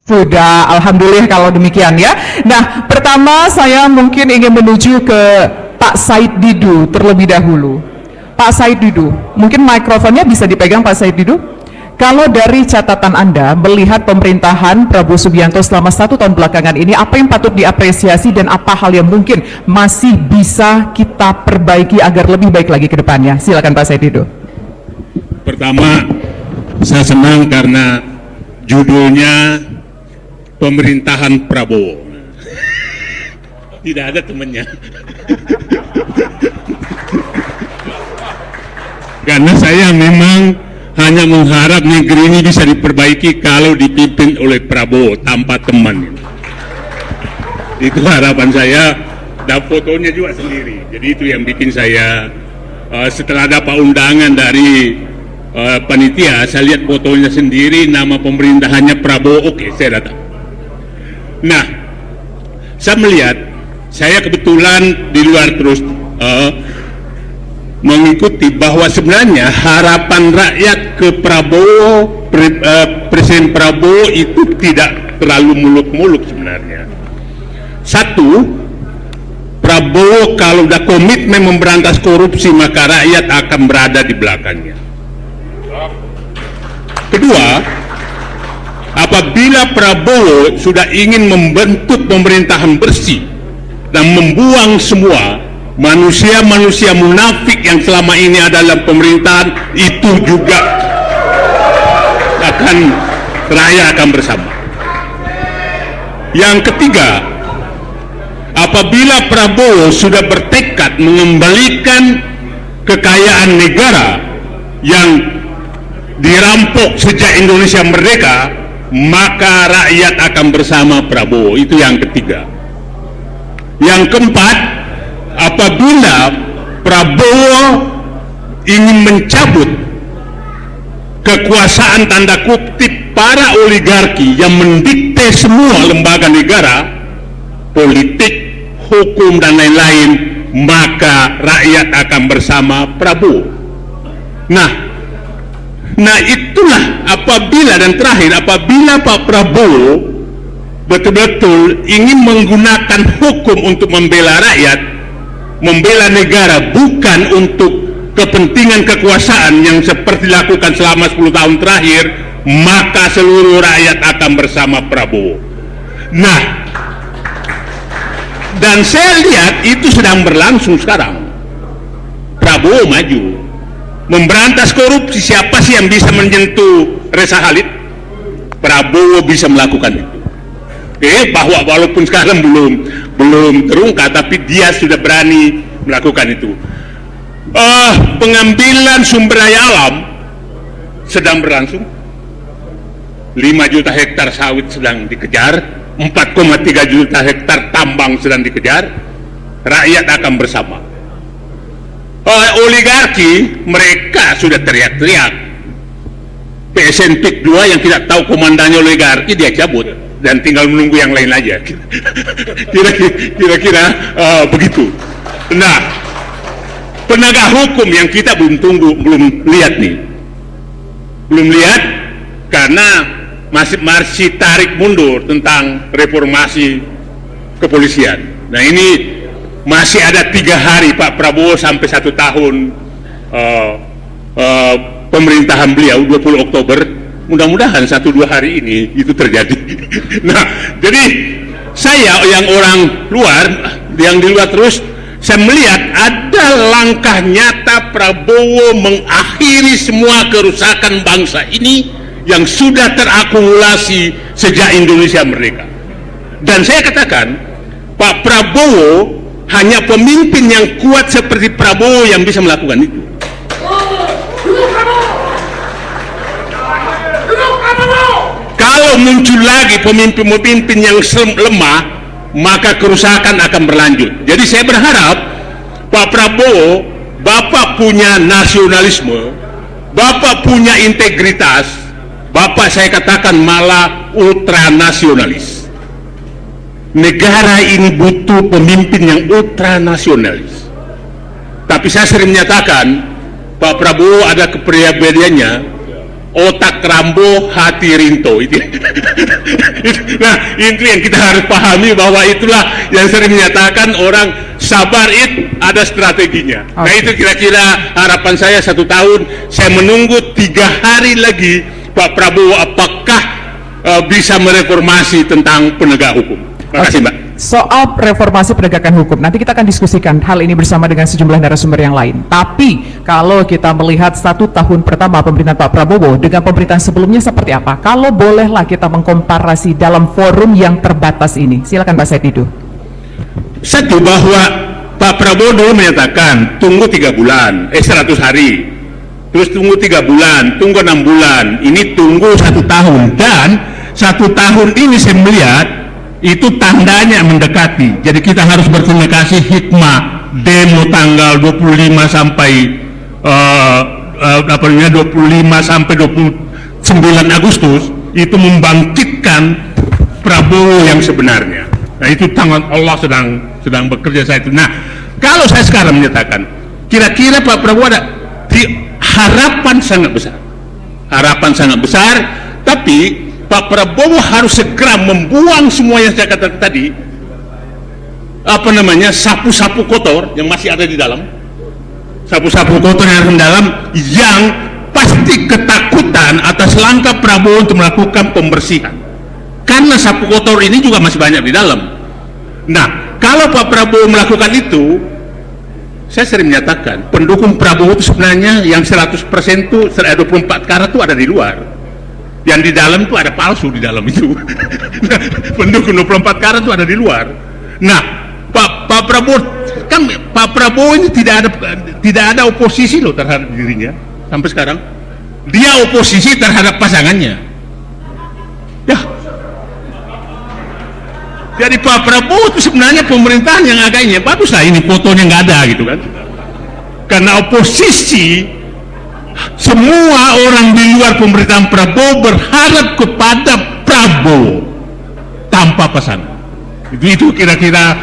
Sudah, alhamdulillah kalau demikian ya. Nah, pertama saya mungkin ingin menuju ke Pak Said Didu terlebih dahulu. Pak Said Didu, mungkin mikrofonnya bisa dipegang Pak Said Didu? Kalau dari catatan Anda melihat pemerintahan Prabowo Subianto selama 1 tahun belakangan ini, apa yang patut diapresiasi dan apa hal yang mungkin masih bisa kita perbaiki agar lebih baik lagi ke depannya? Silakan Pak Said Didu. Pertama, saya senang karena judulnya pemerintahan Prabowo. Tidak ada temannya. Karena saya memang hanya mengharap negeri ini bisa diperbaiki kalau dipimpin oleh Prabowo tanpa teman. Itu harapan saya, dan fotonya juga sendiri. Jadi itu yang bikin saya, setelah dapat undangan dari panitia, saya lihat fotonya sendiri, nama pemerintahannya Prabowo, oke, saya datang. Nah, saya melihat, saya kebetulan di luar terus mengikuti bahwa sebenarnya harapan rakyat ke Prabowo, Presiden Prabowo itu tidak terlalu muluk-muluk sebenarnya. Satu, Prabowo kalau udah komitmen memberantas korupsi maka rakyat akan berada di belakangnya. Kedua, apabila Prabowo sudah ingin membentuk pemerintahan bersih dan membuang semua manusia-manusia munafik yang selama ini ada dalam pemerintahan, itu juga rakyat akan bersama. Yang ketiga, apabila Prabowo sudah bertekad mengembalikan kekayaan negara yang dirampok sejak Indonesia merdeka, maka rakyat akan bersama Prabowo. Itu yang ketiga. Yang keempat, apabila Prabowo ingin mencabut kekuasaan tanda kutip para oligarki yang mendikte semua lembaga negara, politik, hukum dan lain-lain, maka rakyat akan bersama Prabowo. Nah itulah apabila, dan terakhir, apabila Pak Prabowo betul-betul ingin menggunakan hukum untuk membela rakyat, membela negara, bukan untuk kepentingan kekuasaan yang seperti dilakukan selama 10 tahun terakhir, maka seluruh rakyat akan bersama Prabowo. Nah, dan saya lihat itu sedang berlangsung sekarang. Prabowo maju memberantas korupsi. Siapa sih yang bisa menyentuh Reza Khalid? Prabowo bisa melakukan itu. Bahwa walaupun sekarang belum terungkap, tapi dia sudah berani melakukan itu. Pengambilan sumber daya alam sedang berlangsung. 5 juta hektar sawit sedang dikejar, 4,3 juta hektar tambang sedang dikejar. Rakyat akan bersama. Oligarki, mereka sudah teriak-teriak. PSN PIK 2 yang tidak tahu komandannya oligarki, dia cabut dan tinggal menunggu yang lain aja. Kira-kira begitu. Nah, penegak hukum yang kita belum lihat nih, belum lihat karena masih tarik mundur tentang reformasi kepolisian. Nah, ini masih ada 3 hari Pak Prabowo sampai 1 tahun pemerintahan beliau, 20 Oktober. Mudah-mudahan 1-2 hari ini itu terjadi. Nah, jadi saya yang orang luar, yang di luar terus, saya melihat ada langkah nyata Prabowo mengakhiri semua kerusakan bangsa ini yang sudah terakumulasi sejak Indonesia merdeka. Dan saya katakan, Pak Prabowo, hanya pemimpin yang kuat seperti Prabowo yang bisa melakukan itu. Kalau muncul lagi pemimpin-pemimpin yang lemah, maka kerusakan akan berlanjut. Jadi saya berharap Pak Prabowo, Bapak punya nasionalisme, Bapak punya integritas, Bapak saya katakan malah ultranasionalis. Negara ini butuh pemimpin yang ultranasionalis. Tapi saya sering menyatakan Pak Prabowo ada kepribadiannya otak Rambo, hati Rinto itu. Nah, itu yang kita harus pahami, bahwa itulah yang sering menyatakan orang sabar itu ada strateginya. Nah, itu kira-kira harapan saya 1 tahun. Saya menunggu 3 hari lagi Pak Prabowo apakah bisa mereformasi tentang penegak hukum. Terima kasih, Mbak. Soal reformasi penegakan hukum, nanti kita akan diskusikan hal ini bersama dengan sejumlah narasumber yang lain. Tapi kalau kita melihat 1 tahun pertama pemerintahan Pak Prabowo dengan pemerintahan sebelumnya seperti apa? Kalau bolehlah kita mengkomparasi dalam forum yang terbatas ini. Silakan Pak Said Didu. Satu, bahwa Pak Prabowo dulu menyatakan tunggu 3 bulan, 100 hari. Terus tunggu 3 bulan, tunggu 6 bulan. Ini tunggu 1 tahun. Dan 1 tahun ini saya melihat itu tandanya mendekati. Jadi kita harus berterima kasih hikmah demo tanggal 25 sampai 25 sampai 29 Agustus itu membangkitkan Prabowo yang sebenarnya. Nah, itu tangan Allah sedang bekerja saat itu. Nah, kalau saya sekarang menyatakan kira-kira Pak Prabowo ada harapan sangat besar. Harapan sangat besar, tapi Pak Prabowo harus segera membuang semua yang saya katakan tadi, sapu-sapu kotor yang masih ada di dalam, sapu-sapu kotor yang ada di dalam, yang pasti ketakutan atas langkah Prabowo untuk melakukan pembersihan, karena sapu kotor ini juga masih banyak di dalam. Nah, kalau Pak Prabowo melakukan itu, saya sering menyatakan pendukung Prabowo itu sebenarnya yang 100% itu 24 karat itu ada di luar. Yang di dalam itu ada palsu di dalam itu. Pendukung 24 karat itu ada di luar. Nah, Pak Prabowo ini tidak ada oposisi loh terhadap dirinya sampai sekarang. Dia oposisi terhadap pasangannya. Ya. Jadi Pak Prabowo itu sebenarnya pemerintahan yang agaknya bagus lah, ini fotonya nggak ada gitu kan. Karena oposisi, semua orang di luar pemerintahan Prabowo berharap kepada Prabowo tanpa pasangan. Itu kira-kira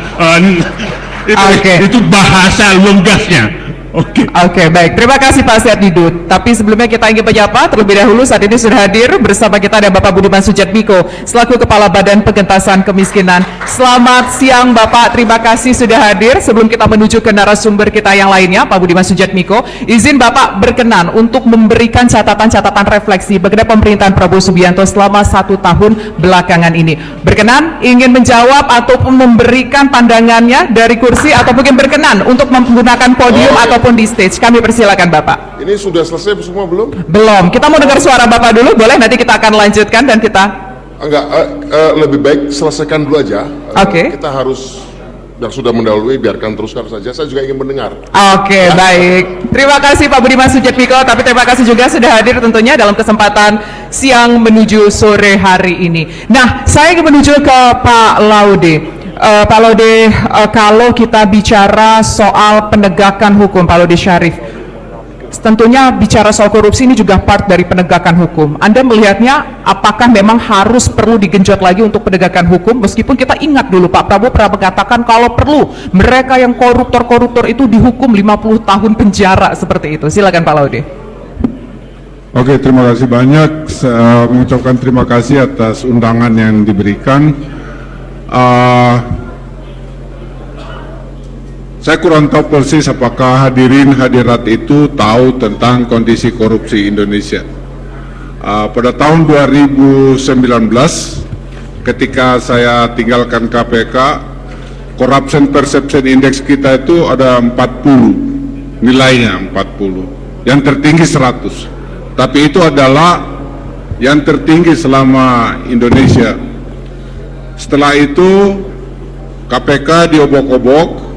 itu bahasa lugasnya. Oke, baik. Terima kasih Pak Said Didu. Tapi sebelumnya kita ingin menyapa terlebih dahulu, saat ini sudah hadir bersama kita ada Bapak Budiman Sujatmiko selaku Kepala Badan Pengentasan Kemiskinan. Selamat siang Bapak, terima kasih sudah hadir. Sebelum kita menuju ke narasumber kita yang lainnya, Pak Budiman Sujatmiko, izin Bapak berkenan untuk memberikan catatan-catatan refleksi bagaimana pemerintahan Prabowo Subianto selama 1 tahun belakangan ini. Berkenan ingin menjawab ataupun memberikan pandangannya dari kursi, atau mungkin berkenan untuk menggunakan podium ataupun di stage. Kami persilakan Bapak. Ini sudah selesai semua belum? Belum. Kita mau dengar suara Bapak dulu, boleh? Nanti kita akan lanjutkan dan kita... lebih baik selesaikan dulu aja. Oke. Kita harus, yang sudah mendahului biarkan teruskan saja. Saya juga ingin mendengar. Oke, baik. Terima kasih Pak Budiman Sujatmiko, tapi terima kasih juga sudah hadir tentunya dalam kesempatan siang menuju sore hari ini. Nah, saya ingin menuju ke Pak Laude. Pak Laude, kalau kita bicara soal penegakan hukum, Pak Laude Syarif, tentunya bicara soal korupsi ini juga part dari penegakan hukum. Anda melihatnya apakah memang harus perlu digenjot lagi untuk penegakan hukum, meskipun kita ingat dulu Pak Prabowo pernah mengatakan kalau perlu mereka yang koruptor-koruptor itu dihukum 50 tahun penjara seperti itu. Silakan Pak Laude. Oke, terima kasih banyak. Saya mengucapkan terima kasih atas undangan yang diberikan. Saya kurang tahu persis apakah hadirat itu tahu tentang kondisi korupsi Indonesia. Pada tahun 2019, ketika saya tinggalkan KPK, Corruption Perception Index kita itu ada 40, nilainya 40, yang tertinggi 100. Tapi itu adalah yang tertinggi selama Indonesia. Setelah itu KPK diobok-obok,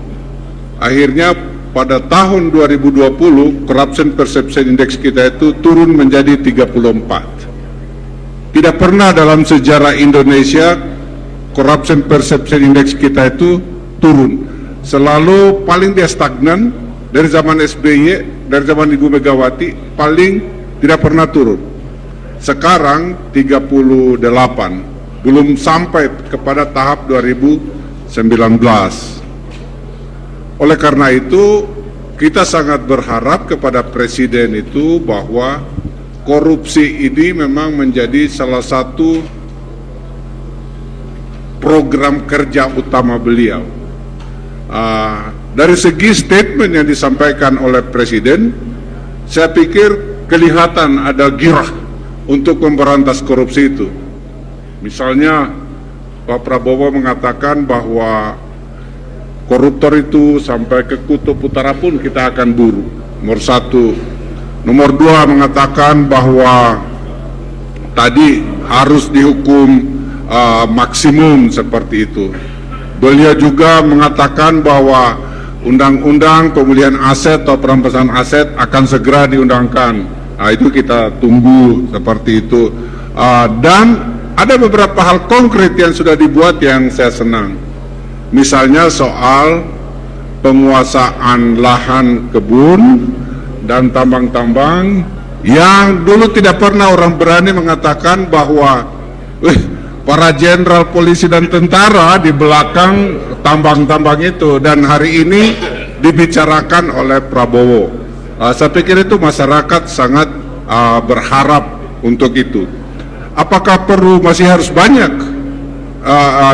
akhirnya pada tahun 2020 Corruption Perception Index kita itu turun menjadi 34. Tidak pernah dalam sejarah Indonesia Corruption Perception Index kita itu turun. Selalu paling dia stagnan dari zaman SBY, dari zaman Ibu Megawati, paling tidak pernah turun. Sekarang 38, belum sampai kepada tahap 2019. Oleh karena itu, kita sangat berharap kepada Presiden itu bahwa korupsi ini memang menjadi salah satu program kerja utama beliau. Dari segi statement yang disampaikan oleh Presiden, saya pikir kelihatan ada girah untuk memberantas korupsi itu. Misalnya Pak Prabowo mengatakan bahwa koruptor itu sampai ke kutub utara pun kita akan buru. Nomor satu. Nomor dua mengatakan bahwa tadi harus dihukum maksimum seperti itu. Beliau juga mengatakan bahwa undang-undang pemulihan aset atau perampasan aset akan segera diundangkan. Itu kita tunggu seperti itu. Dan ada beberapa hal konkret yang sudah dibuat yang saya senang. Misalnya soal penguasaan lahan kebun dan tambang-tambang yang dulu tidak pernah orang berani mengatakan bahwa para jenderal polisi dan tentara di belakang tambang-tambang itu, dan hari ini dibicarakan oleh Prabowo. Saya pikir itu masyarakat sangat berharap untuk itu. Apakah perlu masih harus banyak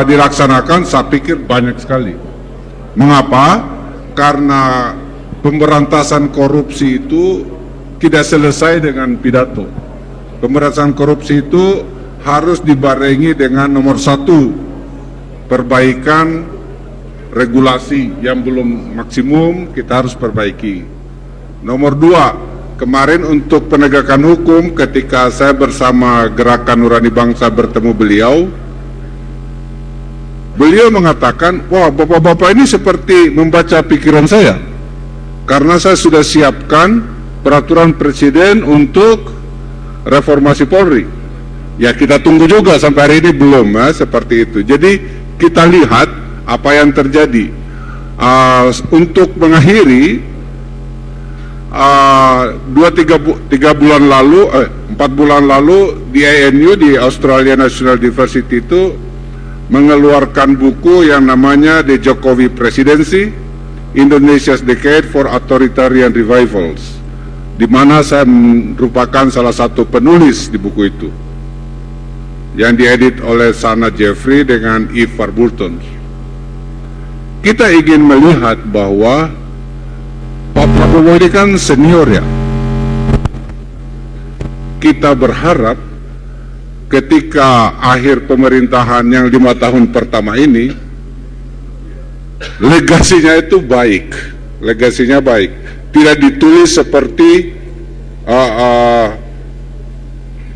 dilaksanakan? Saya pikir banyak sekali. Mengapa? Karena pemberantasan korupsi itu tidak selesai dengan pidato. Pemberantasan korupsi itu harus dibarengi dengan nomor satu, perbaikan regulasi yang belum maksimum, kita harus perbaiki. Nomor dua, kemarin untuk penegakan hukum ketika saya bersama Gerakan Nurani Bangsa bertemu beliau mengatakan, wah bapak-bapak ini seperti membaca pikiran saya, karena saya sudah siapkan peraturan presiden untuk reformasi Polri. Ya kita tunggu juga, sampai hari ini belum seperti itu. Jadi kita lihat apa yang terjadi. Untuk mengakhiri 4 bulan lalu di ANU, di Australia National University itu mengeluarkan buku yang namanya The Jokowi Presidency, Indonesia's Decade for Authoritarian Revivals, di mana saya merupakan salah satu penulis di buku itu, yang diedit oleh Sana Jeffrey dengan Eve Warburton. Kita ingin melihat bahwa Pak Prabowo ini kan senior ya. Kita berharap ketika akhir pemerintahan yang 5 tahun pertama ini, legasinya itu baik, legasinya baik, tidak ditulis seperti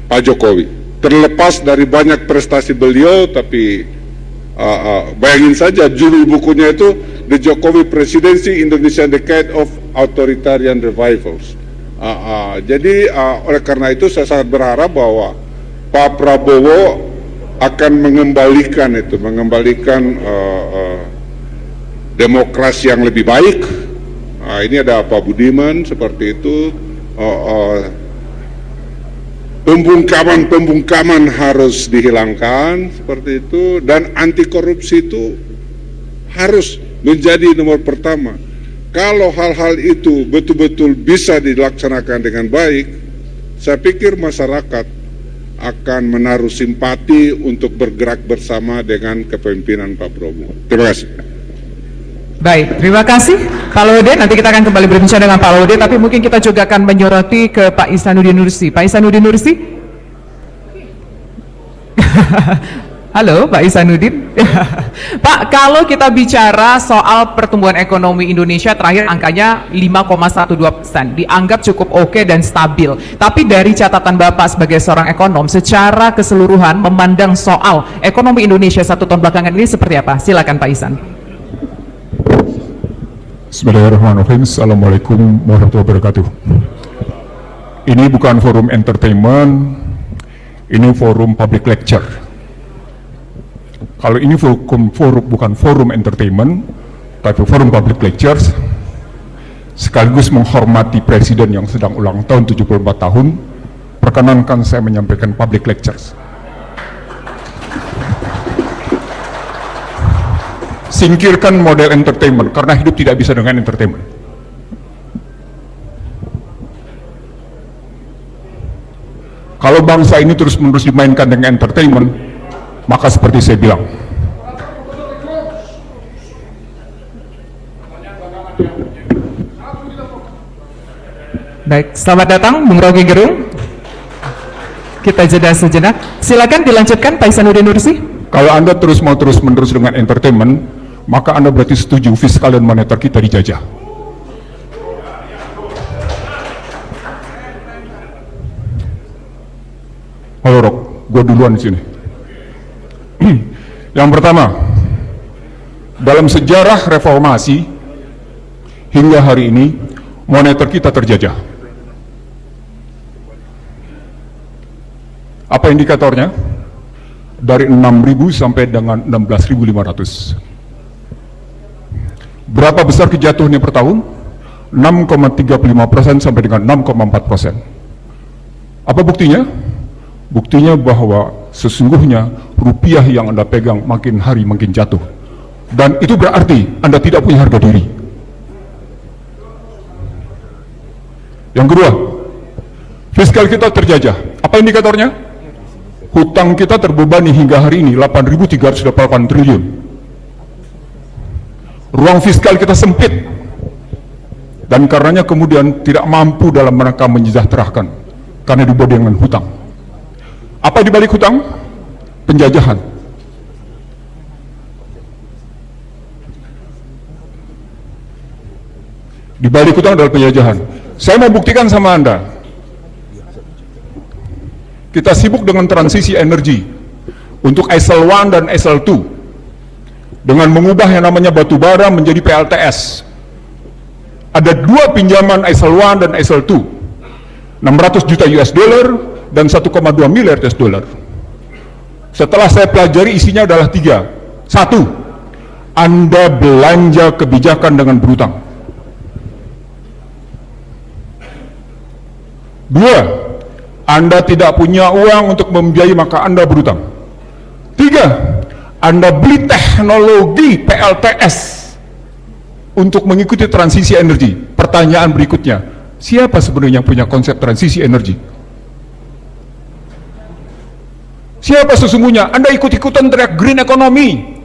Pak Jokowi. Terlepas dari banyak prestasi beliau, tapi bayangin saja judul bukunya itu The Jokowi Presidency, Indonesian Decade of Authoritarian Revivals. Jadi oleh karena itu saya sangat berharap bahwa Pak Prabowo akan mengembalikan demokrasi yang lebih baik. Ini ada Pak Budiman seperti itu. Pembungkaman harus dihilangkan seperti itu, dan anti korupsi itu harus menjadi nomor pertama. Kalau hal-hal itu betul-betul bisa dilaksanakan dengan baik, saya pikir masyarakat akan menaruh simpati untuk bergerak bersama dengan kepemimpinan Pak Prabowo. Terima kasih. Baik, terima kasih Pak Laude. Nanti kita akan kembali berbincang dengan Pak Laude, tapi mungkin kita juga akan menyoroti ke Pak Ihsanuddin Nursi. Pak Ihsanuddin Nursi? Halo Pak Ihsanuddin. Pak, kalau kita bicara soal pertumbuhan ekonomi Indonesia, terakhir angkanya 5,12%, dianggap cukup oke dan stabil. Tapi dari catatan Bapak sebagai seorang ekonom, secara keseluruhan memandang soal ekonomi Indonesia 1 tahun belakangan ini seperti apa? Silakan Pak Ihsan. Bismillahirrahmanirrahim. Assalamualaikum warahmatullahi wabarakatuh. Ini bukan forum entertainment, ini forum public lecture. Kalau ini bukan forum entertainment, tapi forum public lectures, sekaligus menghormati Presiden yang sedang ulang tahun 74 tahun, perkenankan saya menyampaikan public lectures. Singkirkan model entertainment, karena hidup tidak bisa dengan entertainment. negara ini terus-menerus dimainkan dengan entertainment, maka seperti saya bilang, Baik, selamat datang Bung Rocky Gerung. Kita jeda sejenak. Silakan dilanjutkan Pak Ihsanuddin Nursi. kalau Anda terus-menerus dengan entertainment, maka Anda berarti setuju fiskal dan moneter kita dijajah. Halo Rok, gue duluan di sini. Yang pertama, dalam sejarah reformasi hingga hari ini, moneter kita terjajah. Apa indikatornya? Dari 6.000 sampai dengan 16.500. Berapa besar kejatuhannya per tahun? 6,35% sampai dengan 6,4%. Apa buktinya? Buktinya bahwa sesungguhnya rupiah yang Anda pegang makin hari makin jatuh. Dan itu berarti Anda tidak punya harga diri. Yang kedua, fiskal kita terjajah. Apa indikatornya? Hutang kita terbebani hingga hari ini 8.308 triliun. Ruang fiskal kita sempit. Dan karenanya kemudian tidak mampu dalam rangka menyejahterakan karena dibawa dengan hutang. Apa di balik hutang? Penjajahan. Di balik hutang adalah penjajahan. Saya mau buktikan sama Anda. Kita sibuk dengan transisi energi untuk Eisel 1 dan Eisel 2 dengan mengubah yang namanya batu bara menjadi PLTS. Ada dua pinjaman Eisel 1 dan Eisel 2, 600 juta US dollar dan 1,2 miliar US dollar. Setelah saya pelajari, isinya adalah tiga. Satu, Anda belanja kebijakan dengan berhutang. Dua, Anda tidak punya uang untuk membiayai, maka Anda berhutang. Tiga, Anda beli teknologi PLTS untuk mengikuti transisi energi. Pertanyaan berikutnya, siapa sebenarnya yang punya konsep transisi energi? Siapa sesungguhnya? Anda ikut-ikutan teriak green economy.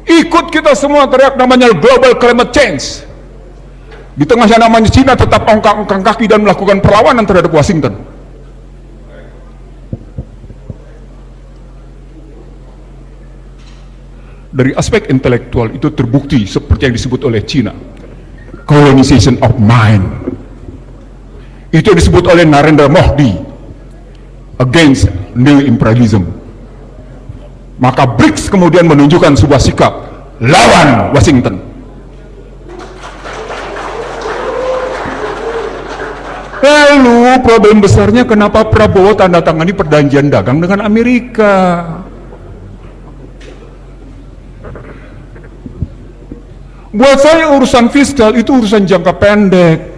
Ikut kita semua teriak namanya global climate change. Di tengahnya namanya Cina tetap ongkang-ongkang kaki dan melakukan perlawanan terhadap Washington. Dari aspek intelektual itu terbukti seperti yang disebut oleh Cina, colonization of mind. Itu disebut oleh Narendra Modi against neo-imperialism. Maka BRICS kemudian menunjukkan sebuah sikap lawan Washington. Lalu problem besarnya kenapa Prabowo tanda tangani perjanjian dagang dengan Amerika? Buat saya urusan fiskal itu urusan jangka pendek.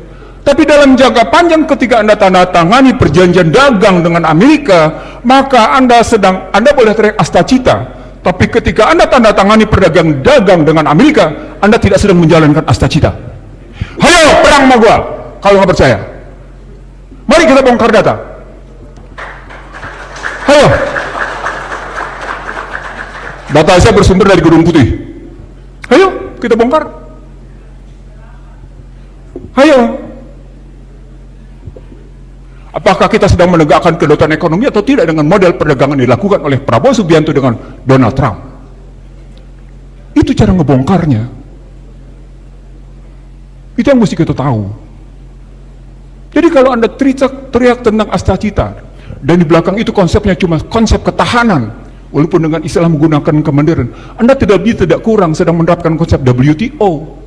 Tapi dalam jangka panjang ketika Anda tanda tangani perjanjian dagang dengan Amerika, maka Anda boleh teriak astacita. Tapi ketika Anda tanda tangani perdagangan dagang dengan Amerika, Anda tidak sedang menjalankan astacita. Hayo perang sama gua kalau nggak percaya. Mari kita bongkar data. Hayo. Data saya bersumber dari Gedung Putih. Hayo kita bongkar. Hayo. Apakah kita sedang menegakkan kedaulatan ekonomi atau tidak dengan model perdagangan yang dilakukan oleh Prabowo Subianto dengan Donald Trump? Itu cara ngebongkarnya. Itu yang mesti kita tahu. Jadi kalau Anda teriak tentang astacita dan di belakang itu konsepnya cuma konsep ketahanan, walaupun dengan istilah menggunakan kemandiran, Anda tidak lebih tidak kurang sedang menerapkan konsep WTO.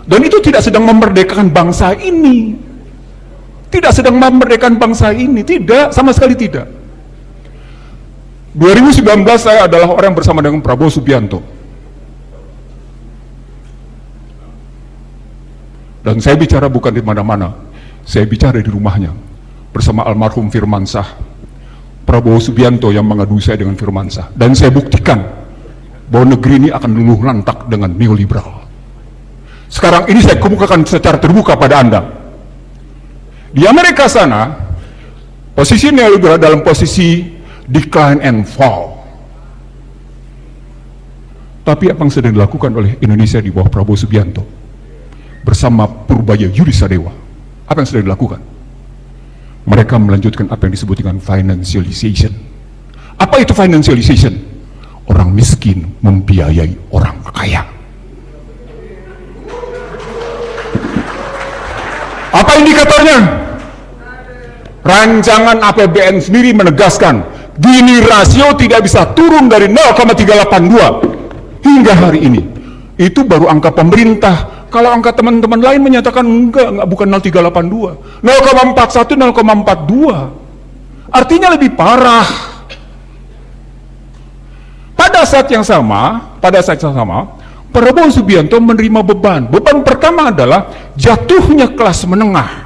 Dan itu tidak sedang memerdekakan bangsa ini. Tidak sedang memerdekakan bangsa ini, tidak, sama sekali tidak. 2019 saya adalah orang bersama dengan Prabowo Subianto. Dan saya bicara bukan di mana-mana, saya bicara di rumahnya bersama almarhum Firmansyah. Prabowo Subianto yang mengadu saya dengan Firmansyah, dan saya buktikan bahwa negeri ini akan luluh lantak dengan neoliberal. Sekarang ini saya kemukakan secara terbuka pada Anda. Di Amerika sana, Posisi neoliberal dalam posisi decline and fall. Tapi apa yang sedang dilakukan oleh Indonesia di bawah Prabowo Subianto bersama Purbaya Yudi Sadewa, apa yang sedang dilakukan? Mereka melanjutkan apa yang disebut dengan financialization. Apa itu financialization? Orang miskin membiayai orang kaya. Apa indikatornya? Rancangan APBN sendiri menegaskan Gini rasio tidak bisa turun dari 0,382 hingga hari ini. Itu baru angka pemerintah. Kalau angka teman-teman lain menyatakan enggak bukan 0,382, 0,41, 0,42. Artinya lebih parah. Pada saat yang sama, Prabowo Subianto menerima beban. Beban pertama adalah jatuhnya kelas menengah.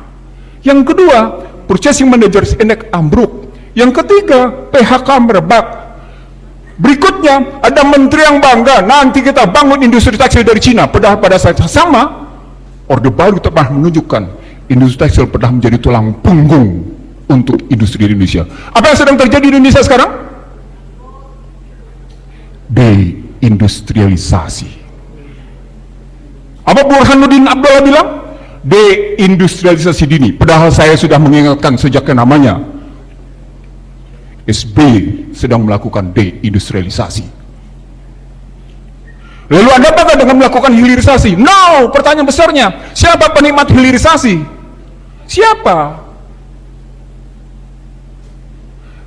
Yang kedua, Purchasing Managers Index ambruk. Yang ketiga, PHK merebak. Berikutnya, ada menteri yang bangga, nanti kita bangun industri tekstil dari Cina. Padahal pada saat yang sama, Orde Baru telah menunjukkan industri tekstil pernah menjadi tulang punggung untuk industri di Indonesia. Apa yang sedang terjadi di Indonesia sekarang? Deindustrialisasi. Apa Burhanuddin Abdullah bilang? Deindustrialisasi dini. Padahal saya sudah mengingatkan sejak namanya. SBY sedang melakukan deindustrialisasi. Lalu Anda bangga dengan melakukan hilirisasi? No, pertanyaan besarnya, siapa penikmat hilirisasi? Siapa?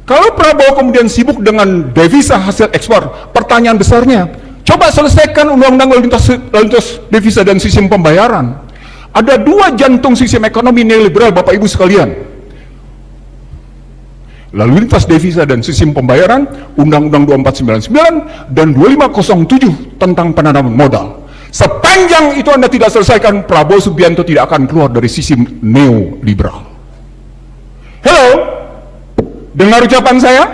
Kalau Prabowo kemudian sibuk dengan devisa hasil ekspor, pertanyaan besarnya, coba selesaikan undang-undang lalu lintas devisa dan sistem pembayaran. Ada dua jantung sistem ekonomi neoliberal, Bapak Ibu sekalian. Lalu lintas devisa dan sistem pembayaran, Undang-Undang 2499 dan 2507 tentang penanaman modal. Sepanjang itu Anda tidak selesaikan, Prabowo Subianto tidak akan keluar dari sistem neoliberal. Hello? Dengar ucapan saya?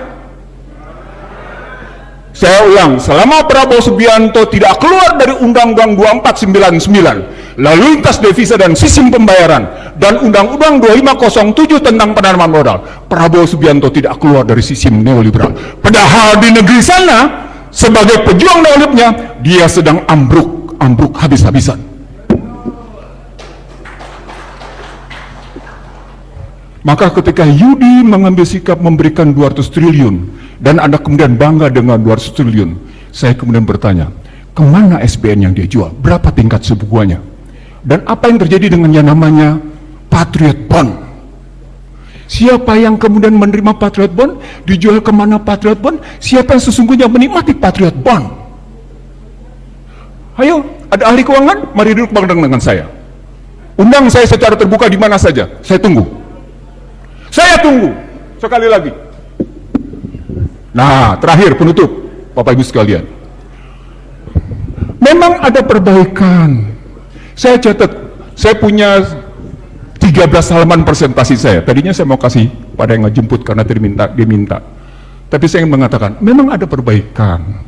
Saya ulang, selama Prabowo Subianto tidak keluar dari Undang-Undang 2499, lalu lintas devisa dan sistem pembayaran, dan Undang-Undang 2507 tentang penanaman modal, Prabowo Subianto tidak keluar dari sistem neoliberal. Padahal di negeri sana, sebagai pejuang neoliberalnya, dia sedang ambruk habis-habisan. Maka ketika Yudi mengambil sikap memberikan 200 triliun, dan Anda kemudian bangga dengan 200 triliun, saya kemudian bertanya, kemana SBN yang dia jual? Berapa tingkat suku bunganya? Dan apa yang terjadi dengan yang namanya Patriot Bond? Siapa yang kemudian menerima Patriot Bond? Dijual kemana Patriot Bond? Siapa yang sesungguhnya menikmati Patriot Bond? Ayo, ada ahli keuangan? Mari duduk bareng dengan saya. Undang saya secara terbuka di mana saja. Saya tunggu. Saya tunggu. Sekali lagi. Nah, terakhir penutup, Bapak Ibu sekalian. Memang ada perbaikan. Saya catat, saya punya 13 halaman presentasi saya. Tadinya saya mau kasih pada yang ngejemput karena dia minta. Tapi saya ingin mengatakan, memang ada perbaikan.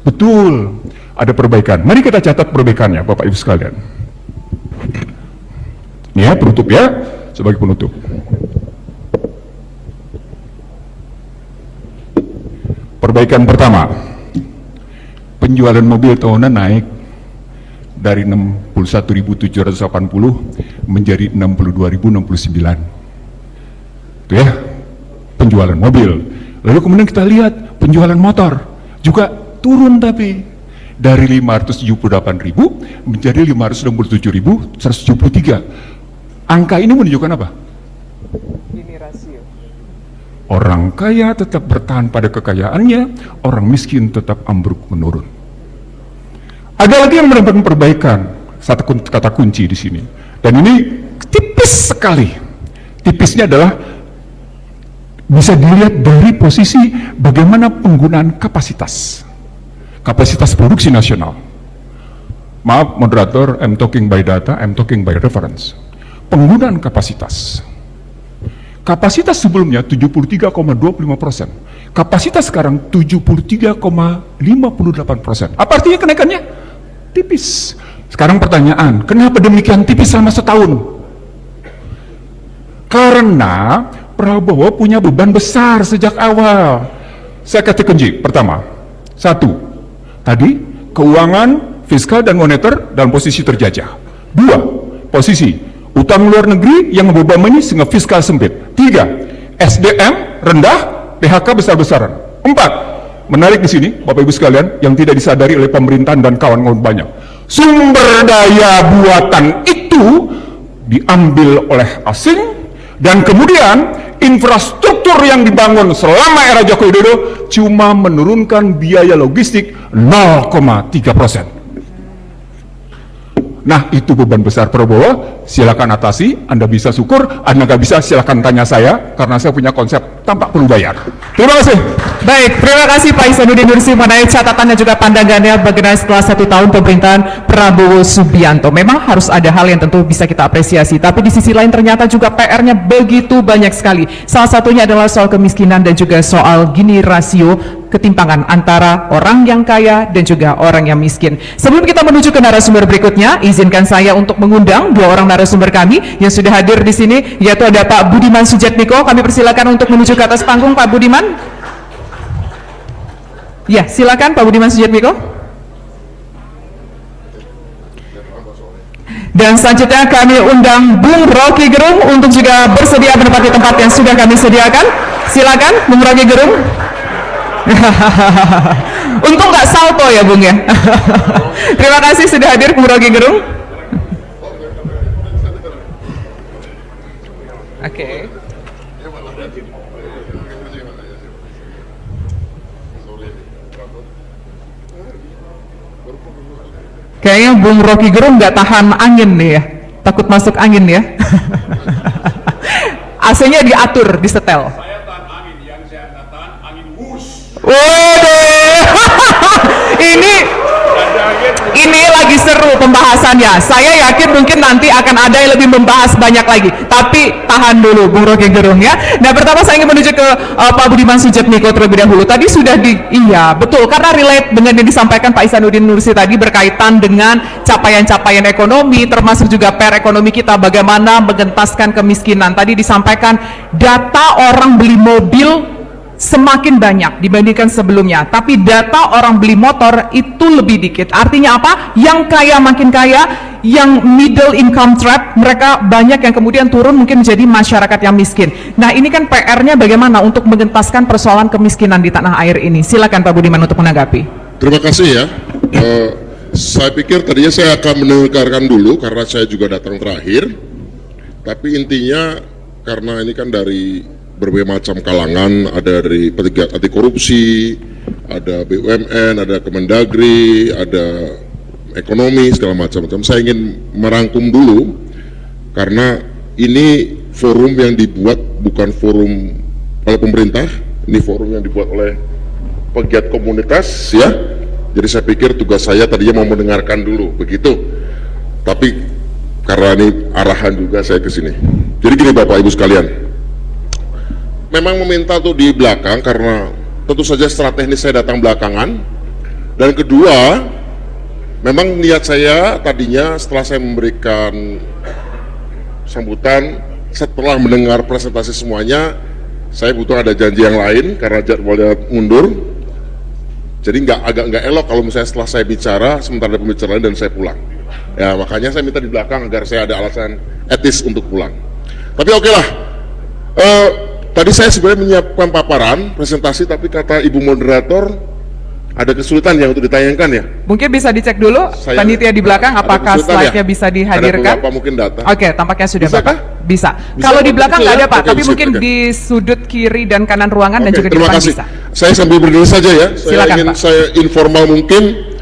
Betul, ada perbaikan. Mari kita catat perbaikannya, Bapak Ibu sekalian. Ini ya, penutup ya, sebagai penutup. Perbaikan pertama, penjualan mobil tahunan naik dari 61.780 menjadi 62.069. Itu ya, penjualan mobil. Lalu kemudian kita lihat penjualan motor juga turun, tapi dari 578.000 menjadi 567.173. Angka ini menunjukkan apa? Orang kaya tetap bertahan pada kekayaannya, orang miskin tetap ambruk menurun. Ada lagi yang mendapatkan perbaikan, satu kata kunci di sini, dan ini tipis sekali. Tipisnya adalah bisa dilihat dari posisi bagaimana penggunaan kapasitas produksi nasional. Maaf moderator, I'm talking by data, I'm talking by reference. Penggunaan kapasitas sebelumnya 73,25%, kapasitas sekarang 73,58%. Apa artinya kenaikannya? Tipis. Sekarang pertanyaan, kenapa demikian tipis selama setahun? Karena Prabowo punya beban besar sejak awal. Saya katakan pertama, satu, tadi keuangan, fiskal dan moneter dalam posisi terjajah. Dua, posisi utang luar negeri yang membebani sehingga fiskal sempit. Tiga, SDM rendah, PHK besar-besaran. Empat, menarik di sini, Bapak Ibu sekalian, yang tidak disadari oleh pemerintahan dan kawan-kawan banyak. Sumber daya buatan itu diambil oleh asing, dan kemudian infrastruktur yang dibangun selama era Joko Widodo cuma menurunkan biaya logistik 0,3%. Nah, itu beban besar Prabowo, silakan atasi. Anda bisa syukur, Anda nggak bisa silakan tanya saya, karena saya punya konsep tanpa perlu bayar. Terima kasih. Baik, terima kasih Pak Ihsanuddin Nursi mengenai catatan dan juga pandangannya bagaimana setelah 1 tahun pemerintahan Prabowo Subianto. Memang harus ada hal yang tentu bisa kita apresiasi, tapi di sisi lain ternyata juga PR-nya begitu banyak sekali. Salah satunya adalah soal kemiskinan dan juga soal Gini rasio ketimpangan antara orang yang kaya dan juga orang yang miskin. Sebelum kita menuju ke narasumber berikutnya, izinkan saya untuk mengundang 2 orang narasumber kami yang sudah hadir di sini, yaitu ada Pak Budiman Sujatmiko. Kami persilakan untuk menuju ke atas panggung, Pak Budiman. Ya, silakan Pak Budiman Sujatmiko. Dan selanjutnya kami undang Bung Rocky Gerung untuk juga bersedia menempati tempat yang sudah kami sediakan. Silakan Bung Rocky Gerung. Untung nggak salto ya Bung ya. Terima kasih sudah hadir Bung Rocky Gerung. Oke. Kayaknya Bung Rocky Gerung nggak tahan angin nih ya, takut masuk angin ya. AC-nya diatur, disetel. Saya tahan angin, yang saya tahan angin hus. Waduh, ini lagi seru pembahasannya. Saya yakin mungkin nanti akan ada yang lebih membahas banyak lagi. Tapi tahan dulu, Bung Rocky Gerung ya. Nah, pertama saya ingin menuju ke Pak Budiman Sujatmiko terlebih dahulu. Tadi sudah iya betul, karena relate dengan yang disampaikan Pak Ihsanuddin Nursi tadi berkaitan dengan capaian-capaian ekonomi, termasuk juga PR ekonomi kita, bagaimana mengentaskan kemiskinan. Tadi disampaikan data orang beli mobil semakin banyak dibandingkan sebelumnya, tapi data orang beli motor itu lebih dikit. Artinya apa? Yang kaya makin kaya, yang middle income trap, mereka banyak yang kemudian turun mungkin menjadi masyarakat yang miskin. Nah, ini kan PR-nya bagaimana untuk mengentaskan persoalan kemiskinan di tanah air ini. Silakan Pak Budiman untuk menanggapi. Terima kasih ya. Saya pikir tadinya saya akan mendengarkan dulu karena saya juga datang terakhir. Tapi intinya karena ini kan dari berbagai macam kalangan, ada dari petinggi anti korupsi, ada BUMN, ada Kemendagri, ada ekonomi, segala macam-macam. Saya ingin merangkum dulu karena ini forum yang dibuat bukan forum oleh pemerintah, ini forum yang dibuat oleh pegiat komunitas ya. Jadi saya pikir tugas saya tadinya mau mendengarkan dulu begitu. Tapi karena ini arahan juga saya ke sini. Jadi gini Bapak Ibu sekalian. Memang meminta tuh di belakang karena tentu saja secara teknis saya datang belakangan, dan kedua memang niat saya tadinya setelah saya memberikan sambutan, setelah mendengar presentasi semuanya, saya butuh ada janji yang lain karena jadwalnya mundur. Jadi agak nggak elok kalau misalnya setelah saya bicara sementara ada pembicaraan dan saya pulang ya, makanya saya minta di belakang agar saya ada alasan etis untuk pulang. Tapi oke lah. Tadi saya sebenarnya menyiapkan paparan presentasi, tapi kata Ibu Moderator ada kesulitan yang untuk ditayangkan ya. Mungkin bisa dicek dulu panitia di belakang apakah slide-nya bisa dihadirkan. Ada mungkin data. Oke, tampaknya sudah bisa, Bapak. Bisa. Kalau di belakang nggak ada Pak, tapi mungkin di sudut kiri dan kanan ruangan dan juga di depan bisa. Saya sambil berdiri saja ya. Silakan, Pak. Saya informal mungkin.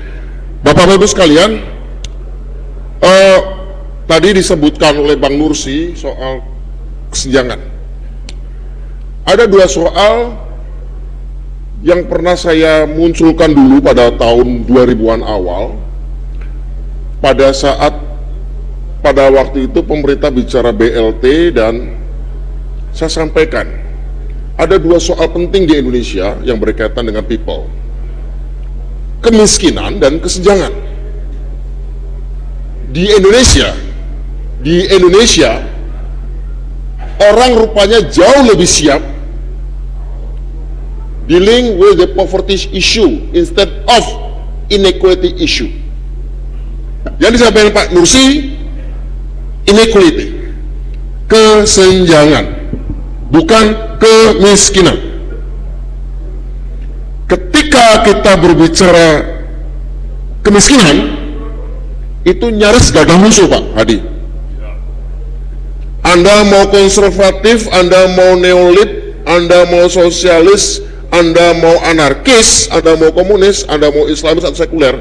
Bapak-Bapak sekalian, tadi disebutkan oleh Bang Nursi soal kesenjangan. Ada 2 soal yang pernah saya munculkan dulu pada tahun 2000-an awal, pada waktu itu pemerintah bicara BLT, dan saya sampaikan ada 2 soal penting di Indonesia yang berkaitan dengan people, kemiskinan dan kesenjangan. Di Indonesia orang rupanya jauh lebih siap dealing with the poverty issue instead of inequality issue. Yang disampaikan Pak Nursi, inequality, kesenjangan, bukan kemiskinan. Ketika kita berbicara kemiskinan, itu nyaris gak ada musuh, Pak Hadi. Anda mau konservatif, Anda mau neolit, Anda mau sosialis, Anda mau anarkis, Anda mau komunis, Anda mau islamis atau sekuler,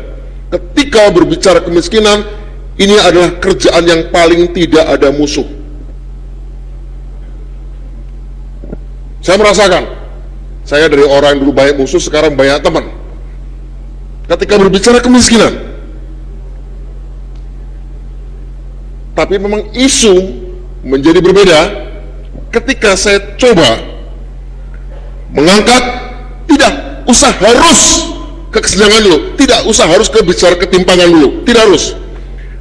ketika berbicara kemiskinan, ini adalah kerjaan yang paling tidak ada musuh. Saya merasakan, saya dari orang yang dulu banyak musuh, sekarang banyak teman. Ketika berbicara kemiskinan, tapi memang isu menjadi berbeda ketika saya coba mengangkat, tidak usah harus ke kesenjangan dulu, tidak usah harus ke bicara ketimpangan dulu, tidak harus.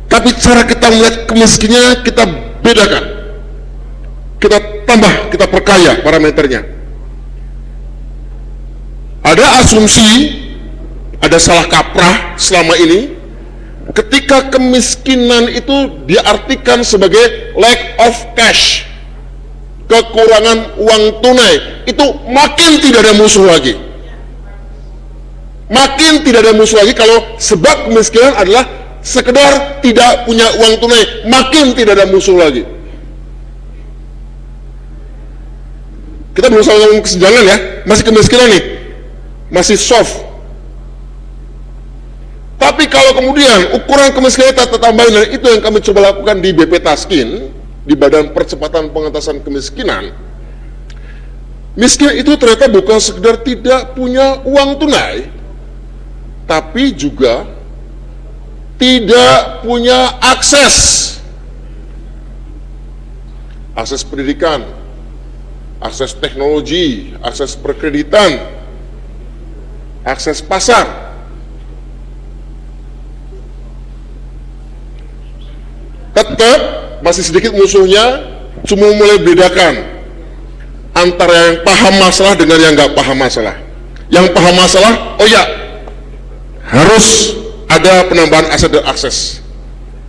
Tapi cara kita melihat kemiskinan kita bedakan, kita tambah, kita perkaya parameternya. Ada asumsi, ada salah kaprah selama ini, ketika kemiskinan itu diartikan sebagai lack of cash, kekurangan uang tunai, itu makin tidak ada musuh lagi. Makin tidak ada musuh lagi kalau sebab kemiskinan adalah sekedar tidak punya uang tunai, makin tidak ada musuh lagi. Kita belum sama ngomong kesenjangan ya, masih kemiskinan nih, masih soft. Tapi kalau kemudian ukuran kemiskinan kita tambahin, dan itu yang kami coba lakukan di BP Taskin, di Badan Percepatan Pengentasan Kemiskinan. Miskin itu ternyata bukan sekedar tidak punya uang tunai, tapi juga tidak punya akses pendidikan, akses teknologi, akses perkreditan, akses pasar. Tetap masih sedikit musuhnya, cuma mulai bedakan antara yang paham masalah dengan yang nggak paham masalah. Yang paham masalah, oh ya, harus ada penambahan aset dan akses.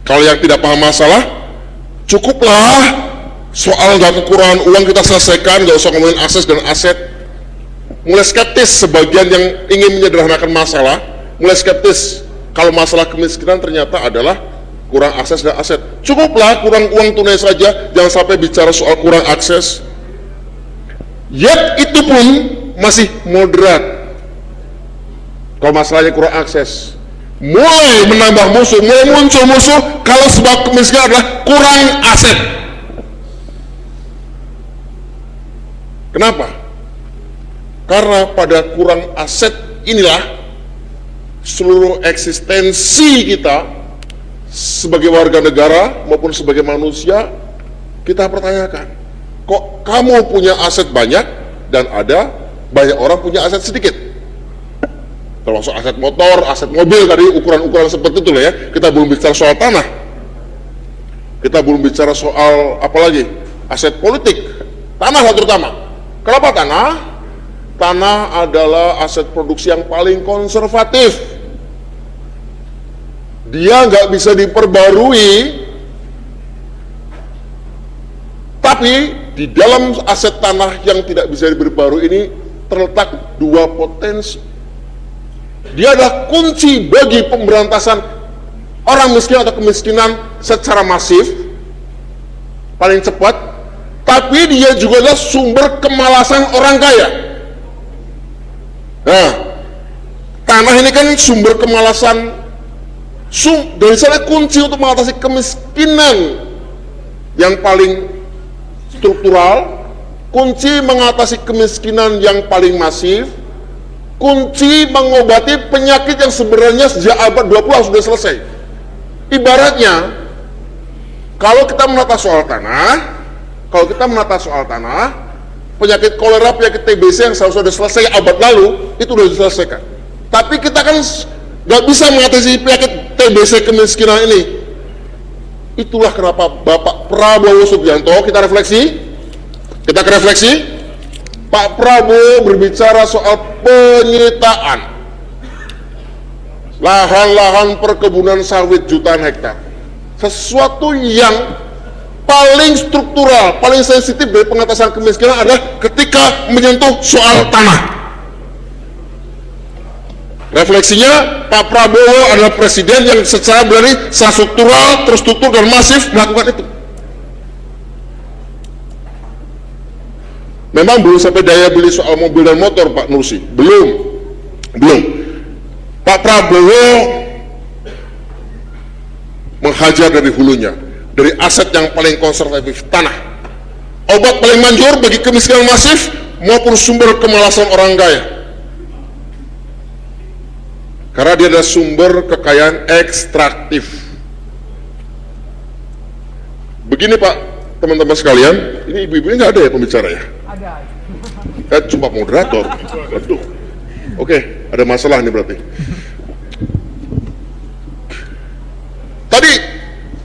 Kalau yang tidak paham masalah, cukuplah soal nggak kekurangan uang kita selesaikan, nggak usah ngomongin akses dan aset. Mulai skeptis sebagian yang ingin menyederhanakan masalah, mulai skeptis kalau masalah kemiskinan ternyata adalah kurang akses dan aset. Cukuplah kurang uang tunai saja, jangan sampai bicara soal kurang akses. Yet itu pun masih moderat. Kalau masalahnya kurang akses, mulai menambah musuh, mulai muncul musuh kalau sebab kemiskinan adalah kurang aset. Kenapa? Karena pada kurang aset inilah seluruh eksistensi kita sebagai warga negara maupun sebagai manusia kita pertanyakan, kok kamu punya aset banyak dan ada banyak orang punya aset sedikit, termasuk aset motor, aset mobil, tadi ukuran-ukuran seperti itu lah ya. Kita belum bicara soal tanah, kita belum bicara soal apa lagi, aset politik, tanah lah terutama. Kenapa tanah? Tanah adalah aset produksi yang paling konservatif. Dia nggak bisa diperbarui, tapi di dalam aset tanah yang tidak bisa diperbarui ini terletak dua potensi. Dia adalah kunci bagi pemberantasan orang miskin atau kemiskinan secara masif, paling cepat, tapi dia juga adalah sumber kemalasan orang kaya. Nah, tanah ini kan sumber kemalasan, dari sana kunci untuk mengatasi kemiskinan yang paling struktural, kunci mengatasi kemiskinan yang paling masif, kunci mengobati penyakit yang sebenarnya sejak abad 20 sudah selesai. Ibaratnya, kalau kita menata soal tanah, penyakit kolera, penyakit TBC yang seharusnya sudah selesai abad lalu, itu sudah diselesaikan. Tapi kita kan nggak bisa mengatasi penyakit TBC kemiskinan ini. Itulah kenapa Bapak Prabowo Subianto, kita refleksi, Kita ke refleksi. Pak Prabowo berbicara soal penyitaan lahan-lahan perkebunan sawit jutaan hektar. Sesuatu yang paling struktural, paling sensitif dari pengatasan kemiskinan adalah ketika menyentuh soal tanah. Refleksinya, Pak Prabowo adalah presiden yang secara berani, secara struktural, terstruktur dan masif melakukan itu. Memang belum sampai daya beli soal mobil dan motor, Pak Nursi. Belum. Pak Prabowo menghajar dari hulunya, dari aset yang paling konservatif, tanah. Obat paling manjur bagi kemiskinan masif maupun sumber kemalasan orang kaya. Karena dia adalah sumber kekayaan ekstraktif. Begini Pak, teman-teman sekalian, ini ibu-ibu ini nggak ada ya pembicara ya? Ada. Cuma moderator. Aduh. Oke, ada masalah nih berarti. Tadi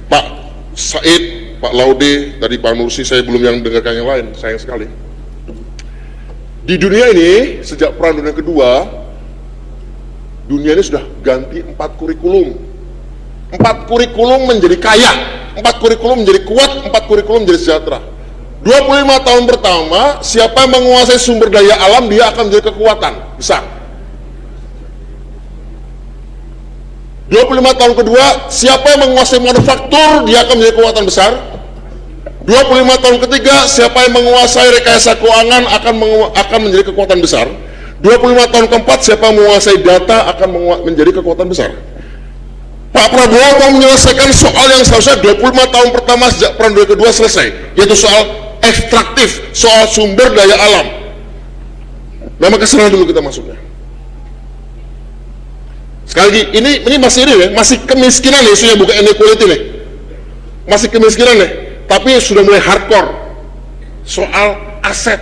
Pak Said, Pak Laude, tadi Pak Nursi, saya belum yang dengarkan yang lain, sayang sekali. Di dunia ini, sejak Perang Dunia Kedua, dunia ini sudah ganti 4 kurikulum. 4 kurikulum menjadi kaya, 4 kurikulum menjadi kuat, 4 kurikulum menjadi sejahtera. 25 tahun pertama, siapa yang menguasai sumber daya alam, dia akan menjadi kekuatan besar. 25 tahun kedua, siapa yang menguasai manufaktur, dia akan menjadi kekuatan besar. 25 tahun ketiga, siapa yang menguasai rekayasa keuangan akan menjadi kekuatan besar. 25 tahun keempat, siapa yang menguasai data akan menjadi kekuatan besar. Pak Prabowo mau menyelesaikan soal yang seharusnya 25 tahun pertama sejak Perang Dunia Kedua selesai, yaitu soal ekstraktif, soal sumber daya alam. Memang kesana dulu kita masuknya. Sekali lagi, ini masih kemiskinan nih, isunya bukan inequality nih. Masih kemiskinan nih, tapi sudah mulai hardcore. Soal aset.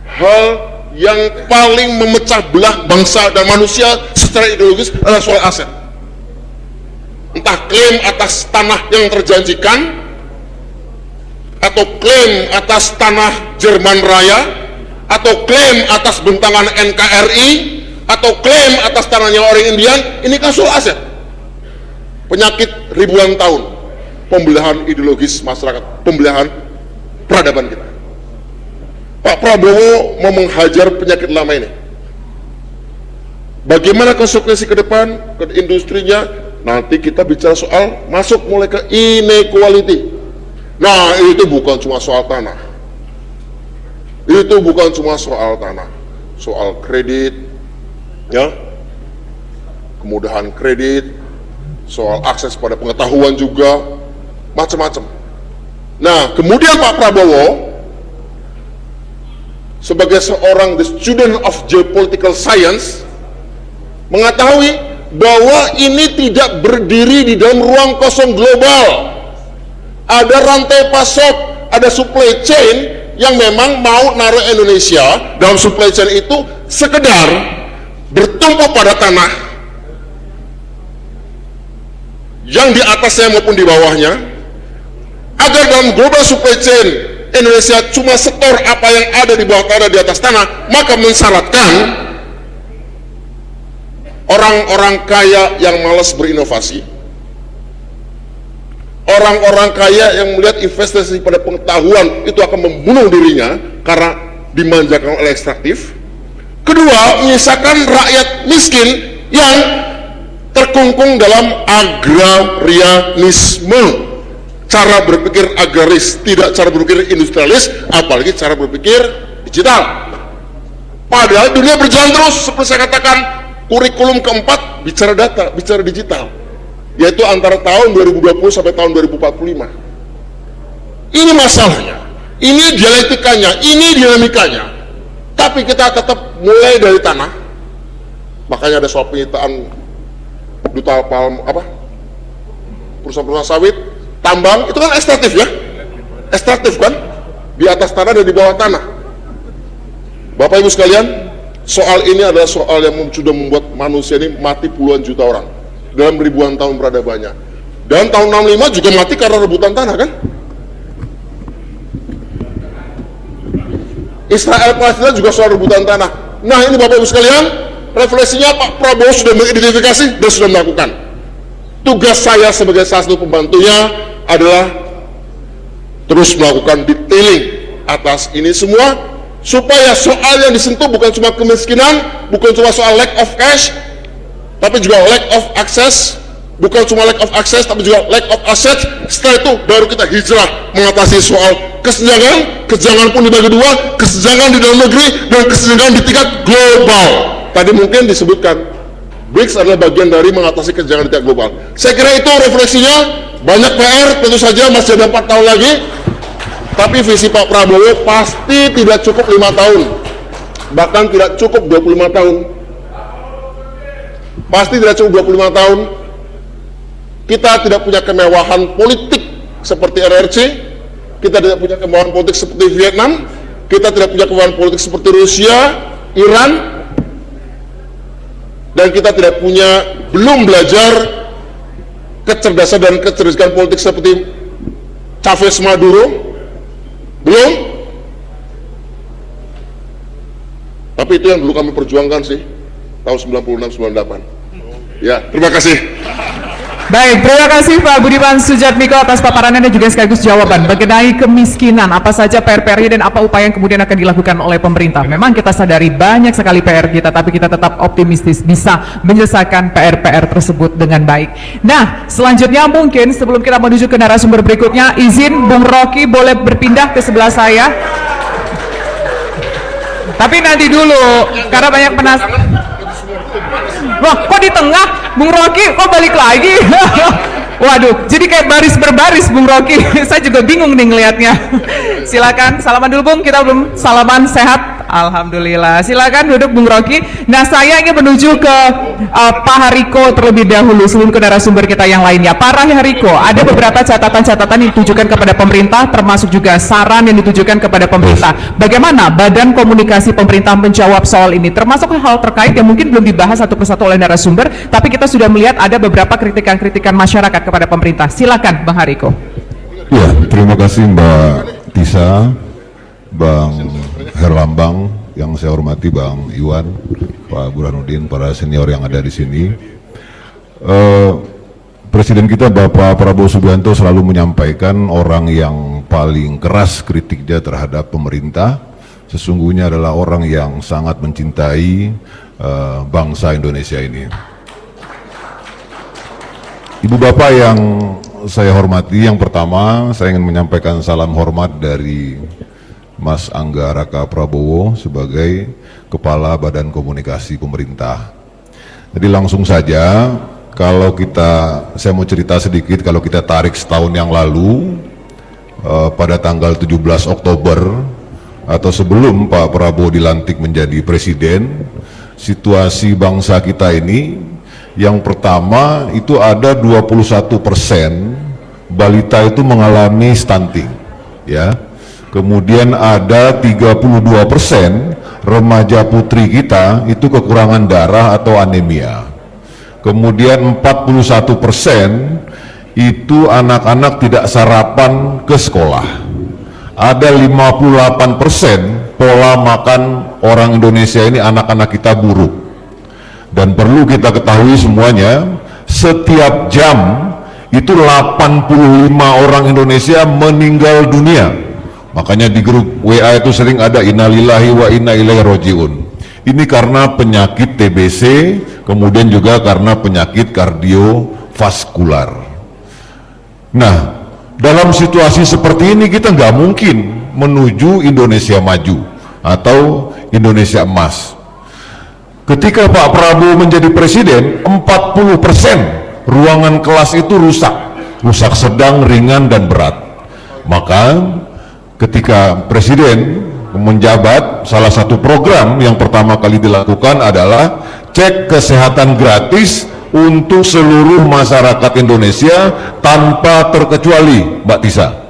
Hal yang paling memecah belah bangsa dan manusia secara ideologis adalah soal aset. Entah klaim atas tanah yang terjanjikan, atau klaim atas tanah Jerman Raya, atau klaim atas bentangan NKRI, atau klaim atas tanahnya orang Indian. Ini kan soal aset. Penyakit ribuan tahun, pembelahan ideologis masyarakat, pembelahan peradaban kita. Pak Prabowo mau menghajar penyakit lama ini. Bagaimana konsekuensi ke depan, ke industrinya, nanti kita bicara soal masuk mulai ke inequality. Nah, itu bukan cuma soal tanah. Itu bukan cuma soal tanah. Soal kredit, ya, kemudahan kredit, soal akses pada pengetahuan juga, macam-macam. Nah, kemudian Pak Prabowo sebagai seorang the student of geopolitical science mengetahui bahwa ini tidak berdiri di dalam ruang kosong global. Ada rantai pasok, ada supply chain yang memang mau naruh Indonesia dalam supply chain itu sekedar bertumpu pada tanah yang di atasnya maupun di bawahnya, agar dalam global supply chain Indonesia cuma setor apa yang ada di bawah tanah, di atas tanah, maka mensyaratkan orang-orang kaya yang malas berinovasi, orang-orang kaya yang melihat investasi pada pengetahuan itu akan membunuh dirinya karena dimanjakan oleh ekstraktif. Kedua, menyisakan rakyat miskin yang terkungkung dalam agrarianisme, cara berpikir agraris, tidak cara berpikir industrialis, apalagi cara berpikir digital. Padahal dunia berjalan terus, seperti saya katakan, kurikulum keempat bicara data, bicara digital, yaitu antara tahun 2020 sampai tahun 2045. Ini masalahnya, ini dialektikanya, ini dinamikanya. Tapi kita tetap mulai dari tanah. Makanya ada soal penyitaan duta palm, perusahaan-perusahaan sawit, tambang, itu kan ekstraktif ya, ekstraktif kan, di atas tanah dan di bawah tanah. Bapak Ibu sekalian, soal ini adalah soal yang sudah membuat manusia ini mati puluhan juta orang dalam ribuan tahun peradabannya. Dan tahun 65 juga mati karena rebutan tanah kan. Israel Palestina juga soal rebutan tanah. Nah ini Bapak Ibu sekalian, refleksinya Pak Prabowo sudah mengidentifikasi dan sudah melakukan. Tugas saya sebagai salah satu pembantunya adalah terus melakukan detailing atas ini semua, supaya soal yang disentuh bukan cuma kemiskinan, bukan cuma soal lack of cash, tapi juga lack of access, bukan cuma lack of access, tapi juga lack of assets. Setelah itu baru kita hijrah mengatasi soal kesenjangan. Kesenjangan pun dibagi dua, kesenjangan di dalam negeri dan kesenjangan di tingkat global. Tadi mungkin disebutkan BRICS adalah bagian dari mengatasi kesenjangan di tingkat global. Saya kira itu refleksinya. Banyak PR, tentu saja masih ada 4 tahun lagi, tapi visi Pak Prabowo pasti tidak cukup 5 tahun, bahkan tidak cukup 25 tahun. Pasti tidak cukup 25 tahun. Kita tidak punya kemewahan politik seperti RRC, kita tidak punya kemewahan politik seperti Vietnam, kita tidak punya kemewahan politik seperti Rusia, Iran, dan kita tidak punya, belum belajar kecerdasan dan kecerdasan politik seperti Chavez Maduro, belum. Tapi itu yang dulu kami perjuangkan sih, tahun 96-98. Ya, terima kasih. Baik, terima kasih Pak Budiman Sujatmiko atas paparannya dan juga sekaligus jawaban mengenai kemiskinan, apa saja PR-PR dan apa upaya yang kemudian akan dilakukan oleh pemerintah. Memang kita sadari banyak sekali PR kita, tapi kita tetap optimistis bisa menyelesaikan PR-PR tersebut dengan baik. Nah, selanjutnya mungkin sebelum kita menuju ke narasumber berikutnya, izin Bung Rocky boleh berpindah ke sebelah saya. Tapi nanti dulu, karena banyak Wah, kok di tengah? Bung Rocky, kok balik lagi? Waduh, jadi kayak baris berbaris Bung Rocky. Saya juga bingung nih ngelihatnya. Silakan, salaman dulu Bung, kita belum salaman. Sehat? Alhamdulillah. Silakan duduk Bung Rocky. Nah, saya ingin menuju ke Pak Hariko terlebih dahulu sebelum ke narasumber kita yang lainnya. Pak Hariko, ada beberapa catatan-catatan yang ditujukan kepada pemerintah, termasuk juga saran yang ditujukan kepada pemerintah. Bagaimana Badan Komunikasi Pemerintah menjawab soal ini? Termasuk hal terkait yang mungkin belum dibahas satu persatu oleh narasumber, tapi kita sudah melihat ada beberapa kritikan-kritikan masyarakat kepada pemerintah. Silakan Bang Hariko. Ya, terima kasih Mbak Tisa, Bang Herlambang, yang saya hormati Bang Iwan, Pak Burhanuddin, para senior yang ada di sini. Presiden kita Bapak Prabowo Subianto selalu menyampaikan orang yang paling keras kritiknya terhadap pemerintah sesungguhnya adalah orang yang sangat mencintai bangsa Indonesia ini. Ibu Bapak yang saya hormati, yang pertama saya ingin menyampaikan salam hormat dari Mas Angga Raka Prabowo sebagai Kepala Badan Komunikasi Pemerintah. Jadi langsung saja, saya mau cerita sedikit, kalau kita tarik setahun yang lalu, pada tanggal 17 Oktober, atau sebelum Pak Prabowo dilantik menjadi Presiden, situasi bangsa kita ini, yang pertama itu ada 21% balita itu mengalami stunting, ya. Kemudian ada 32% remaja putri kita itu kekurangan darah atau anemia. Kemudian 41% itu anak-anak tidak sarapan ke sekolah. Ada 58% pola makan orang Indonesia ini, anak-anak kita buruk. Dan perlu kita ketahui semuanya, setiap jam itu 85 orang Indonesia meninggal dunia. Makanya di grup WA itu sering ada innalillahi wa inna ilaihi rajiun. Ini karena penyakit TBC, kemudian juga karena penyakit kardiovaskular. Nah, dalam situasi seperti ini kita nggak mungkin menuju Indonesia maju atau Indonesia emas. Ketika Pak Prabowo menjadi presiden, 40% ruangan kelas itu rusak sedang, ringan, dan berat. Maka ketika presiden menjabat, salah satu program yang pertama kali dilakukan adalah cek kesehatan gratis untuk seluruh masyarakat Indonesia tanpa terkecuali, Mbak Tisa.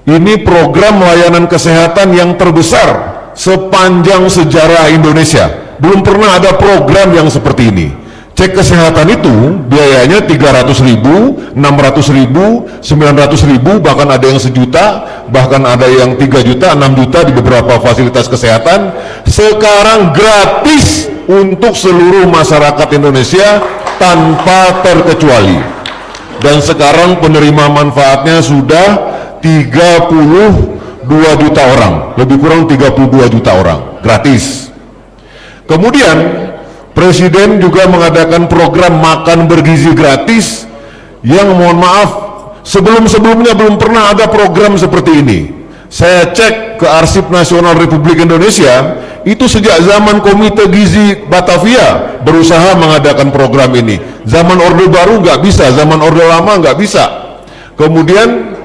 Ini program layanan kesehatan yang terbesar sepanjang sejarah Indonesia. Belum pernah ada program yang seperti ini. cek kesehatan itu biayanya 300.000, 600.000, 900.000, bahkan ada yang 1 juta, bahkan ada yang 3 juta, 6 juta di beberapa fasilitas kesehatan. Sekarang gratis untuk seluruh masyarakat Indonesia tanpa terkecuali. Dan sekarang penerima manfaatnya sudah 32 juta orang, lebih kurang 32 juta orang, gratis. Kemudian Presiden juga mengadakan program makan bergizi gratis yang mohon maaf sebelum-sebelumnya belum pernah ada program seperti ini. Saya cek ke Arsip Nasional Republik Indonesia, itu sejak zaman Komite Gizi Batavia berusaha mengadakan program ini. Zaman Orde Baru nggak bisa, zaman Orde Lama nggak bisa. Kemudian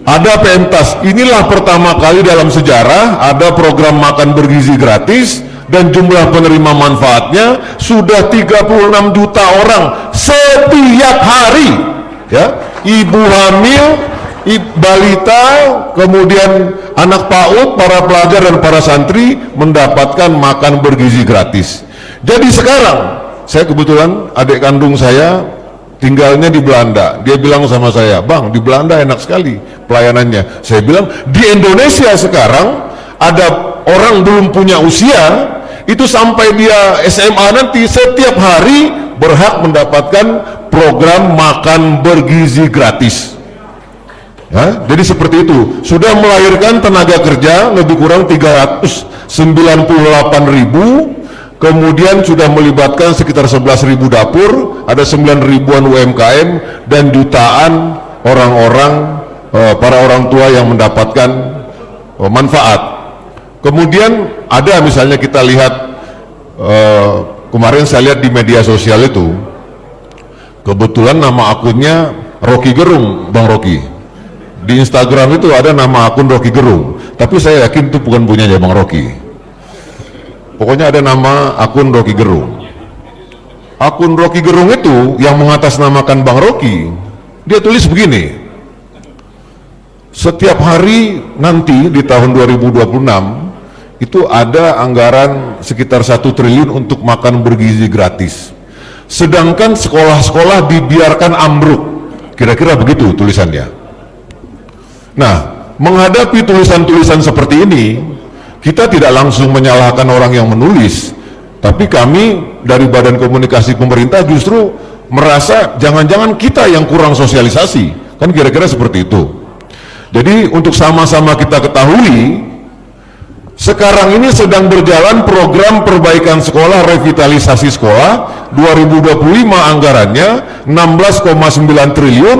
ada Pemtas, inilah pertama kali dalam sejarah ada program makan bergizi gratis, dan jumlah penerima manfaatnya sudah 36 juta orang setiap hari, ya. Ibu hamil, balita, kemudian anak PAUD, para pelajar dan para santri mendapatkan makan bergizi gratis. Jadi sekarang saya kebetulan adik kandung saya tinggalnya di Belanda. Dia bilang sama saya, "Bang, di Belanda enak sekali pelayanannya." Saya bilang, di Indonesia sekarang ada orang belum punya usia itu sampai dia SMA nanti setiap hari berhak mendapatkan program makan bergizi gratis. Ya, jadi seperti itu. Sudah melahirkan tenaga kerja lebih kurang 398.000, kemudian sudah melibatkan sekitar 11.000 dapur, ada 9.000-an UMKM dan jutaan orang-orang, para orang tua yang mendapatkan manfaat. Kemudian ada misalnya kita lihat kemarin saya lihat di media sosial itu, kebetulan nama akunnya Rocky Gerung, Bang Rocky. Di Instagram itu ada nama akun Rocky Gerung, tapi saya yakin itu bukan punyanya Bang Rocky. Pokoknya ada nama akun Rocky Gerung. Akun Rocky Gerung itu yang mengatasnamakan Bang Rocky, dia tulis begini, setiap hari nanti di tahun 2026 itu ada anggaran sekitar 1 triliun untuk makan bergizi gratis, sedangkan sekolah-sekolah dibiarkan ambruk. Kira-kira begitu tulisannya. Nah, menghadapi tulisan-tulisan seperti ini, kita tidak langsung menyalahkan orang yang menulis, tapi kami dari Badan Komunikasi Pemerintah justru merasa jangan-jangan kita yang kurang sosialisasi, kan kira-kira seperti itu. Jadi untuk sama-sama kita ketahui, sekarang ini sedang berjalan program perbaikan sekolah, revitalisasi sekolah. 2025 anggarannya 16,9 triliun,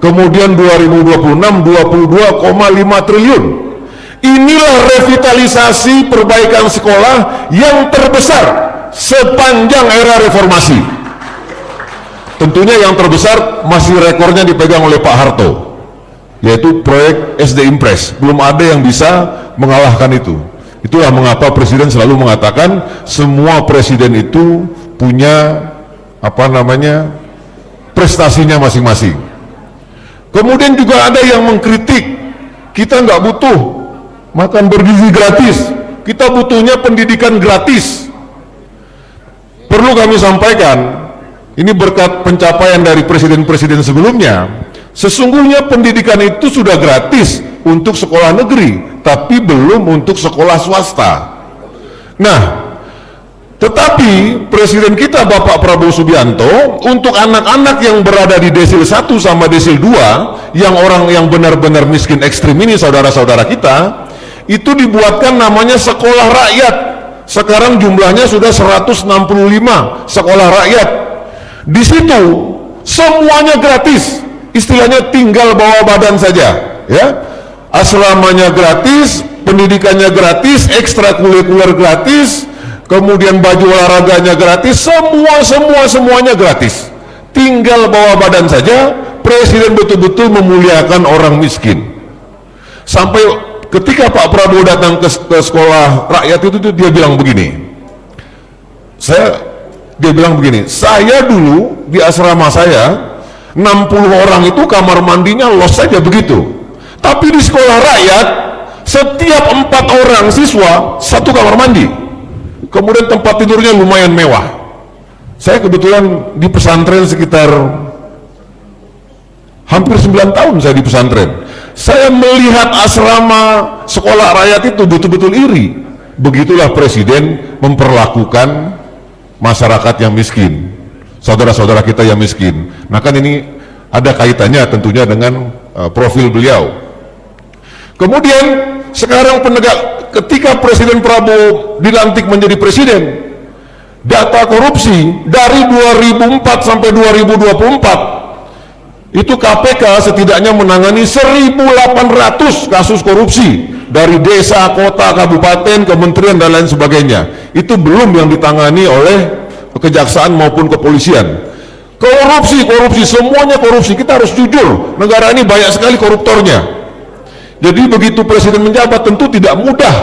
kemudian 2026 22,5 triliun. Inilah revitalisasi perbaikan sekolah yang terbesar sepanjang era reformasi. Tentunya yang terbesar masih rekornya dipegang oleh Pak Harto, yaitu proyek SD Impres. Belum ada yang bisa mengalahkan itu. Itulah mengapa Presiden selalu mengatakan semua presiden itu punya prestasinya masing-masing. Kemudian juga ada yang mengkritik, kita nggak butuh makan bergizi gratis, kita butuhnya pendidikan gratis. Perlu kami sampaikan, ini berkat pencapaian dari presiden-presiden sebelumnya, sesungguhnya pendidikan itu sudah gratis untuk sekolah negeri, tapi belum untuk sekolah swasta. Nah, tetapi Presiden kita Bapak Prabowo Subianto, untuk anak-anak yang berada di desil 1 sama desil 2, yang orang yang benar-benar miskin ekstrim ini, saudara-saudara kita, itu dibuatkan namanya sekolah rakyat. Sekarang jumlahnya sudah 165 sekolah rakyat. Di situ semuanya gratis, istilahnya tinggal bawa badan saja, ya. Asramanya gratis, pendidikannya gratis, ekstrakurikuler gratis, kemudian baju olahraganya gratis, semuanya gratis. Tinggal bawa badan saja. Presiden betul-betul memuliakan orang miskin. Sampai ketika Pak Prabowo datang ke sekolah rakyat itu dia bilang begini. Saya dulu di asrama saya 60 orang itu kamar mandinya los saja begitu. Tapi di sekolah rakyat setiap 4 orang siswa 1 kamar mandi, kemudian tempat tidurnya lumayan mewah. Saya kebetulan di pesantren sekitar hampir 9 tahun saya di pesantren. Saya melihat asrama sekolah rakyat itu betul-betul iri. Begitulah presiden memperlakukan masyarakat yang miskin, saudara-saudara kita yang miskin. Nah kan ini ada kaitannya tentunya dengan profil beliau. Kemudian sekarang ketika Presiden Prabowo dilantik menjadi presiden, data korupsi dari 2004 sampai 2024 itu KPK setidaknya menangani 1.800 kasus korupsi dari desa, kota, kabupaten, kementerian dan lain sebagainya. Itu belum yang ditangani oleh kejaksaan maupun kepolisian. Korupsi, semuanya korupsi. Kita harus jujur, negara ini banyak sekali koruptornya. Jadi begitu presiden menjabat tentu tidak mudah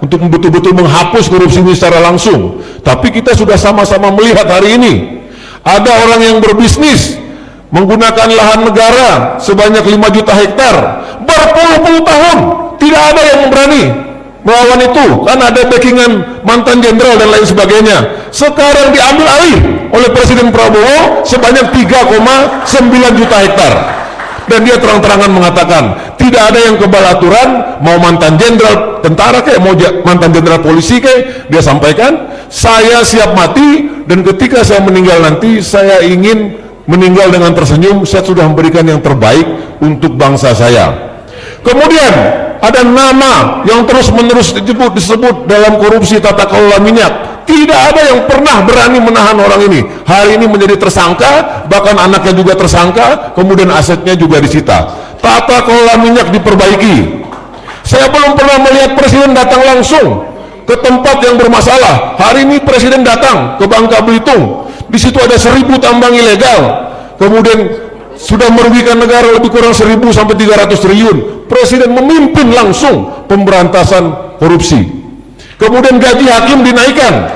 untuk betul-betul menghapus korupsi ini secara langsung. Tapi kita sudah sama-sama melihat hari ini ada orang yang berbisnis menggunakan lahan negara sebanyak 5 juta hektar berpuluh-puluh tahun, tidak ada yang berani melawan itu, kan ada backingan mantan jenderal dan lain sebagainya. Sekarang diambil alih oleh Presiden Prabowo sebanyak 3,9 juta hektar, dan dia terang-terangan mengatakan tidak ada yang kebal aturan, mau mantan jenderal tentara kayak mau mantan jenderal polisi kayak, dia sampaikan saya siap mati, dan ketika saya meninggal nanti saya ingin meninggal dengan tersenyum, saya sudah memberikan yang terbaik untuk bangsa saya. Kemudian ada nama yang terus-menerus disebut dalam korupsi tata kelola minyak. Tidak ada yang pernah berani menahan orang ini. Hari ini menjadi tersangka, bahkan anaknya juga tersangka, kemudian asetnya juga disita. Tata kelola minyak diperbaiki. Saya belum pernah melihat presiden datang langsung ke tempat yang bermasalah. Hari ini presiden datang ke Bangka Belitung. Di situ ada 1.000 tambang ilegal, kemudian sudah merugikan negara lebih kurang 1.000 sampai 300 triliun. Presiden memimpin langsung pemberantasan korupsi. Kemudian gaji hakim dinaikkan.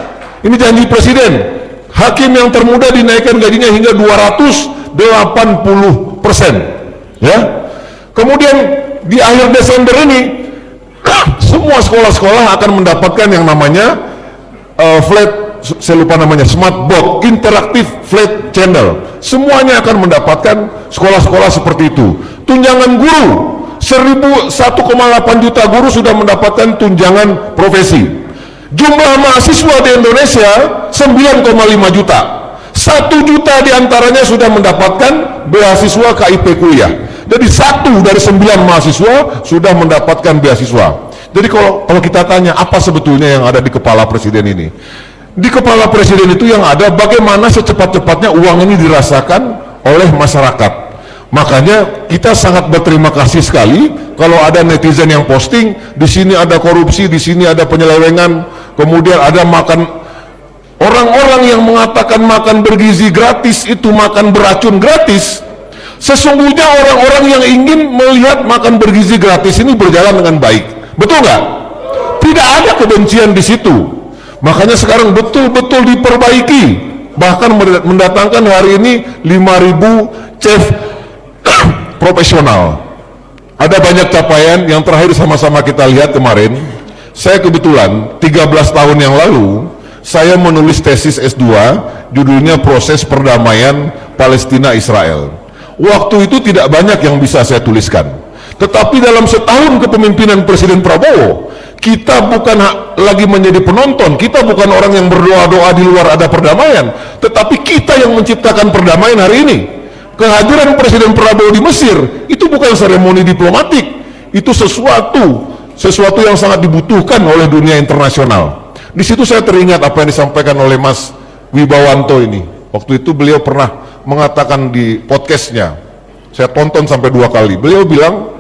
Ini janji presiden. Hakim yang termuda dinaikkan gajinya hingga 280%. Ya. Kemudian di akhir Desember ini semua sekolah-sekolah akan mendapatkan yang namanya flat, saya lupa namanya, smart board, interaktif flat channel. Semuanya akan mendapatkan sekolah-sekolah seperti itu. Tunjangan guru, 1,8 juta guru sudah mendapatkan tunjangan profesi. Jumlah mahasiswa di Indonesia 9,5 juta. 1 juta diantaranya sudah mendapatkan beasiswa KIP kuliah. Jadi 1 dari 9 mahasiswa sudah mendapatkan beasiswa. Jadi kalau kita tanya apa sebetulnya yang ada di kepala presiden ini, di kepala presiden itu yang ada bagaimana secepat-cepatnya uang ini dirasakan oleh masyarakat. Makanya kita sangat berterima kasih sekali kalau ada netizen yang posting di sini ada korupsi, di sini ada penyelewengan, kemudian ada makan, orang-orang yang mengatakan makan bergizi gratis itu makan beracun gratis. Sesungguhnya orang-orang yang ingin melihat makan bergizi gratis ini berjalan dengan baik, betul nggak? Tidak ada kebencian di situ. Makanya sekarang betul-betul diperbaiki, bahkan mendatangkan hari ini 5.000 chef profesional. Ada banyak capaian. Yang terakhir sama-sama kita lihat kemarin, saya kebetulan 13 tahun yang lalu saya menulis tesis S2 judulnya Proses Perdamaian Palestina Israel. Waktu itu tidak banyak yang bisa saya tuliskan, tetapi dalam setahun kepemimpinan Presiden Prabowo, kita bukan lagi menjadi penonton, kita bukan orang yang berdoa-doa di luar ada perdamaian, tetapi kita yang menciptakan perdamaian hari ini. Kehadiran Presiden Prabowo di Mesir itu bukan seremoni diplomatik, itu sesuatu yang sangat dibutuhkan oleh dunia internasional. Di situ saya teringat apa yang disampaikan oleh Mas Wibawanto ini. Waktu itu beliau pernah mengatakan di podcastnya, saya tonton sampai 2 kali. Beliau bilang,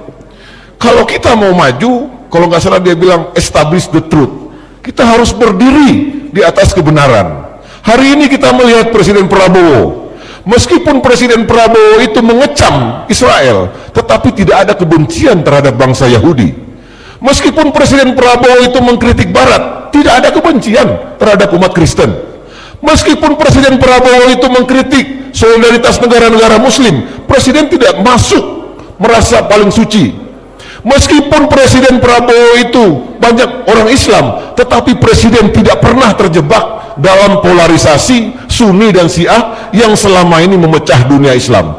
kalau kita mau maju, kalau nggak salah dia bilang establish the truth, kita harus berdiri di atas kebenaran. Hari ini kita melihat Presiden Prabowo, meskipun Presiden Prabowo itu mengecam Israel, tetapi tidak ada kebencian terhadap bangsa Yahudi. Meskipun Presiden Prabowo itu mengkritik Barat, tidak ada kebencian terhadap umat Kristen. Meskipun Presiden Prabowo itu mengkritik solidaritas negara-negara Muslim, Presiden tidak masuk merasa paling suci. Meskipun Presiden Prabowo itu banyak orang Islam, tetapi Presiden tidak pernah terjebak dalam polarisasi Sunni dan Syiah yang selama ini memecah dunia Islam.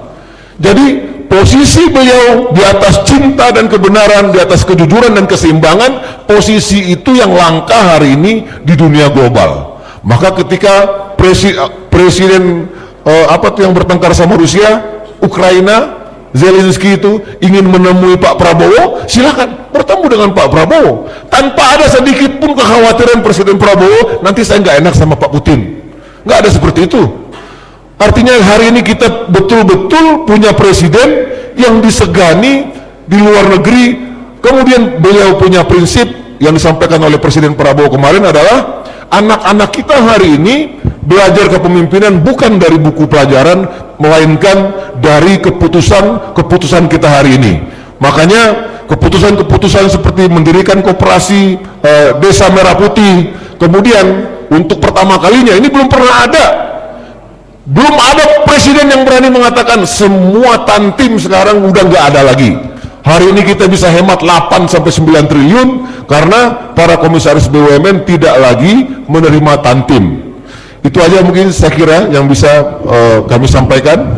Jadi posisi beliau di atas cinta dan kebenaran, di atas kejujuran dan keseimbangan, posisi itu yang langka hari ini di dunia global. Maka ketika presiden yang bertengkar sama Rusia, Ukraina, Zelensky itu ingin menemui Pak Prabowo, silakan bertemu dengan Pak Prabowo tanpa ada sedikit pun kekhawatiran Presiden Prabowo nanti saya nggak enak sama Pak Putin. Nggak ada seperti itu. Artinya hari ini kita betul-betul punya presiden yang disegani di luar negeri. Kemudian beliau punya prinsip yang disampaikan oleh Presiden Prabowo kemarin adalah anak-anak kita hari ini belajar kepemimpinan bukan dari buku pelajaran, melainkan dari keputusan kita hari ini. Makanya keputusan-keputusan seperti mendirikan koperasi Desa Merah Putih, kemudian untuk pertama kalinya ini belum ada presiden yang berani mengatakan semua tantim sekarang udah nggak ada lagi. Hari ini kita bisa hemat 8-9 triliun karena para komisaris BUMN tidak lagi menerima tantim. Itu aja mungkin saya kira yang bisa kami sampaikan.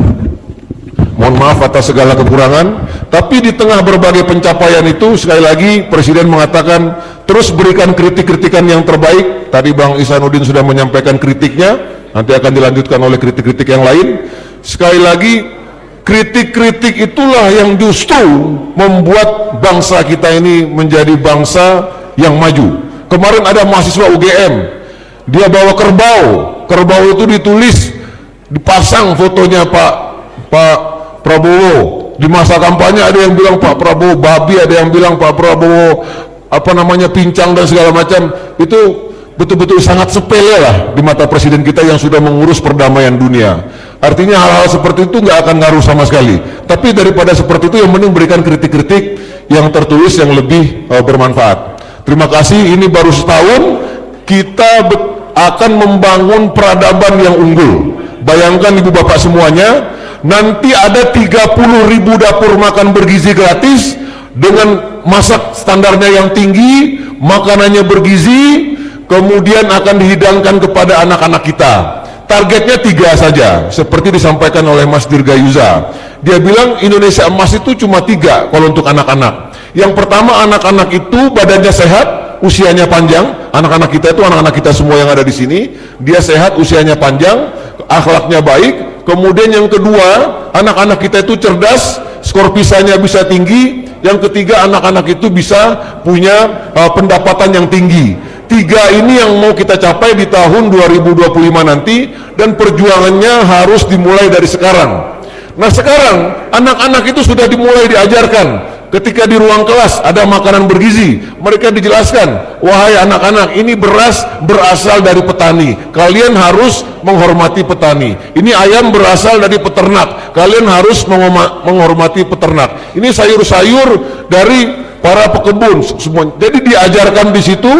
Mohon maaf atas segala kekurangan, tapi di tengah berbagai pencapaian itu sekali lagi Presiden mengatakan terus berikan kritik-kritikan yang terbaik. Tadi Bang Ihsanuddin sudah menyampaikan kritiknya, nanti akan dilanjutkan oleh kritik-kritik yang lain. Sekali lagi kritik-kritik itulah yang justru membuat bangsa kita ini menjadi bangsa yang maju. Kemarin ada mahasiswa UGM, dia bawa kerbau itu ditulis, dipasang fotonya Pak Prabowo. Di masa kampanye ada yang bilang Pak Prabowo babi, ada yang bilang Pak Prabowo pincang dan segala macam. Itu betul-betul sangat sepele lah di mata presiden kita yang sudah mengurus perdamaian dunia. Artinya hal-hal seperti itu nggak akan ngaruh sama sekali. Tapi daripada seperti itu yang mending berikan kritik-kritik yang tertulis yang lebih bermanfaat. Terima kasih. Ini baru setahun kita akan membangun peradaban yang unggul. Bayangkan ibu bapak semuanya, nanti ada 30.000 dapur makan bergizi gratis dengan masak standarnya yang tinggi, makanannya bergizi, kemudian akan dihidangkan kepada anak-anak kita. Targetnya 3 saja, seperti disampaikan oleh Mas Dirgayuza. Dia bilang Indonesia emas itu cuma 3 kalau untuk anak-anak. Yang pertama, anak-anak itu badannya sehat, usianya panjang. Anak-anak kita itu anak-anak kita semua yang ada di sini, dia sehat, usianya panjang, akhlaknya baik. Kemudian yang kedua, anak-anak kita itu cerdas, skor PISA-nya bisa tinggi. Yang ketiga, anak-anak itu bisa punya pendapatan yang tinggi. 3 ini yang mau kita capai di tahun 2025 nanti, dan perjuangannya harus dimulai dari sekarang. Nah sekarang anak-anak itu sudah dimulai diajarkan. Ketika di ruang kelas ada makanan bergizi, mereka dijelaskan, wahai anak-anak, ini beras berasal dari petani, kalian harus menghormati petani. Ini ayam berasal dari peternak, kalian harus menghormati peternak. Ini sayur-sayur dari para pekebun semua. Jadi diajarkan di situ.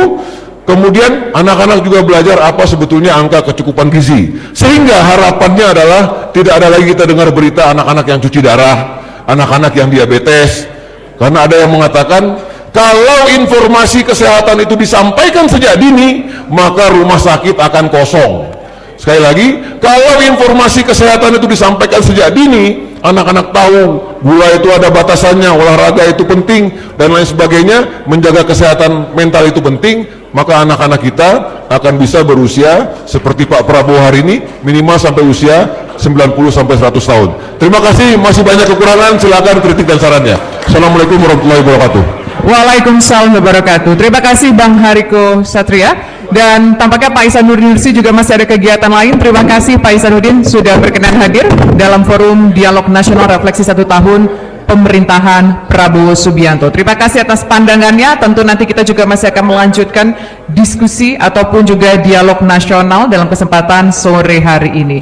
Kemudian anak-anak juga belajar apa sebetulnya angka kecukupan gizi, sehingga harapannya adalah tidak ada lagi kita dengar berita anak-anak yang cuci darah, anak-anak yang diabetes. Karena ada yang mengatakan kalau informasi kesehatan itu disampaikan sejak dini, maka rumah sakit akan kosong. Sekali lagi, kalau informasi kesehatan itu disampaikan sejak dini, anak-anak tahu gula itu ada batasannya, olahraga itu penting, dan lain sebagainya, menjaga kesehatan mental itu penting, maka anak-anak kita akan bisa berusia seperti Pak Prabowo hari ini, minimal sampai usia 90-100 tahun. Terima kasih, masih banyak kekurangan, silakan kritik dan sarannya. Assalamualaikum warahmatullahi wabarakatuh. Waalaikumsalam warahmatullahi wabarakatuh. Terima kasih Bang Hariko Satria. Dan tampaknya Pak Ihsanuddin Nursi juga masih ada kegiatan lain. Terima kasih Pak Ihsanuddin sudah berkenan hadir dalam forum Dialog Nasional Refleksi 1 Tahun Pemerintahan Prabowo Subianto. Terima kasih atas pandangannya. Tentu nanti kita juga masih akan melanjutkan diskusi ataupun juga dialog nasional dalam kesempatan sore hari ini.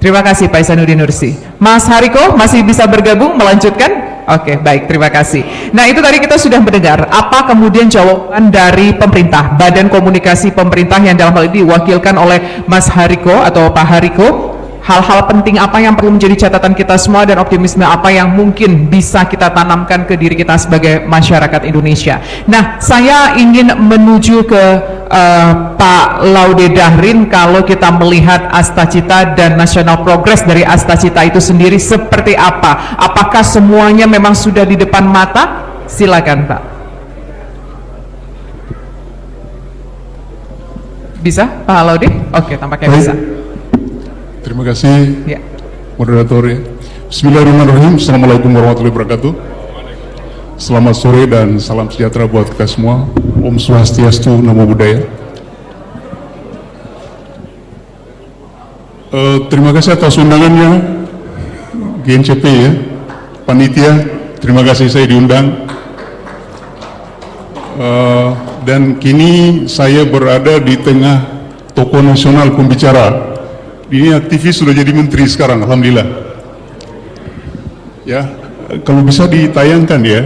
Terima kasih Pak Ihsanuddin Nursi. Mas Hariko masih bisa bergabung melanjutkan? Oke, baik, terima kasih. Nah, itu tadi kita sudah mendengar apa kemudian jawaban dari pemerintah, Badan Komunikasi Pemerintah yang dalam hal ini diwakilkan oleh Mas Hariko atau Pak Hariko hal-hal penting apa yang perlu menjadi catatan kita semua dan optimisme apa yang mungkin bisa kita tanamkan ke diri kita sebagai masyarakat Indonesia. Nah, saya ingin menuju ke Pak Laude Dahrin. Kalau kita melihat Astacita dan National Progress dari Astacita itu sendiri seperti apa? Apakah semuanya memang sudah di depan mata? Silakan, Pak. Bisa, Pak Laude? Oke, tampaknya bisa. Terima kasih, Ya. moderator ya. Bismillahirrahmanirrahim. Assalamualaikum warahmatullahi wabarakatuh. Selamat sore dan salam sejahtera buat kita semua. Om Swastiastu, Namo Buddhaya. Terima kasih atas undangannya GNCP ya, panitia. Terima kasih saya diundang. Dan kini saya berada di tengah tokoh nasional pembicara. Ini aktivis sudah jadi menteri sekarang, alhamdulillah. Ya, kalau bisa ditayangkan ya.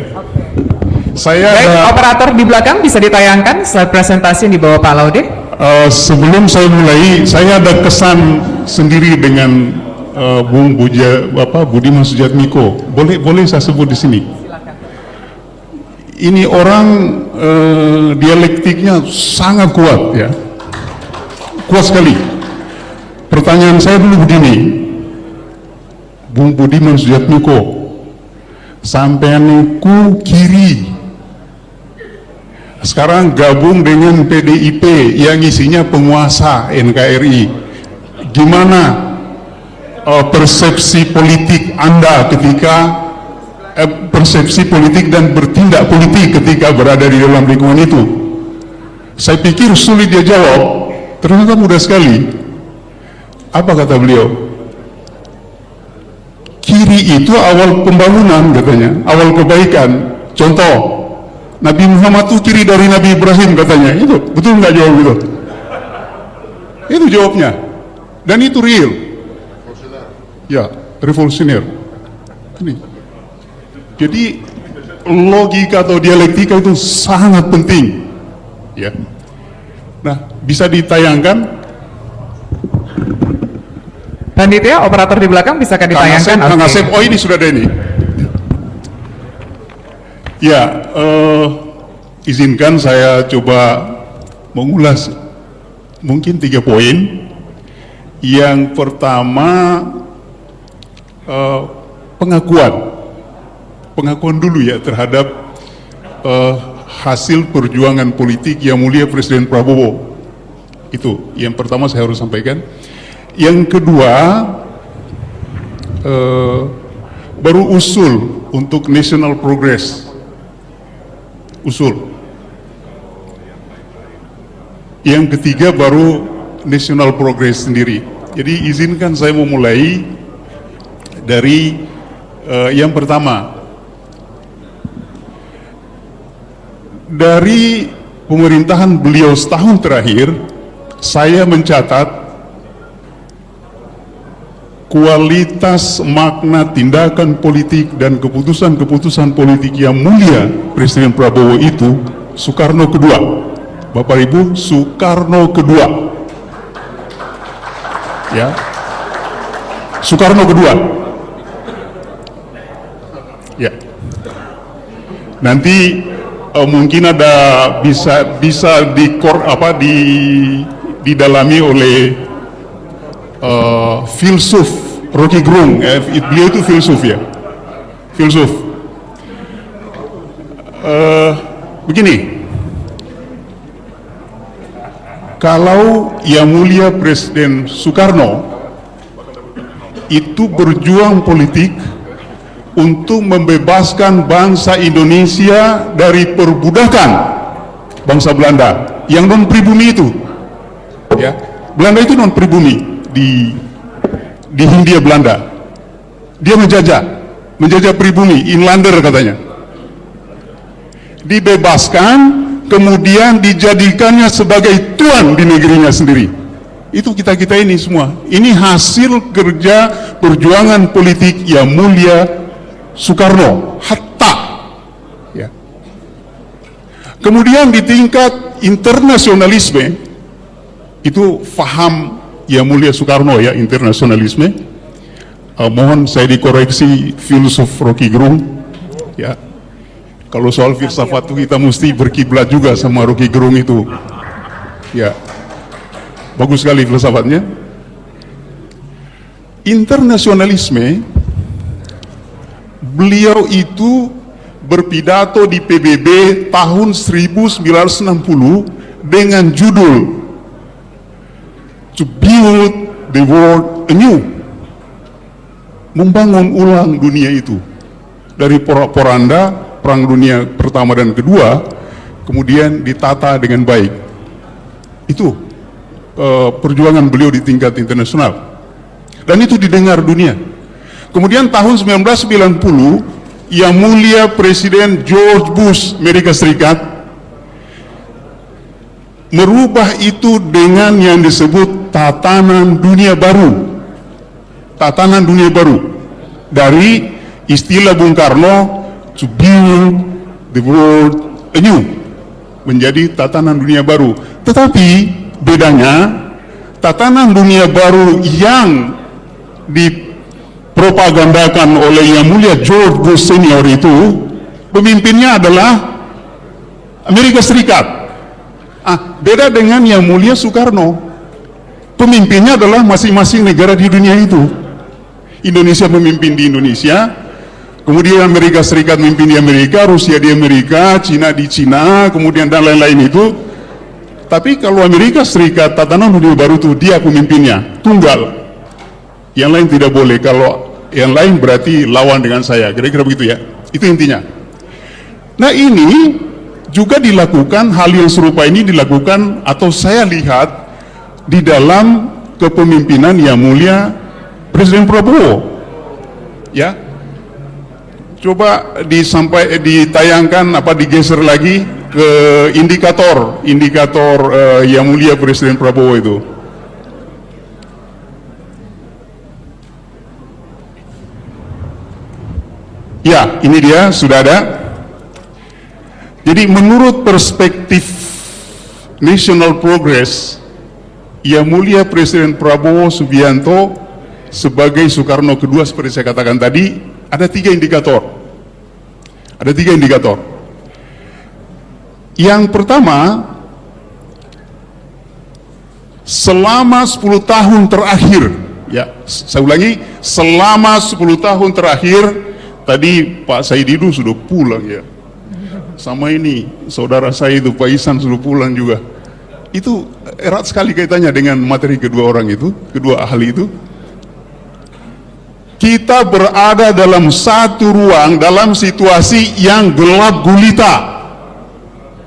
Saya Baik, ada, operator di belakang bisa ditayangkan slide presentasi yang dibawa Pak Laude. sebelum saya mulai, saya ada kesan sendiri dengan Bung Budiman Sujatmiko. Boleh saya sebut di sini. Ini orang dialektiknya sangat kuat ya, kuat sekali. Pertanyaan saya dulu begini, Bung Budiman Sujatmiko, sampean ku kiri, sekarang gabung dengan PDIP yang isinya penguasa NKRI. Gimana persepsi politik Anda ketika persepsi politik dan bertindak politik ketika berada di dalam lingkungan itu? Saya pikir sulit dia jawab, ternyata mudah sekali. Apa kata beliau? Kiri itu awal pembangunan katanya, awal kebaikan. Contoh, Nabi Muhammad itu kiri dari Nabi Ibrahim katanya. Itu betul nggak jawab itu? Itu jawabnya. Dan itu real. Ya, revolusioner. Ini. Jadi logika atau dialektika itu sangat penting. Ya. Nah, bisa ditayangkan. Panitia, operator di belakang bisa ditayangkan? Kang Oke. Asep, oh ini sudah ada ini. Ya, izinkan saya coba mengulas mungkin 3 poin. Yang pertama, pengakuan dulu ya terhadap hasil perjuangan politik yang mulia Presiden Prabowo. Itu yang pertama saya harus sampaikan. Yang kedua, baru usul untuk National Progress. Usul. Yang ketiga baru National Progress sendiri. Jadi izinkan saya memulai dari yang pertama. Dari pemerintahan beliau setahun terakhir, saya mencatat kualitas makna tindakan politik dan keputusan-keputusan politik yang mulia Presiden Prabowo itu Soekarno kedua. Bapak Ibu, Soekarno kedua. Ya. Soekarno kedua. Ya. Nanti mungkin ada bisa didalami oleh filsuf Rocky Gerung, beliau itu filsuf ya, filsuf. Begini, kalau yang mulia Presiden Soekarno itu berjuang politik untuk membebaskan bangsa Indonesia dari perbudakan bangsa Belanda yang non pribumi itu, ya. Belanda itu non pribumi di Hindia Belanda. Dia menjajah pribumi, inlander katanya. Dibebaskan, kemudian dijadikannya sebagai tuan di negerinya sendiri. Itu kita ini semua. Ini hasil kerja perjuangan politik yang mulia Soekarno, Hatta. Ya. Kemudian di tingkat internasionalisme, itu faham Yang Mulia Soekarno ya, internasionalisme. Mohon saya dikoreksi filosof Rocky Gerung ya. Kalau soal filsafat itu kita mesti berkiblat juga sama Rocky Gerung itu. Ya. Bagus sekali filsafatnya. Internasionalisme, beliau itu berpidato di PBB tahun 1960 dengan judul To Build the World Anew, membangun ulang dunia itu dari porak-poranda Perang Dunia Pertama dan Kedua, kemudian ditata dengan baik. Itu perjuangan beliau di tingkat internasional, dan itu didengar dunia. Kemudian tahun 1990, Yang Mulia Presiden George Bush Amerika Serikat merubah itu dengan yang disebut tatanan dunia baru. Tatanan dunia baru, dari istilah Bung Karno, to build the world anew, menjadi tatanan dunia baru. Tetapi bedanya, tatanan dunia baru yang dipropagandakan oleh Yang Mulia George Bush Senior itu, pemimpinnya adalah Amerika Serikat. Beda dengan Yang Mulia Soekarno, pemimpinnya adalah masing-masing negara di dunia itu. Indonesia memimpin di Indonesia, kemudian Amerika Serikat memimpin di Amerika, Rusia di Amerika, Cina di Cina, kemudian dan lain-lain itu. Tapi kalau Amerika Serikat, tatanan dunia baru itu dia pemimpinnya, tunggal. Yang lain tidak boleh, kalau yang lain berarti lawan dengan saya, kira-kira begitu ya. Itu intinya. Nah, ini juga dilakukan, hal yang serupa ini dilakukan atau saya lihat di dalam kepemimpinan Yang Mulia Presiden Prabowo. Ya. Coba ditayangkan digeser lagi ke indikator Yang Mulia Presiden Prabowo itu. Ya, ini dia, sudah ada. Jadi menurut perspektif National Progress, Yang Mulia Presiden Prabowo Subianto sebagai Soekarno kedua, seperti saya katakan tadi, ada 3 indikator. Ada 3 indikator. Yang pertama, selama 10 tahun terakhir, ya, saya ulangi, selama 10 tahun terakhir, tadi Pak Saididu sudah pulang ya. Sama ini, saudara saya itu Pak Isan sudah pulang juga. Itu erat sekali kaitannya dengan materi kedua orang itu, kedua ahli itu. Kita berada dalam satu ruang, dalam situasi yang gelap gulita.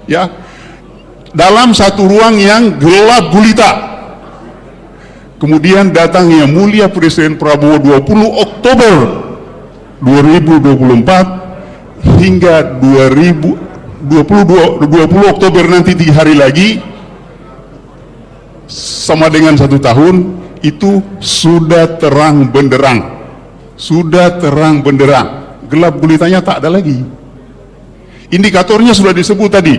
Ya. Dalam satu ruang yang gelap gulita. Kemudian datang Yang Mulia Presiden Prabowo 20 Oktober 2024 hingga 20 Oktober nanti 3 hari lagi, sama dengan 1 tahun, itu sudah terang benderang. Sudah terang benderang, gelap gulitanya tak ada lagi. Indikatornya sudah disebut tadi.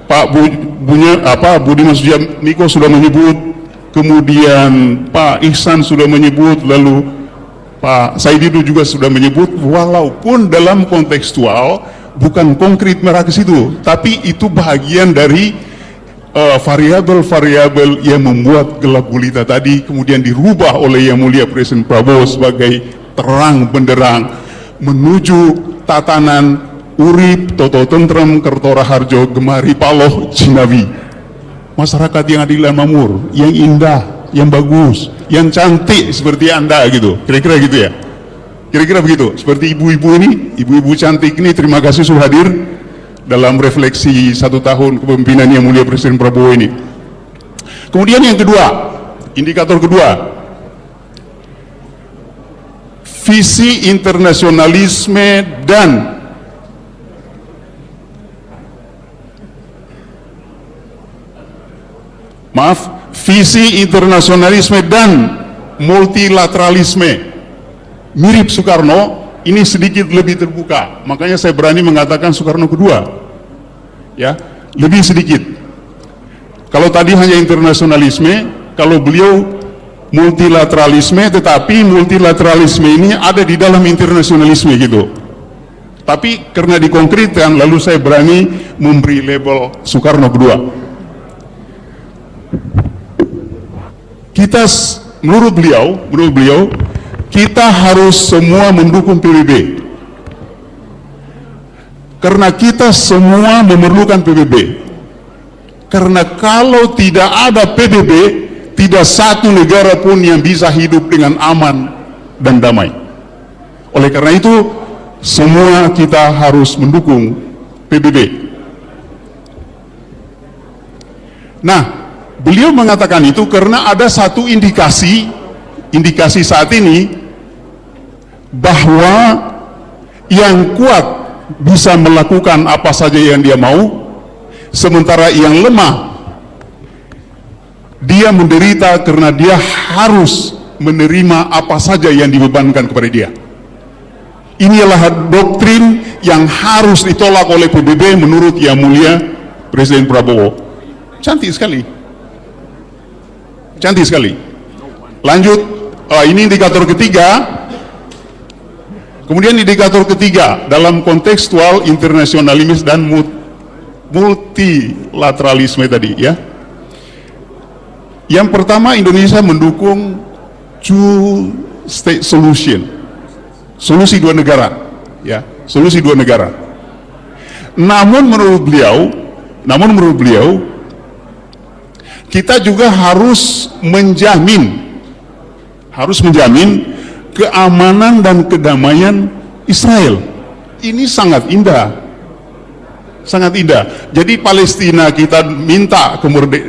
Pak Budiman Sujatmiko sudah menyebut, kemudian Pak Ihsan sudah menyebut, lalu Pak Saididu juga sudah menyebut, walaupun dalam kontekstual bukan konkret merah ke situ, tapi itu bagian dari variabel-variabel yang membuat gelap gulita tadi kemudian dirubah oleh Yang Mulia Presiden Prabowo sebagai terang benderang menuju tatanan urip, toto tentrem, kertora harjo, gemari paloh, cinawi. Masyarakat yang adil dan makmur, yang indah, yang bagus, yang cantik seperti Anda gitu. Kira-kira gitu ya. Kira-kira begitu. Seperti ibu-ibu ini, ibu-ibu cantik ini, terima kasih sudah hadir dalam refleksi 1 tahun kepemimpinan Yang Mulia Presiden Prabowo ini. Kemudian yang kedua, indikator kedua, visi internasionalisme dan visi internasionalisme dan multilateralisme. Mirip Soekarno, ini sedikit lebih terbuka, makanya saya berani mengatakan Soekarno kedua, ya, lebih sedikit. Kalau tadi hanya internasionalisme, kalau beliau multilateralisme, tetapi multilateralisme ini ada di dalam internasionalisme gitu. Tapi karena dikonkretkan, lalu saya berani memberi label Soekarno kedua. Kita, menurut beliau, kita harus semua mendukung PBB. Karena kita semua memerlukan PBB. Karena kalau tidak ada PBB, tidak satu negara pun yang bisa hidup dengan aman dan damai. Oleh karena itu, semua kita harus mendukung PBB. Nah, beliau mengatakan itu karena ada satu indikasi saat ini bahwa yang kuat bisa melakukan apa saja yang dia mau, sementara yang lemah dia menderita karena dia harus menerima apa saja yang dibebankan kepada dia. Inilah doktrin yang harus ditolak oleh PBB menurut Yang Mulia Presiden Prabowo. Cantik sekali. Cantik sekali. Lanjut, ini indikator ketiga. Kemudian indikator ketiga dalam kontekstual internasionalisme dan multilateralisme tadi ya. Yang pertama, Indonesia mendukung two state solution. Solusi dua negara, ya, solusi dua negara. Namun menurut beliau, kita juga harus menjamin keamanan dan kedamaian Israel. Ini sangat indah, sangat indah. Jadi Palestina kita minta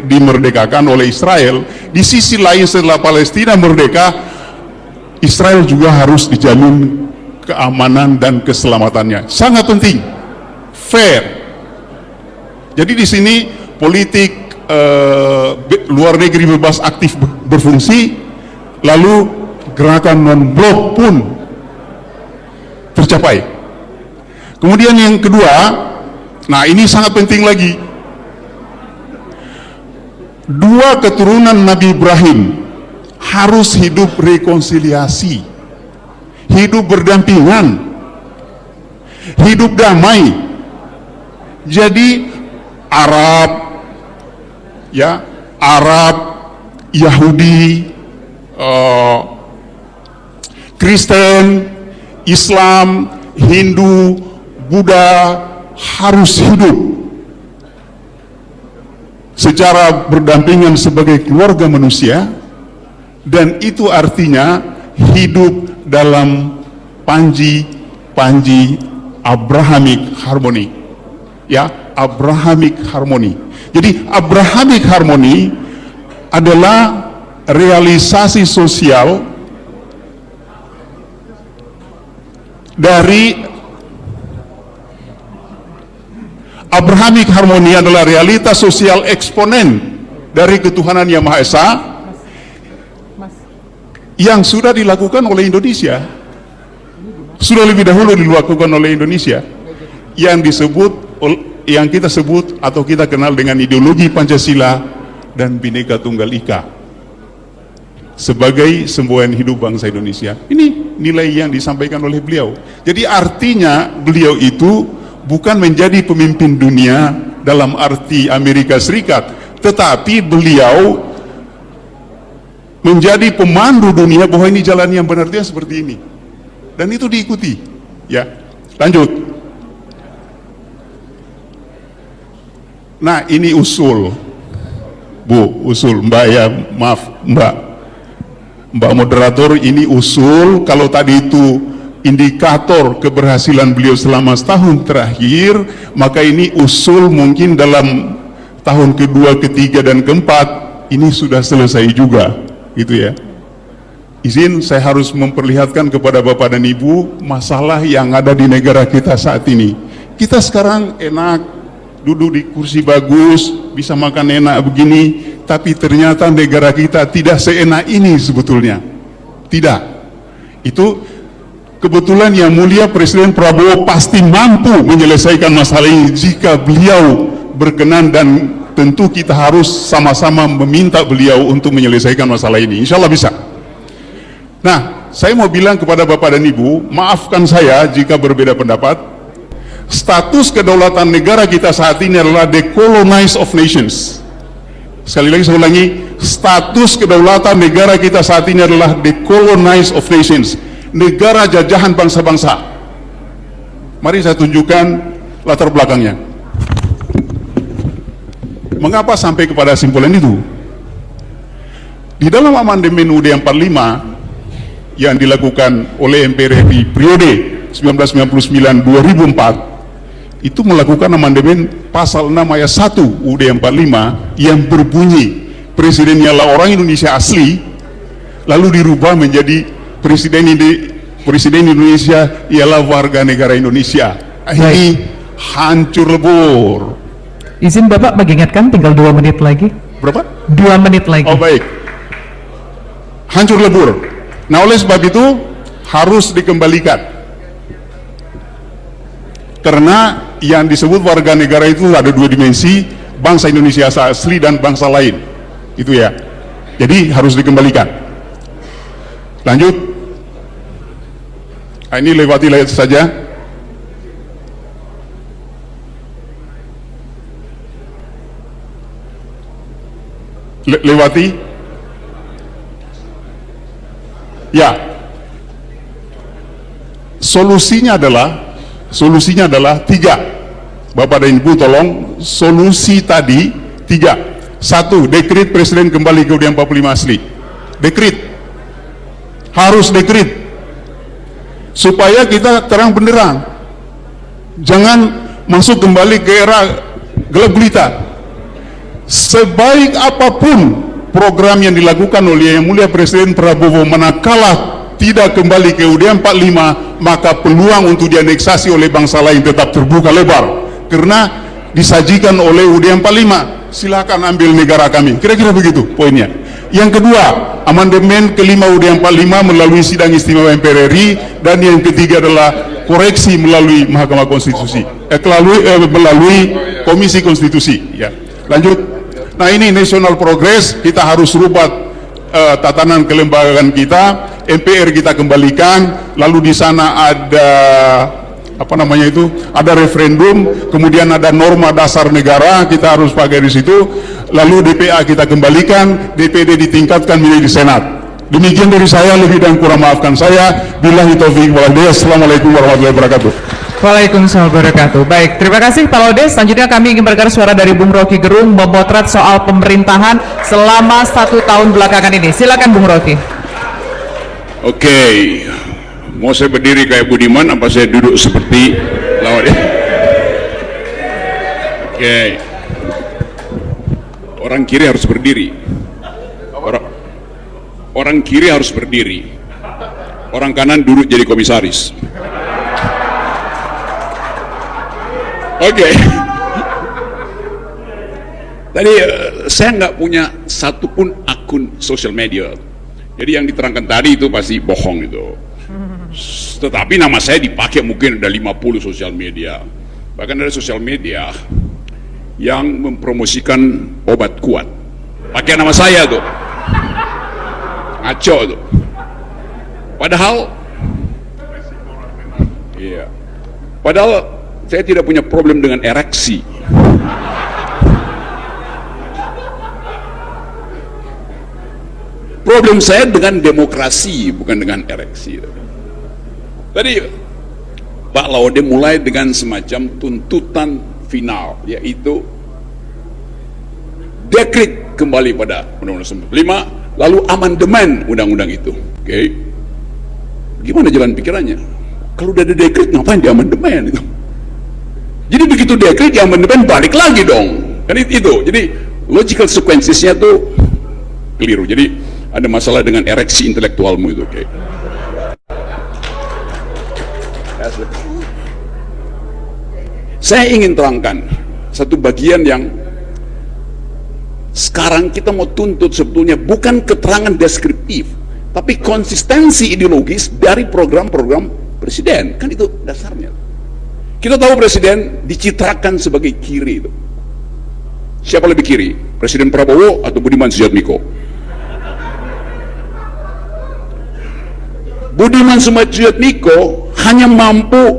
dimerdekakan oleh Israel. Di sisi lain, setelah Palestina merdeka, Israel juga harus dijamin keamanan dan keselamatannya. Sangat penting, fair. Jadi di sini politik luar negeri bebas aktif berfungsi, lalu gerakan non-blok pun tercapai. Kemudian yang kedua, nah ini sangat penting lagi, dua keturunan Nabi Ibrahim harus hidup rekonsiliasi, hidup berdampingan, hidup damai. Jadi Arab, Yahudi, Kristen, Islam, Hindu, Buddha harus hidup secara berdampingan sebagai keluarga manusia, dan itu artinya hidup dalam panji Abrahamic harmony, ya, Abrahamic harmony. Jadi Abrahamic harmony adalah realisasi sosial dari Abrahamic harmony adalah realitas sosial eksponen dari ketuhanan Yang Maha Esa yang sudah dilakukan oleh Indonesia, sudah lebih dahulu dilakukan oleh Indonesia, yang kita sebut atau kita kenal dengan ideologi Pancasila dan Bhinneka Tunggal Ika sebagai semboyan hidup bangsa Indonesia. Ini nilai yang disampaikan oleh beliau. Jadi artinya beliau itu bukan menjadi pemimpin dunia dalam arti Amerika Serikat, tetapi beliau menjadi pemandu dunia bahwa ini jalan yang benar, dia seperti ini, dan itu diikuti. Ya, lanjut. Nah, ini usul, Bu, usul Mbak, ya, maaf Mbak moderator, ini usul. Kalau tadi itu indikator keberhasilan beliau selama setahun terakhir, maka ini usul mungkin dalam tahun kedua, ketiga, dan keempat ini sudah selesai juga, gitu ya. Izin saya harus memperlihatkan kepada Bapak dan Ibu masalah yang ada di negara kita saat ini. Kita sekarang enak, duduk di kursi bagus, bisa makan enak begini, tapi ternyata negara kita tidak seenak ini sebetulnya. Tidak. Itu kebetulan Yang Mulia Presiden Prabowo pasti mampu menyelesaikan masalah ini jika beliau berkenan dan tentu kita harus sama-sama meminta beliau untuk menyelesaikan masalah ini. Insya Allah bisa. Nah, saya mau bilang kepada Bapak dan Ibu, maafkan saya jika berbeda pendapat. Status kedaulatan negara kita saat ini adalah decolonize of nations. Sekali lagi saya ulangi, status kedaulatan negara kita saat ini adalah decolonize of nations, negara jajahan bangsa-bangsa. Mari saya tunjukkan latar belakangnya. Mengapa sampai kepada kesimpulan itu? Di dalam amandemen UUD 45 yang dilakukan oleh MPR RI periode 1999-2004 itu melakukan amandemen pasal 6 ayat 1 UUD 45 yang berbunyi presiden ialah orang Indonesia asli, lalu dirubah menjadi presiden Indonesia ialah warga negara Indonesia. Ini hancur lebur. Izin Bapak mengingatkan tinggal 2 menit lagi. Berapa? 2 menit lagi. Oh baik. Hancur lebur. Nah, oleh sebab itu harus dikembalikan. Karena yang disebut warga negara itu ada 2 dimensi, bangsa Indonesia asli dan bangsa lain. Itu ya. Jadi harus dikembalikan. Lanjut. Nah, ini lewati saja. Lewati. Ya. Solusinya adalah 3. Bapak dan Ibu tolong, solusi tadi 3. 1. Dekret presiden kembali ke UUD 45 asli. Dekret. Harus dekret. Supaya kita terang benderang. Jangan masuk kembali ke era gelap gulita. Sebaik apapun program yang dilakukan oleh Yang Mulia Presiden Prabowo, manakala tidak kembali ke UUD 45, maka peluang untuk dianeksasi oleh bangsa lain tetap terbuka lebar. Karena disajikan oleh UUD 45, silakan ambil negara kami. Kira-kira begitu poinnya. Yang kedua, amandemen kelima UUD 45 melalui sidang istimewa MPR RI, dan yang ketiga adalah koreksi melalui Mahkamah Konstitusi, melalui Komisi Konstitusi. Ya. Lanjut. Nah, ini national progress, kita harus rubah tatanan kelembagaan kita. MPR kita kembalikan, lalu di sana ada ada referendum, kemudian ada norma dasar negara, kita harus pakai di situ. Lalu DPA kita kembalikan, DPD ditingkatkan menjadi Senat. Demikian dari saya, lebih dan kurang maafkan saya. Billahi taufiq wal hidayah. Assalamualaikum warahmatullahi wabarakatuh. Waalaikumsalam warahmatullahi wabarakatuh. Baik, terima kasih Pak Laude. Selanjutnya kami ingin mendengar suara dari Bung Rocky Gerung memotret soal pemerintahan selama 1 tahun belakangan ini. Silakan Bung Rocky. Oke, mau saya berdiri kayak Budiman apa saya duduk seperti lawan? Oke, orang kiri harus berdiri. Orang kiri harus berdiri. Orang kanan duduk jadi komisaris. Oke. Tadi saya nggak punya satupun akun sosial media. Jadi yang diterangkan tadi itu pasti bohong itu. Tetapi nama saya dipakai mungkin ada 50 sosial media. Bahkan ada sosial media yang mempromosikan obat kuat. Pakai nama saya tuh. Ngaco tuh. Padahal iya. Padahal saya tidak punya problem dengan ereksi. Problem saya dengan demokrasi, bukan dengan ereksi. Tadi Pak Laude mulai dengan semacam tuntutan final, yaitu dekret kembali pada Undang-Undang 45, lalu amandemen undang-undang itu. Oke, gimana jalan pikirannya? Kalau udah ada dekret, ngapain di amandemen itu? Jadi begitu dekret, di amandemen balik lagi dong. Kan itu. Jadi logical sequencesnya tuh keliru. Jadi ada masalah dengan ereksi intelektualmu itu. Oke. Saya ingin terangkan satu bagian yang sekarang kita mau tuntut sebetulnya bukan keterangan deskriptif, tapi konsistensi ideologis dari program-program presiden. Kan itu dasarnya. Kita tahu presiden dicitrakan sebagai kiri itu. Siapa lebih kiri? Presiden Prabowo atau Budiman Sujatmiko? Budiman Sujatmiko hanya mampu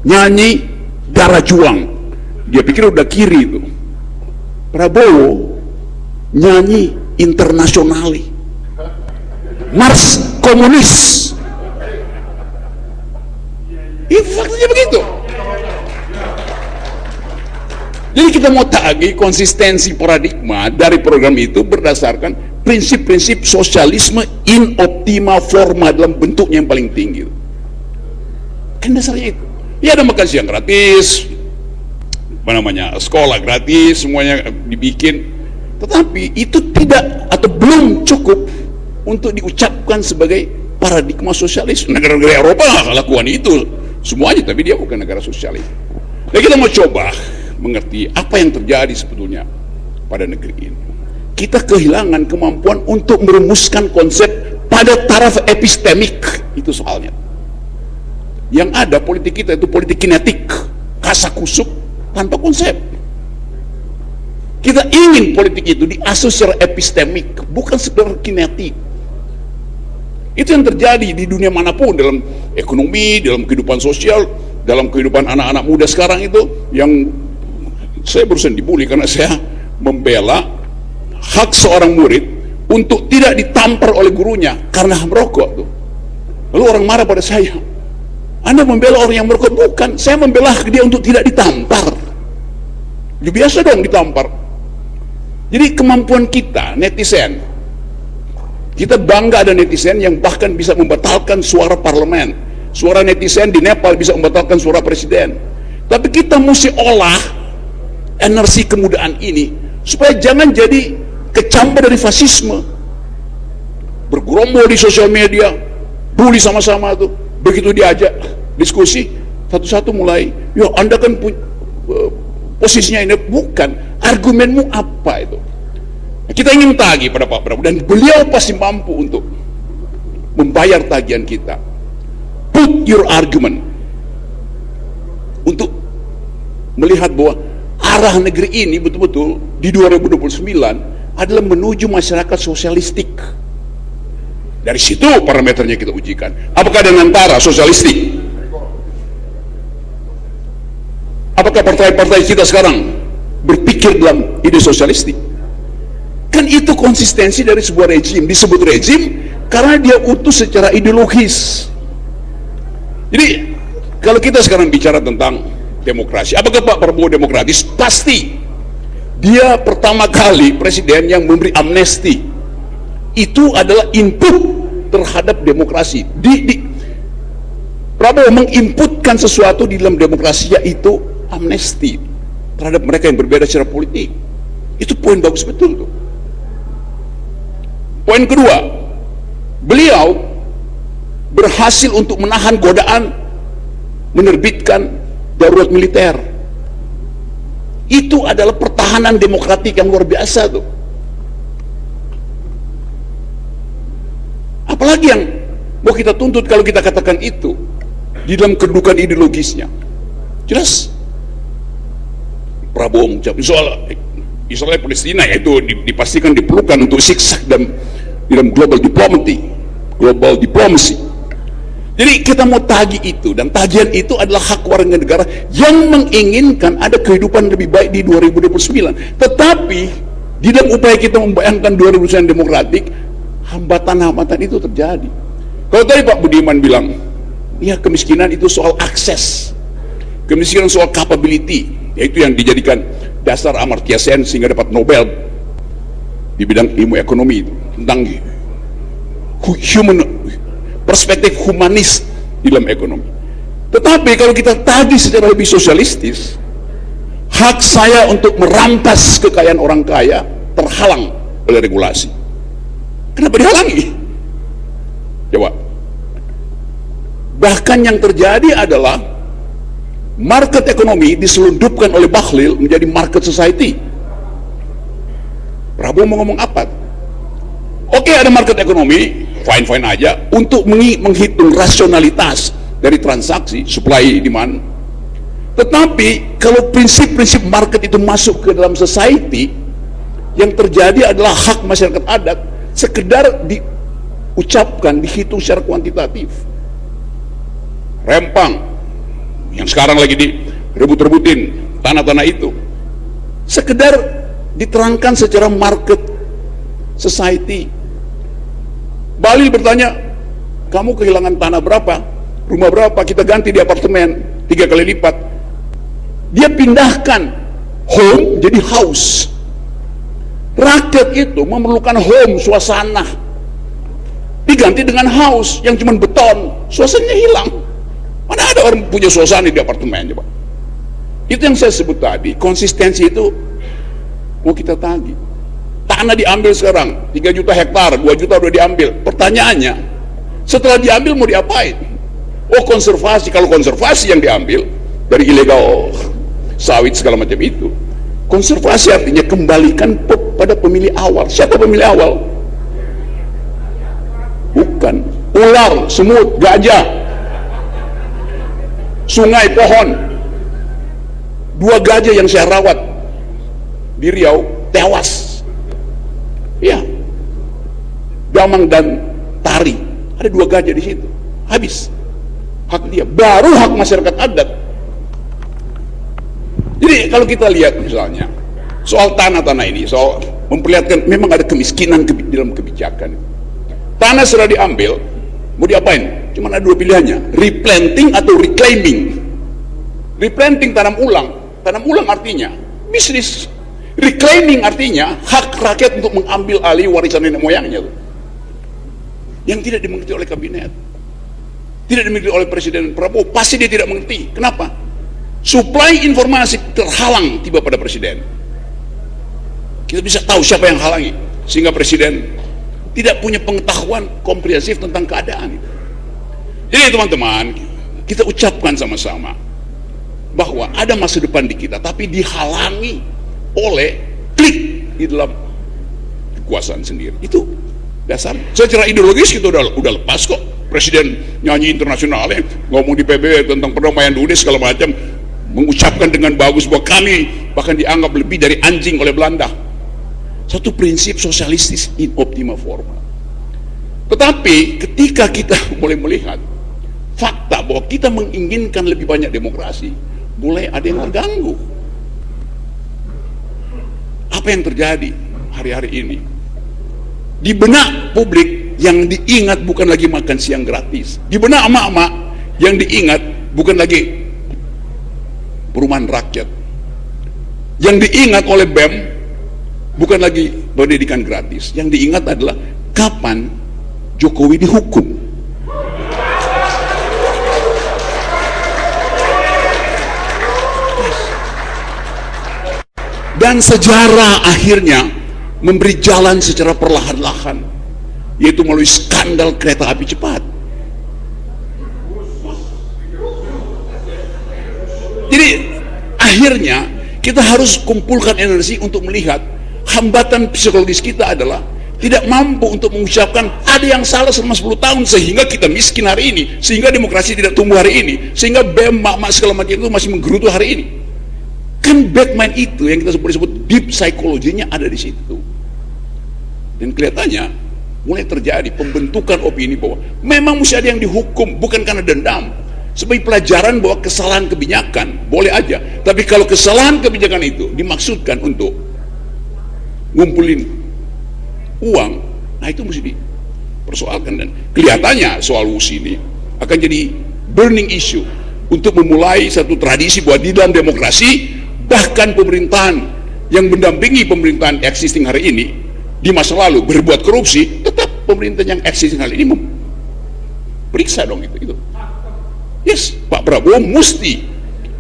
nyanyi Darah Juang. Dia pikir udah kiri itu. Prabowo nyanyi Internasionali, Mars Komunis. Itu faktanya begitu. Jadi kita mau tagih konsistensi paradigma dari program itu berdasarkan prinsip-prinsip sosialisme in optima forma dalam bentuknya yang paling tinggi. Kan dasarnya itu. Ya ada makan siang gratis, sekolah gratis, semuanya dibikin. Tetapi itu tidak atau belum cukup untuk diucapkan sebagai paradigma sosialis. Negara-negara Eropa lakukan itu semuanya, tapi dia bukan negara sosialis. Jadi kita mau coba mengerti apa yang terjadi sebetulnya pada negeri ini. Kita kehilangan kemampuan untuk merumuskan konsep pada taraf epistemik, itu soalnya. Yang ada politik kita itu politik kinetik, kasakusuk tanpa konsep. Kita ingin politik itu diasuh secara epistemik, bukan sekedar kinetik. Itu yang terjadi di dunia manapun, dalam ekonomi, dalam kehidupan sosial, dalam kehidupan anak-anak muda sekarang itu. Yang saya barusan dibully karena saya membela hak seorang murid untuk tidak ditampar oleh gurunya karena merokok tuh. Lalu orang marah pada saya, Anda membela orang yang merokok. Bukan, saya membela hak dia untuk tidak ditampar. Ya biasa dong ditampar. Jadi kemampuan kita, netizen, kita bangga ada netizen yang bahkan bisa membatalkan suara parlemen. Suara netizen di Nepal bisa membatalkan suara presiden. Tapi kita mesti olah energi kemudaan ini supaya jangan jadi kecambah dari fasisme, bergerombol di sosial media, bully sama-sama tuh. Begitu diajak diskusi, satu-satu mulai, ya Anda kan posisinya ini, bukan, argumenmu apa itu. Nah, kita ingin tagih pada Pak Prabowo, dan beliau pasti mampu untuk membayar tagihan kita. Put your argument untuk melihat bahwa arah negeri ini betul-betul di 2029 adalah menuju masyarakat sosialistik. Dari situ parameternya kita ujikan. Apakah dengan antara sosialistik? Apakah partai-partai kita sekarang berpikir dalam ide sosialistik? Kan itu konsistensi dari sebuah rejim. Disebut rejim karena dia utuh secara ideologis. Jadi kalau kita sekarang bicara tentang demokrasi, apakah Pak Prabowo demokratis? Pasti. Dia pertama kali presiden yang memberi amnesti. Itu adalah input terhadap demokrasi. Prabowo menginputkan sesuatu di dalam demokrasi, yaitu amnesti terhadap mereka yang berbeda secara politik. Itu poin bagus betul tuh. Poin kedua, beliau berhasil untuk menahan godaan menerbitkan darurat militer. Itu adalah pertahanan demokratik yang luar biasa tuh. Apalagi yang mau kita tuntut kalau kita katakan itu di dalam kedudukan ideologisnya. Jelas Prabowo mengucapkan soal Israel Palestina, yaitu dipastikan diperlukan untuk siksa dan di dalam global diplomasi. Jadi kita mau tagih itu, dan tagihan itu adalah hak warga negara yang menginginkan ada kehidupan lebih baik di 2029. Tetapi di dalam upaya kita membayangkan 2029 demokratik, hambatan-hambatan itu terjadi. Kalau tadi Pak Budiman bilang, ya kemiskinan itu soal akses, kemiskinan soal capability, yaitu yang dijadikan dasar Amartya Sen sehingga dapat Nobel di bidang ilmu ekonomi tentang perspektif humanis di dalam ekonomi. Tetapi kalau kita tagih secara lebih sosialistis, hak saya untuk merampas kekayaan orang kaya terhalang oleh regulasi. Kenapa dihalangi? Coba. Bahkan yang terjadi adalah market ekonomi diselundupkan oleh Bahlil menjadi market society. Prabowo mau ngomong apa? Oke, ada market ekonomi, fine-fine aja, untuk menghitung rasionalitas dari transaksi supply demand. Tetapi kalau prinsip-prinsip market itu masuk ke dalam society, yang terjadi adalah hak masyarakat adat sekedar diucapkan, dihitung secara kuantitatif. Rempang yang sekarang lagi direbut-rebutin tanah-tanah itu, sekedar diterangkan secara market society. Bali bertanya, kamu kehilangan tanah berapa, rumah berapa, kita ganti di apartemen 3 kali lipat. Dia pindahkan home jadi house. Rakyat itu memerlukan home, suasana, diganti dengan house yang cuma beton, suasananya hilang. Mana ada orang punya suasana di apartemen, coba. Itu yang saya sebut tadi, konsistensi itu mau kita tagih. Tanah diambil sekarang 3 juta hektar, 2 juta udah diambil. Pertanyaannya, setelah diambil mau diapain? Oh, konservasi. Kalau konservasi yang diambil dari ilegal sawit segala macam itu, konservasi artinya kembalikan pada pemilih awal. Siapa pemilih awal? Bukan ular, semut, gajah, sungai, pohon. 2 gajah yang saya rawat di Riau tewas. Ya, Damang dan Tari, ada 2 gajah di situ. Habis hak dia, baru hak masyarakat adat. Jadi kalau kita lihat misalnya soal tanah-tanah ini, soal memperlihatkan memang ada kemiskinan dalam kebijakan. Tanah sudah diambil, mau diapain? Cuma ada 2 pilihannya, replanting atau reclaiming. Replanting, tanam ulang. Tanam ulang artinya bisnis. Reclaiming artinya hak rakyat untuk mengambil alih warisan nenek moyangnya tuh. Yang tidak dimengerti oleh kabinet, tidak dimengerti oleh Presiden Prabowo. Pasti dia tidak mengerti. Kenapa? Suplai informasi terhalang tiba pada Presiden. Kita bisa tahu siapa yang halangi, sehingga Presiden tidak punya pengetahuan komprehensif tentang keadaan itu. Jadi teman-teman, kita ucapkan sama-sama bahwa ada masa depan di kita, tapi dihalangi oleh klik di dalam kekuasaan sendiri. Itu dasar. Secara ideologis kita udah lepas kok. Presiden nyanyi internasional, ngomong di PBB tentang perdamaian dunia segala macam, mengucapkan dengan bagus bahwa kami bahkan dianggap lebih dari anjing oleh Belanda. Satu prinsip sosialistis in optima forma. Tetapi ketika kita mulai melihat fakta bahwa kita menginginkan lebih banyak demokrasi, mulai ada yang terganggu. Apa yang terjadi hari-hari ini? Di benak publik yang diingat bukan lagi makan siang gratis. Di benak emak-emak yang diingat bukan lagi perumahan rakyat. Yang diingat oleh BEM bukan lagi pendidikan gratis. Yang diingat adalah kapan Jokowi dihukum. Dan sejarah akhirnya memberi jalan secara perlahan-lahan, yaitu melalui skandal kereta api cepat. Jadi akhirnya kita harus kumpulkan energi untuk melihat hambatan psikologis kita adalah tidak mampu untuk mengucapkan ada yang salah selama 10 tahun sehingga kita miskin hari ini, sehingga demokrasi tidak tumbuh hari ini, sehingga BEM, mak-mak segala macam itu masih menggerutu hari ini. Kan Batman itu yang kita sebut deep psikologinya ada di situ. Dan kelihatannya mulai terjadi pembentukan opini bahwa memang mesti ada yang dihukum, bukan karena dendam, sebagai pelajaran bahwa kesalahan kebijakan boleh aja, tapi kalau kesalahan kebijakan itu dimaksudkan untuk ngumpulin uang, nah itu mesti dipersoalkan. Dan kelihatannya soal WUSI ini akan jadi burning issue untuk memulai satu tradisi bahwa di dalam demokrasi, bahkan pemerintahan yang mendampingi pemerintahan existing hari ini di masa lalu berbuat korupsi, tetap pemerintahan yang existing hari ini periksa dong itu. Yes, Pak Prabowo mesti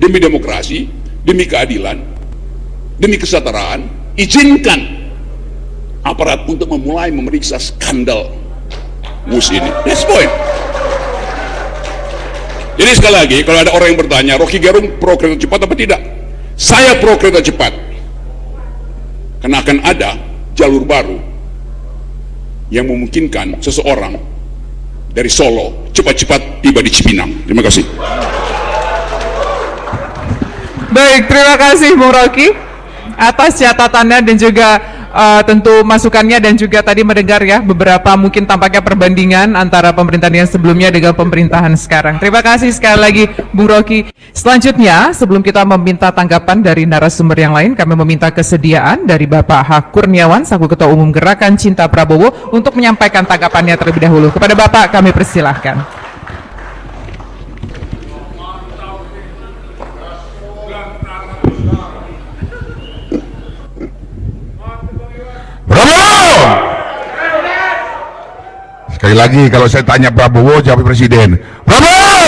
demi demokrasi, demi keadilan, demi kesetaraan, izinkan aparat untuk memulai memeriksa skandal WUSI ini. That's point. Jadi sekali lagi, kalau ada orang yang bertanya, Rocky Gerung pro kereta cepat apa tidak? Saya pro kereta cepat, karena akan ada jalur baru yang memungkinkan seseorang dari Solo cepat-cepat tiba di Cipinang. Terima kasih. Baik, terima kasih Bung Rocky atas catatannya dan juga tentu masukannya, dan juga tadi mendengar ya beberapa mungkin tampaknya perbandingan antara pemerintahan yang sebelumnya dengan pemerintahan sekarang. Terima kasih sekali lagi Bung Rocky. Selanjutnya, sebelum kita meminta tanggapan dari narasumber yang lain, kami meminta kesediaan dari Bapak H. Kurniawan selaku Ketua Umum Gerakan Cinta Prabowo untuk menyampaikan tanggapannya terlebih dahulu. Kepada Bapak kami persilahkan. Sekali lagi, kalau saya tanya Prabowo, jawab Presiden. Prabowo!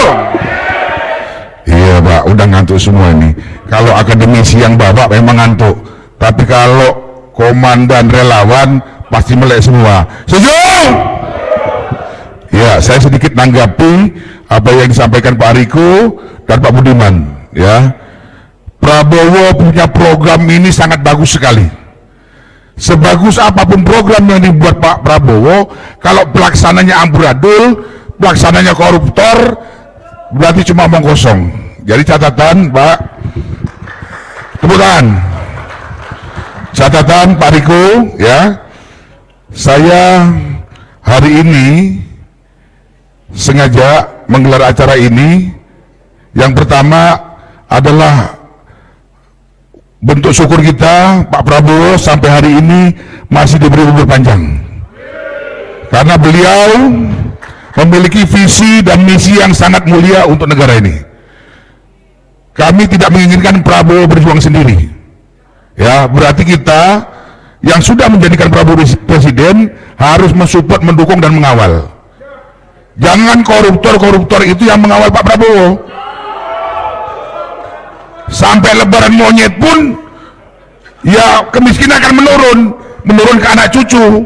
Iya Pak, udah ngantuk semua ini. Kalau akademisi yang babak memang ngantuk. Tapi kalau komandan relawan, pasti melek semua. Setuju? Ya, saya sedikit nanggapi apa yang disampaikan Pak Riko dan Pak Budiman. Ya, Prabowo punya program ini sangat bagus sekali. Sebagus apapun program yang dibuat Pak Prabowo, kalau pelaksananya amburadul, pelaksananya koruptor, berarti cuma omong kosong. Jadi catatan Pak, tepuk tangan. Catatan Pak Riko, ya, saya hari ini sengaja menggelar acara ini. Yang pertama adalah bentuk syukur kita, Pak Prabowo sampai hari ini masih diberi umur panjang. Karena beliau memiliki visi dan misi yang sangat mulia untuk negara ini. Kami tidak menginginkan Prabowo berjuang sendiri. Ya, berarti kita yang sudah menjadikan Prabowo presiden harus mensupport, mendukung dan mengawal. Jangan koruptor-koruptor itu yang mengawal Pak Prabowo. Sampai lebaran monyet pun ya kemiskinan akan menurun ke anak cucu,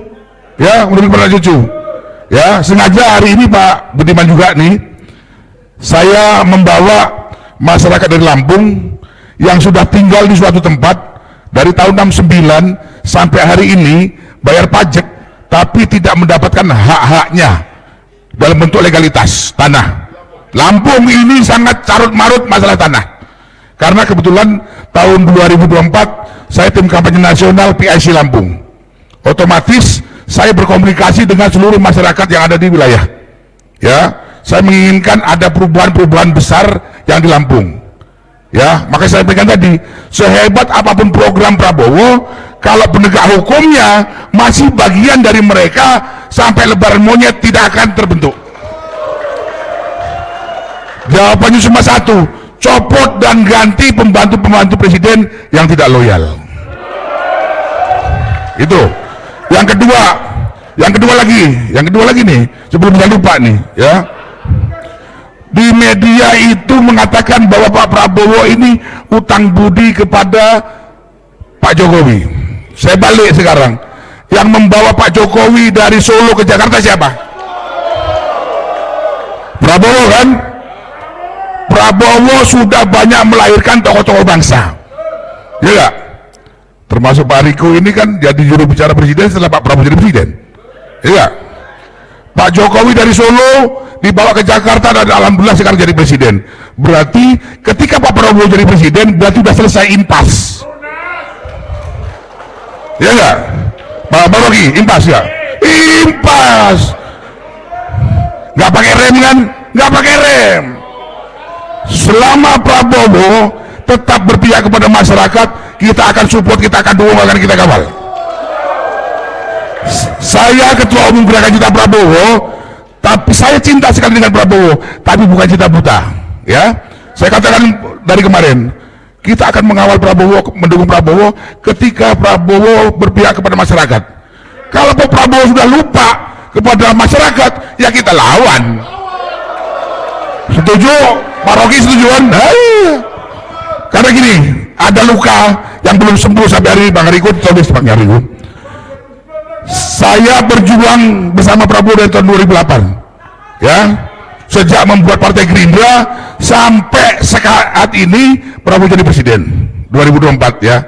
ya, menurun ke anak cucu. Ya, sengaja hari ini Pak Budiman juga nih, saya membawa masyarakat dari Lampung yang sudah tinggal di suatu tempat dari tahun 69 sampai hari ini bayar pajak tapi tidak mendapatkan hak-haknya dalam bentuk legalitas tanah. Lampung ini sangat carut marut masalah tanah. Karena kebetulan tahun 2024 saya tim kampanye nasional PIC Lampung. Otomatis saya berkomunikasi dengan seluruh masyarakat yang ada di wilayah. Ya, saya menginginkan ada perubahan-perubahan besar yang di Lampung. Ya, makanya saya sampaikan tadi, sehebat apapun program Prabowo, kalau penegak hukumnya masih bagian dari mereka, sampai lebaran monyet tidak akan terbentuk. Jawabannya cuma satu, copot dan ganti pembantu-pembantu presiden yang tidak loyal. Itu. Yang kedua lagi nih, sebelum saya lupa nih, ya. Di media itu mengatakan bahwa Pak Prabowo ini utang budi kepada Pak Jokowi. Saya balik sekarang. Yang membawa Pak Jokowi dari Solo ke Jakarta siapa? Prabowo kan? Prabowo sudah banyak melahirkan tokoh-tokoh bangsa, ya gak? Termasuk Pak Riko ini kan jadi juru bicara presiden setelah Pak Prabowo jadi presiden, ya gak? Pak Jokowi dari Solo dibawa ke Jakarta dan alhamdulillah sekarang jadi presiden. Berarti ketika Pak Prabowo jadi presiden berarti sudah selesai impas, ya gak? Pak Rocky, impas ya? Impas, nggak pakai rem kan? Nggak pakai rem. Selama Prabowo tetap berpihak kepada masyarakat, kita akan support, kita akan dukung, akan kita kawal. Saya Ketua Umum Gerakan Cinta Prabowo, tapi saya cinta sekali dengan Prabowo, tapi bukan cinta buta. Ya, saya katakan dari kemarin, kita akan mengawal Prabowo, mendukung Prabowo ketika Prabowo berpihak kepada masyarakat. Kalau Prabowo sudah lupa kepada masyarakat, ya kita lawan. Setuju? Pak Rocky setuju kan? Karena gini, ada luka yang belum sembuh sampai hari ini. Bang Riko, tulis Bang Riko. Saya berjuang bersama Prabowo dari tahun 2008, ya, sejak membuat Partai Gerindra sampai saat ini Prabowo jadi presiden 2024, ya.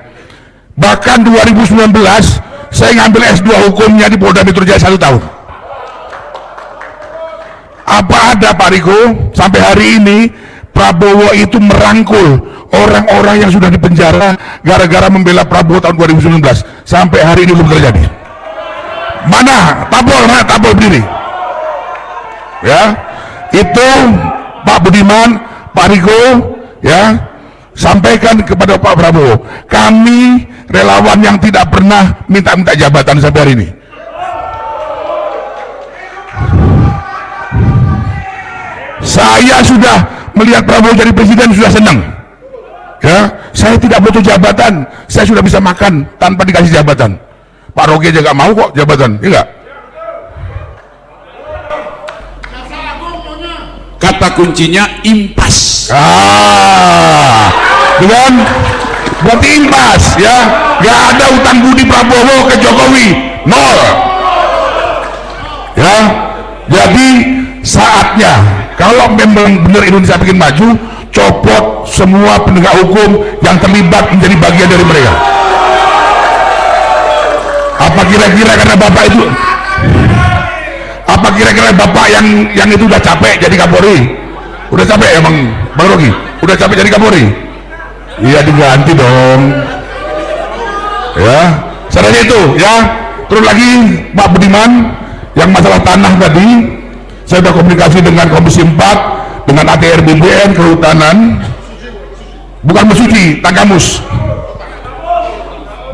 Bahkan 2019 saya ngambil S2 hukumnya di Polda Metro Jaya 1 tahun. Apa ada Pak Riko sampai hari ini Prabowo itu merangkul orang-orang yang sudah dipenjara gara-gara membela Prabowo tahun 2019. Sampai hari ini belum terjadi. Mana tabol berdiri? Ya, itu Pak Budiman, Pak Riko, ya, sampaikan kepada Pak Prabowo, kami relawan yang tidak pernah minta-minta jabatan sampai hari ini. Saya sudah melihat Prabowo jadi presiden sudah senang. Ya, saya tidak butuh jabatan, saya sudah bisa makan tanpa dikasih jabatan. Pak Rogi aja nggak mau kok jabatan, ya enggak? Kata kuncinya impas. Dengan berarti impas, ya, nggak ada utang budi Prabowo ke Jokowi, nol. Ya, jadi saatnya kalau memang benar Indonesia bikin maju, copot semua penegak hukum yang terlibat menjadi bagian dari mereka. Apa kira-kira karena bapak itu? Apa kira-kira bapak yang itu udah capek jadi Kapolri? Udah capek ya Bang Rogi? Udah capek jadi Kapolri? Iya, diganti dong. Ya, caranya itu ya. Terus lagi Pak Budiman yang masalah tanah tadi, saya sudah komunikasi dengan Komisi 4, dengan ATR BBN, Kehutanan, bukan mesuci, Tanggamus,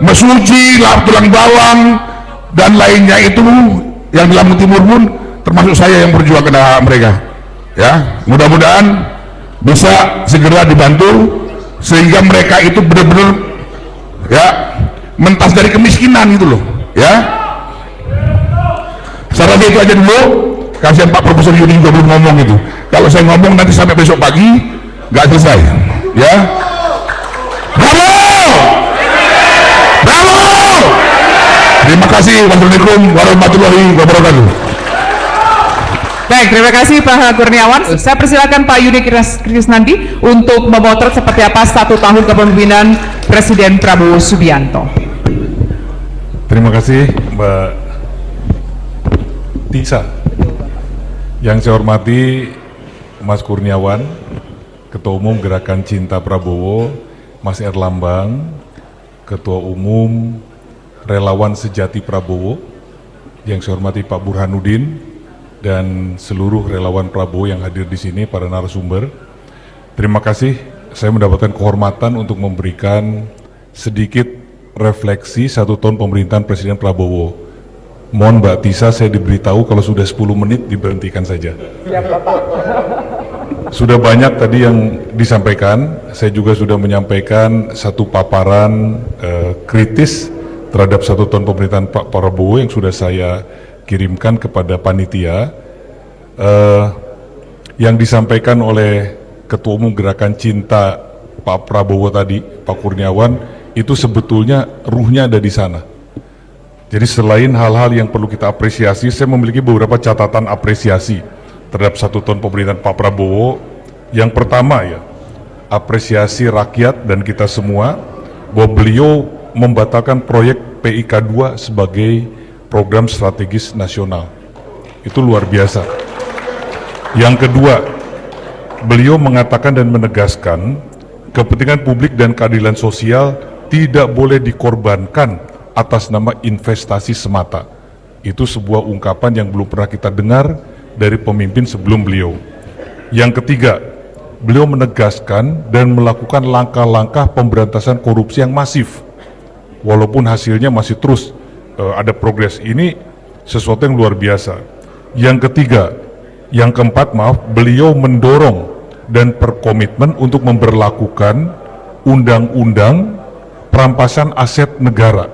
mesuci, tulang bawang dan lainnya itu yang di Lampung Timur pun termasuk saya yang berjuang kena mereka. Ya, mudah-mudahan bisa segera dibantu sehingga mereka itu benar-benar ya mentas dari kemiskinan itu loh, ya. Saya rasa itu aja dulu. Kasihan Pak Profesor Yudi juga belum ngomong itu. Kalau saya ngomong nanti sampai besok pagi nggak selesai, ya. Bravo, bravo. Terima kasih. Wassalamualaikum warahmatullahi wabarakatuh. Baik, terima kasih Pak Kurniawan. Saya persilakan Pak Yudi Krisnandi untuk memotret seperti apa 1 tahun kepemimpinan Presiden Prabowo Subianto. Terima kasih Mbak Tisa. Yang saya hormati Mas Kurniawan, Ketua Umum Gerakan Cinta Prabowo, Mas Erlambang, Ketua Umum Relawan Sejati Prabowo, yang saya hormati Pak Burhanuddin, dan seluruh relawan Prabowo yang hadir di sini, para narasumber. Terima kasih, saya mendapatkan kehormatan untuk memberikan sedikit refleksi 1 tahun pemerintahan Presiden Prabowo. Mohon Mbak Tisa, saya diberitahu kalau sudah 10 menit diberhentikan saja. Sudah banyak tadi yang disampaikan, saya juga sudah menyampaikan satu paparan kritis terhadap 1 tahun pemerintahan Pak Prabowo yang sudah saya kirimkan kepada panitia. Yang disampaikan oleh Ketua Umum Gerakan Cinta Pak Prabowo tadi, Pak Kurniawan, itu sebetulnya ruhnya ada di sana. Jadi selain hal-hal yang perlu kita apresiasi, saya memiliki beberapa catatan apresiasi terhadap 1 tahun pemerintahan Pak Prabowo. Yang pertama ya, apresiasi rakyat dan kita semua bahwa beliau membatalkan proyek PIK 2 sebagai program strategis nasional. Itu luar biasa. Yang kedua, beliau mengatakan dan menegaskan kepentingan publik dan keadilan sosial tidak boleh dikorbankan atas nama investasi semata. Itu sebuah ungkapan yang belum pernah kita dengar dari pemimpin sebelum beliau. Yang ketiga, beliau menegaskan dan melakukan langkah-langkah pemberantasan korupsi yang masif. Walaupun hasilnya masih terus ada progres, ini sesuatu yang luar biasa. Yang ketiga, yang keempat beliau mendorong dan berkomitmen untuk memberlakukan undang-undang perampasan aset negara.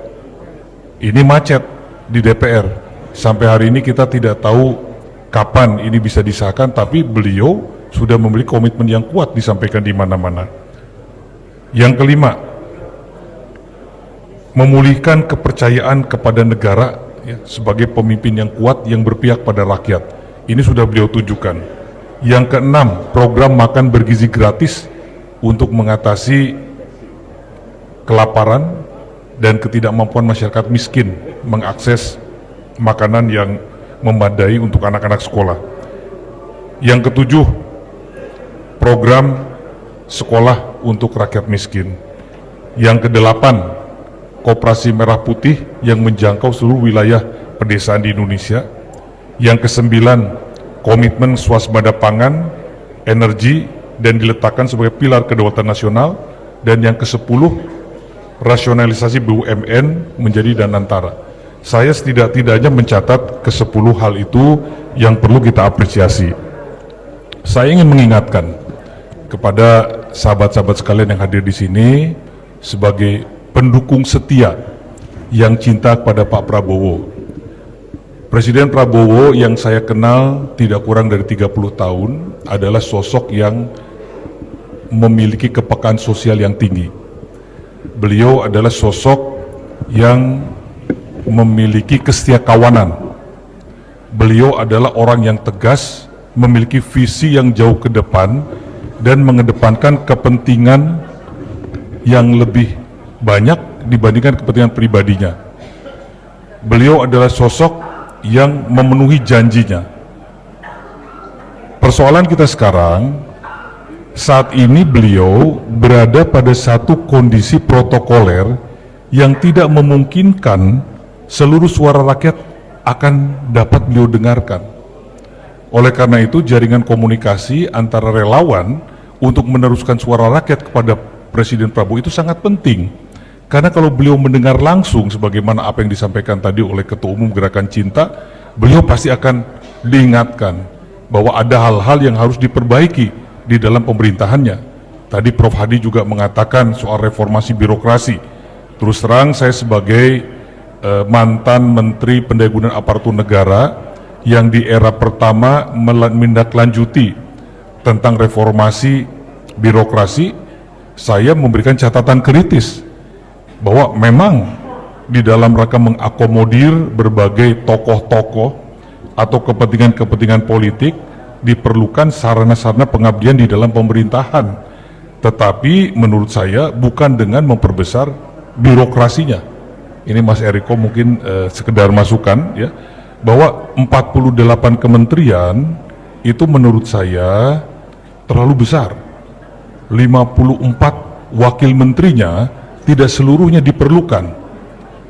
Ini macet di DPR. Sampai hari ini kita tidak tahu kapan ini bisa disahkan, tapi beliau sudah memiliki komitmen yang kuat disampaikan di mana-mana. Yang kelima, memulihkan kepercayaan kepada negara ya, sebagai pemimpin yang kuat yang berpihak pada rakyat. Ini sudah beliau tunjukkan. Yang keenam, program makan bergizi gratis untuk mengatasi kelaparan dan ketidakmampuan masyarakat miskin mengakses makanan yang memadai untuk anak-anak sekolah. Yang ketujuh, program sekolah untuk rakyat miskin. Yang kedelapan, Koperasi Merah Putih yang menjangkau seluruh wilayah pedesaan di Indonesia. Yang kesembilan, komitmen swasembada pangan, energi, dan diletakkan sebagai pilar kedaulatan nasional. Dan yang ke-10, rasionalisasi BUMN menjadi danantara. Saya setidak-tidaknya mencatat ke-10 hal itu yang perlu kita apresiasi. Saya ingin mengingatkan kepada sahabat-sahabat sekalian yang hadir di sini sebagai pendukung setia yang cinta kepada Pak Prabowo. Presiden Prabowo yang saya kenal tidak kurang dari 30 tahun adalah sosok yang memiliki kepekaan sosial yang tinggi. Beliau adalah sosok yang memiliki kesetiakawanan. Beliau adalah orang yang tegas, memiliki visi yang jauh ke depan, dan mengedepankan kepentingan yang lebih banyak dibandingkan kepentingan pribadinya. Beliau adalah sosok yang memenuhi janjinya. Persoalan kita sekarang, saat ini beliau berada pada satu kondisi protokoler yang tidak memungkinkan seluruh suara rakyat akan dapat beliau dengarkan. Oleh karena itu, jaringan komunikasi antara relawan untuk meneruskan suara rakyat kepada Presiden Prabowo itu sangat penting. Karena kalau beliau mendengar langsung sebagaimana apa yang disampaikan tadi oleh Ketua Umum Gerakan Cinta, beliau pasti akan diingatkan bahwa ada hal-hal yang harus diperbaiki di dalam pemerintahannya. Tadi Prof. Hadi juga mengatakan soal reformasi birokrasi. Terus terang saya sebagai mantan Menteri Pendayagunaan Aparatur Negara yang di era pertama menindaklanjuti tentang reformasi birokrasi, saya memberikan catatan kritis bahwa memang di dalam rangka mengakomodir berbagai tokoh-tokoh atau kepentingan-kepentingan politik diperlukan sarana-sarana pengabdian di dalam pemerintahan. Tetapi menurut saya bukan dengan memperbesar birokrasinya. Ini Mas Eriko mungkin sekedar masukan ya, bahwa 48 kementerian itu menurut saya terlalu besar. 54 wakil menterinya tidak seluruhnya diperlukan,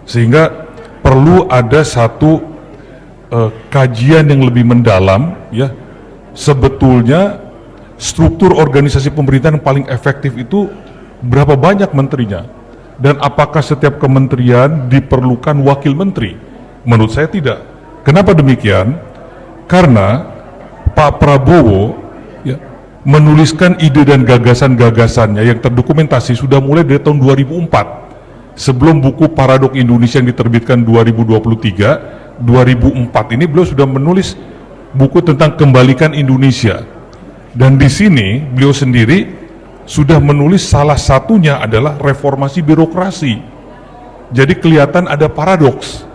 sehingga perlu ada satu kajian yang lebih mendalam ya. Sebetulnya struktur organisasi pemerintahan yang paling efektif itu berapa banyak menterinya, dan apakah setiap kementerian diperlukan wakil menteri? Menurut saya tidak. Kenapa demikian? Karena Pak Prabowo ya, menuliskan ide dan gagasan-gagasannya yang terdokumentasi sudah mulai dari tahun 2004. Sebelum buku Paradok Indonesia yang diterbitkan 2023, 2004 ini beliau sudah menulis buku tentang kembalikan Indonesia. Dan di sini beliau sendiri sudah menulis salah satunya adalah reformasi birokrasi. Jadi kelihatan ada paradoks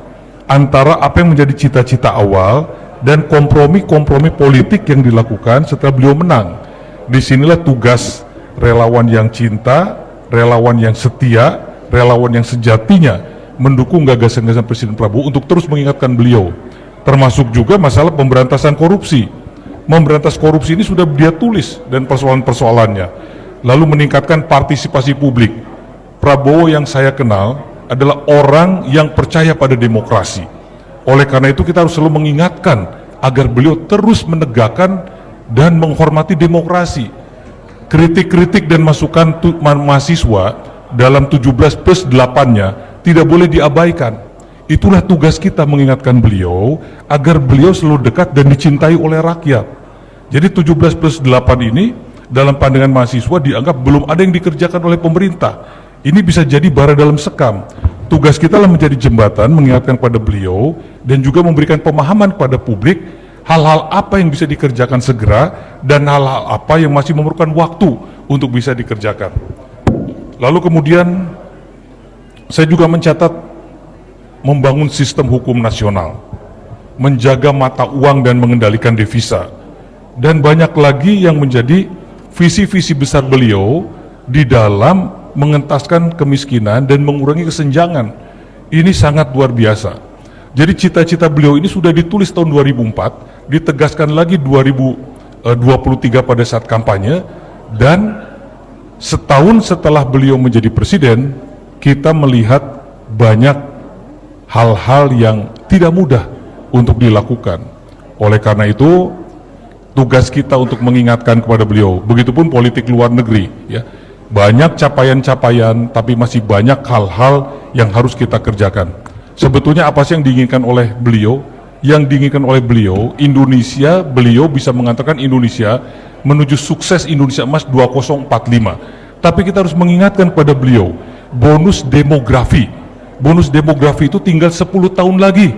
antara apa yang menjadi cita-cita awal dan kompromi-kompromi politik yang dilakukan setelah beliau menang. Disinilah tugas relawan yang cinta, relawan yang setia, relawan yang sejatinya mendukung gagasan-gagasan Presiden Prabowo untuk terus mengingatkan beliau. Termasuk juga masalah pemberantasan korupsi. Memberantas korupsi ini sudah dia tulis dan persoalan-persoalannya. Lalu meningkatkan partisipasi publik. Prabowo yang saya kenal adalah orang yang percaya pada demokrasi. Oleh karena itu kita harus selalu mengingatkan agar beliau terus menegakkan dan menghormati demokrasi. Kritik-kritik dan masukan mahasiswa dalam 17+8-nya tidak boleh diabaikan. Itulah tugas kita mengingatkan beliau agar beliau selalu dekat dan dicintai oleh rakyat. Jadi 17+8 ini dalam pandangan mahasiswa dianggap belum ada yang dikerjakan oleh pemerintah. Ini bisa jadi bara dalam sekam. Tugas kita adalah menjadi jembatan mengingatkan kepada beliau dan juga memberikan pemahaman kepada publik hal-hal apa yang bisa dikerjakan segera dan hal-hal apa yang masih memerlukan waktu untuk bisa dikerjakan. Lalu kemudian saya juga mencatat membangun sistem hukum nasional, menjaga mata uang dan mengendalikan devisa, dan banyak lagi yang menjadi visi-visi besar beliau di dalam mengentaskan kemiskinan dan mengurangi kesenjangan. Ini sangat luar biasa. Jadi cita-cita beliau ini sudah ditulis tahun 2004, ditegaskan lagi 2023 pada saat kampanye, Dan setahun setelah beliau menjadi presiden, kita melihat banyak hal-hal yang tidak mudah untuk dilakukan. Oleh karena itu, tugas kita untuk mengingatkan kepada beliau, begitupun politik luar negeri, ya. Banyak capaian-capaian, tapi masih banyak hal-hal yang harus kita kerjakan. Sebetulnya apa sih yang diinginkan oleh beliau? Yang diinginkan oleh beliau, Indonesia, beliau bisa mengantarkan Indonesia menuju sukses Indonesia Emas 2045. Tapi kita harus mengingatkan kepada beliau, bonus demografi itu tinggal 10 tahun lagi.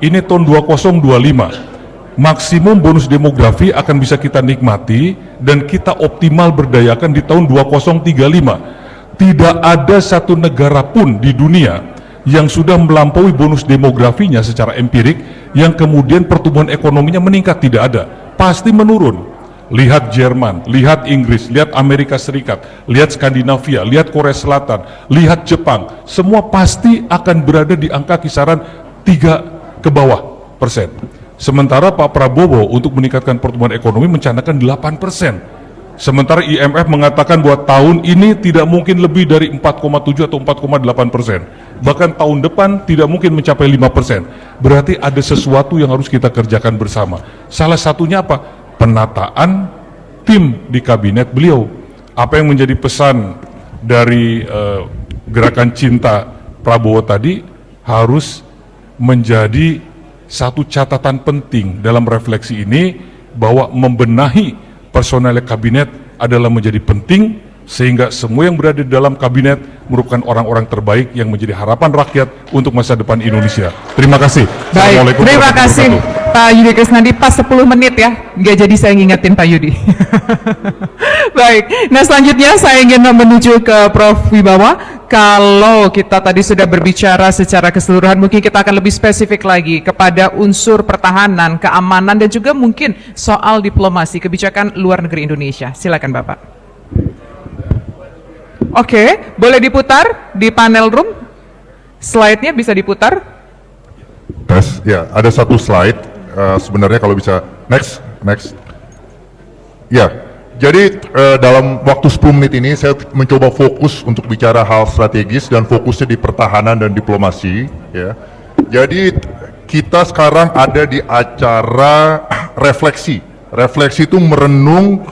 Ini tahun 2025. Maksimum bonus demografi akan bisa kita nikmati dan kita optimal berdayakan di tahun 2035. Tidak ada satu negara pun di dunia yang sudah melampaui bonus demografinya secara empirik yang kemudian pertumbuhan ekonominya meningkat. Tidak ada, pasti menurun. Lihat Jerman, lihat Inggris, lihat Amerika Serikat, lihat Skandinavia, lihat Korea Selatan, lihat Jepang, semua pasti akan berada di angka kisaran 3 ke bawah persen. Sementara Pak Prabowo untuk meningkatkan pertumbuhan ekonomi mencanangkan 8%. Sementara IMF mengatakan bahwa tahun ini tidak mungkin lebih dari 4,7 atau 4,8%. Bahkan tahun depan tidak mungkin mencapai 5%. Berarti ada sesuatu yang harus kita kerjakan bersama. Salah satunya apa? Penataan tim di kabinet beliau. Apa yang menjadi pesan dari gerakan cinta Prabowo tadi harus menjadi satu catatan penting dalam refleksi ini, bahwa membenahi personel kabinet adalah menjadi penting, sehingga semua yang berada di dalam kabinet merupakan orang-orang terbaik yang menjadi harapan rakyat untuk masa depan Indonesia. Terima kasih. Baik, terima kasih Pak Yudi Krisnandi. Pas 10 menit ya, nggak jadi saya ngingetin Pak Yudi. Baik, nah selanjutnya saya ingin menuju ke Prof. Wibawa. Kalau kita tadi sudah berbicara secara keseluruhan, mungkin kita akan lebih spesifik lagi kepada unsur pertahanan, keamanan, dan juga mungkin soal diplomasi, kebijakan luar negeri Indonesia. Silakan Bapak. Oke, boleh diputar di panel room? Slide-nya bisa diputar? Tes, ya, ada satu slide, sebenarnya kalau bisa, next. Ya, jadi dalam waktu 10 menit ini saya mencoba fokus untuk bicara hal strategis dan fokusnya di pertahanan dan diplomasi, ya. Jadi kita sekarang ada di acara refleksi. Refleksi itu merenung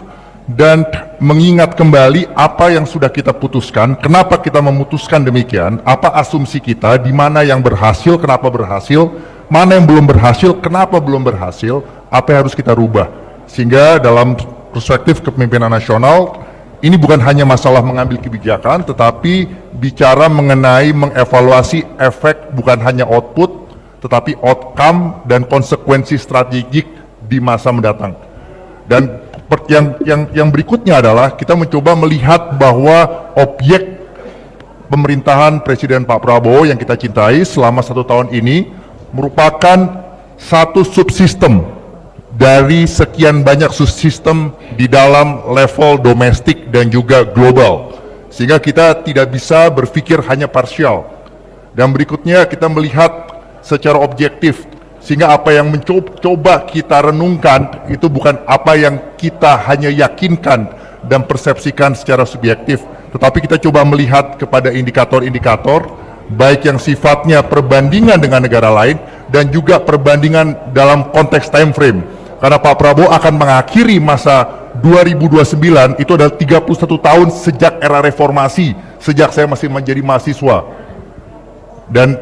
dan mengingat kembali apa yang sudah kita putuskan, kenapa kita memutuskan demikian, apa asumsi kita, di mana yang berhasil, kenapa berhasil, mana yang belum berhasil, kenapa belum berhasil, apa yang harus kita rubah. Sehingga dalam perspektif kepemimpinan nasional, ini bukan hanya masalah mengambil kebijakan, tetapi bicara mengenai mengevaluasi efek, bukan hanya output, tetapi outcome dan konsekuensi strategik di masa mendatang. Dan yang berikutnya adalah kita mencoba melihat bahwa objek pemerintahan Presiden Pak Prabowo yang kita cintai selama 1 tahun ini merupakan satu subsistem dari sekian banyak subsistem di dalam level domestik dan juga global, sehingga kita tidak bisa berpikir hanya parsial. Dan berikutnya kita melihat secara objektif, sehingga apa yang mencoba kita renungkan itu bukan apa yang kita hanya yakinkan dan persepsikan secara subjektif, tetapi kita coba melihat kepada indikator-indikator, baik yang sifatnya perbandingan dengan negara lain dan juga perbandingan dalam konteks time frame. Karena Pak Prabowo akan mengakhiri masa 2029 itu adalah 31 tahun sejak era reformasi, sejak saya masih menjadi mahasiswa. Dan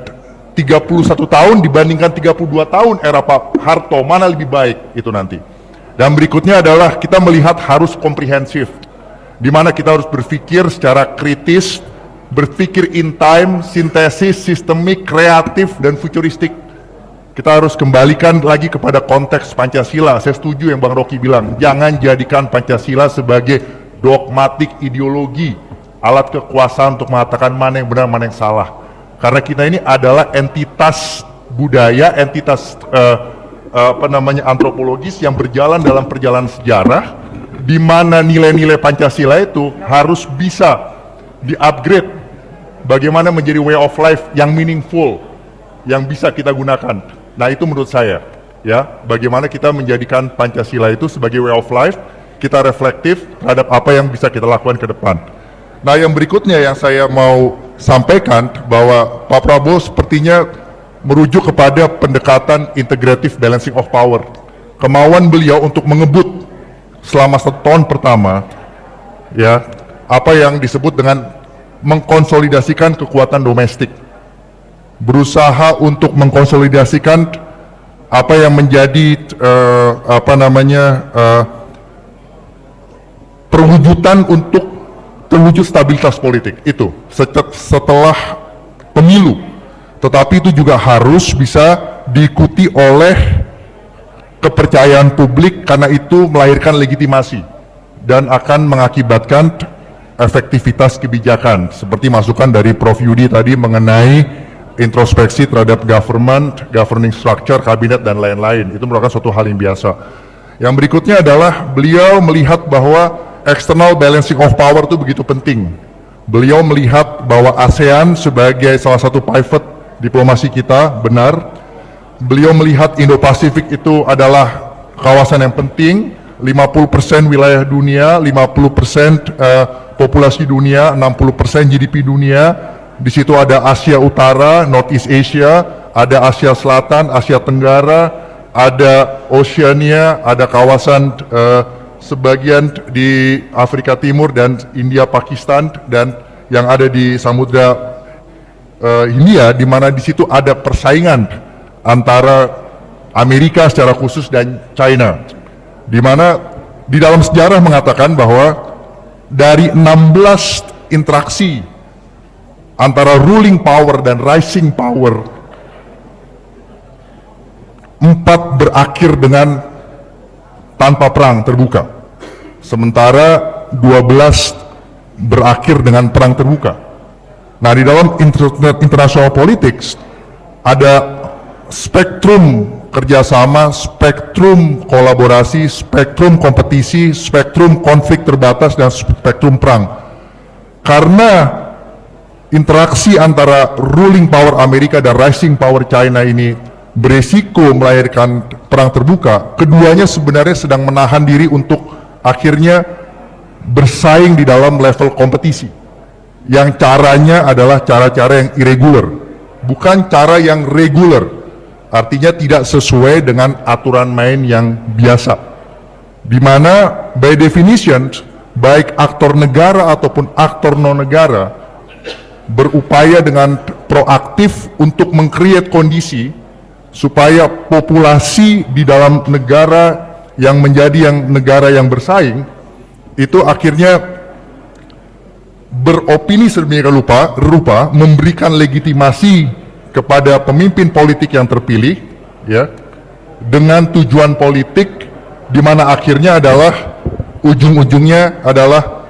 31 tahun dibandingkan 32 tahun era Pak Harto, mana lebih baik itu nanti. Dan berikutnya adalah kita melihat harus komprehensif, di mana kita harus berpikir secara kritis, berpikir in time, sintesis, sistemik, kreatif, dan futuristik. Kita harus kembalikan lagi kepada konteks Pancasila. Saya setuju yang Bang Rocky bilang, jangan jadikan Pancasila sebagai dogmatik ideologi, alat kekuasaan untuk mengatakan mana yang benar, mana yang salah. Karena kita ini adalah entitas budaya, entitas antropologis yang berjalan dalam perjalanan sejarah, di mana nilai-nilai Pancasila itu harus bisa di-upgrade, bagaimana menjadi way of life yang meaningful, yang bisa kita gunakan. Nah itu menurut saya, ya, bagaimana kita menjadikan Pancasila itu sebagai way of life kita reflektif terhadap apa yang bisa kita lakukan ke depan. Nah, yang berikutnya yang saya mau sampaikan bahwa Pak Prabowo sepertinya merujuk kepada pendekatan integrative balancing of power. Kemauan beliau untuk mengebut selama 1 tahun pertama, ya, apa yang disebut dengan mengkonsolidasikan kekuatan domestik, berusaha untuk mengkonsolidasikan apa yang menjadi perwujudan untuk terwujud stabilitas politik itu setelah pemilu, tetapi itu juga harus bisa diikuti oleh kepercayaan publik karena itu melahirkan legitimasi dan akan mengakibatkan efektivitas kebijakan seperti masukan dari Prof. Yudi tadi mengenai introspeksi terhadap government, governing structure, kabinet dan lain-lain. Itu merupakan suatu hal yang biasa. Yang berikutnya adalah beliau melihat bahwa external balancing of power itu begitu penting. Beliau melihat bahwa ASEAN sebagai salah satu pivot diplomasi kita benar. Beliau melihat Indo-Pasifik itu adalah kawasan yang penting, 50% wilayah dunia, 50% populasi dunia, 60% GDP dunia. Di situ ada Asia Utara, Northeast Asia, ada Asia Selatan, Asia Tenggara, ada Oceania, ada kawasan sebagian di Afrika Timur dan India, Pakistan, dan yang ada di Samudra Hindia, di mana di situ ada persaingan antara Amerika secara khusus dan China, di mana di dalam sejarah mengatakan bahwa dari 16 interaksi antara ruling power dan rising power, 4 berakhir dengan tanpa perang terbuka, sementara 12 berakhir dengan perang terbuka. Nah, di dalam international politics ada spektrum kerjasama, spektrum kolaborasi, spektrum kompetisi, spektrum konflik terbatas, dan spektrum perang. Karena interaksi antara ruling power Amerika dan rising power China ini beresiko melahirkan perang terbuka, keduanya sebenarnya sedang menahan diri untuk akhirnya bersaing di dalam level kompetisi. Yang caranya adalah cara-cara yang irregular, bukan cara yang regular. Artinya tidak sesuai dengan aturan main yang biasa, di mana by definition baik aktor negara ataupun aktor non negara berupaya dengan proaktif untuk meng-create kondisi supaya populasi di dalam negara yang menjadi negara yang bersaing itu akhirnya beropini sedemikian rupa memberikan legitimasi kepada pemimpin politik yang terpilih, ya, dengan tujuan politik di mana akhirnya adalah ujung-ujungnya adalah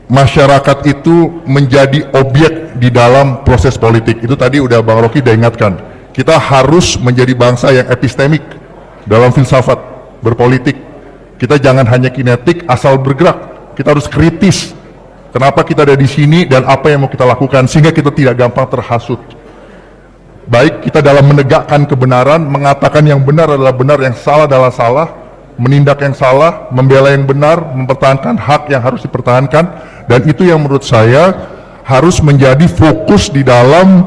masyarakat itu menjadi objek di dalam proses politik. Itu tadi udah Bang Rocky udah ingatkan. Kita harus menjadi bangsa yang epistemik dalam filsafat berpolitik. Kita jangan hanya kinetik asal bergerak. Kita harus kritis. Kenapa kita ada di sini dan apa yang mau kita lakukan sehingga kita tidak gampang terhasut. Baik kita dalam menegakkan kebenaran, mengatakan yang benar adalah benar, yang salah adalah salah, menindak yang salah, membela yang benar, mempertahankan hak yang harus dipertahankan, dan itu yang menurut saya harus menjadi fokus di dalam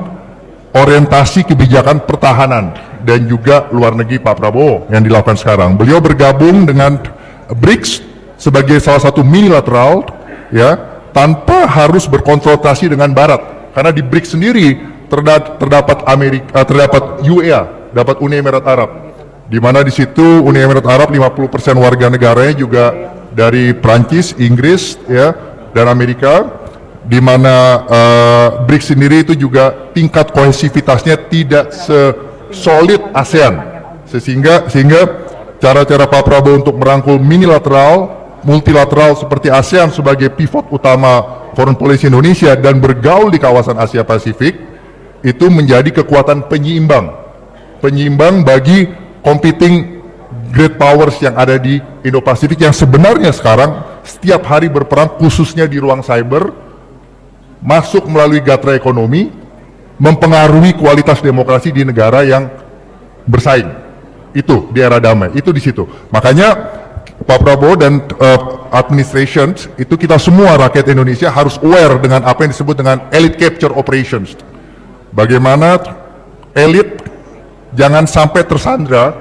orientasi kebijakan pertahanan dan juga luar negeri Pak Prabowo yang dilakukan sekarang. Beliau bergabung dengan BRICS sebagai salah satu minilateral, ya, tanpa harus berkonsultasi dengan Barat, karena di BRICS sendiri terdapat terdapat UEA, dapat Uni Emirat Arab, di mana di situ Uni Emirat Arab 50% warga negaranya juga dari Prancis, Inggris, ya, dan Amerika, di mana BRICS sendiri itu juga tingkat kohesivitasnya tidak sesolid ASEAN, sehingga cara-cara Pak Prabowo untuk merangkul minilateral, multilateral seperti ASEAN sebagai pivot utama foreign policy Indonesia dan bergaul di kawasan Asia Pasifik itu menjadi kekuatan penyeimbang bagi competing great powers yang ada di Indo-Pasifik yang sebenarnya sekarang setiap hari berperang, khususnya di ruang cyber, masuk melalui gatra ekonomi, mempengaruhi kualitas demokrasi di negara yang bersaing. Itu di era damai, itu di situ. Makanya Pak Prabowo dan administration itu kita semua rakyat Indonesia harus aware dengan apa yang disebut dengan elite capture operations. Bagaimana elit jangan sampai tersandra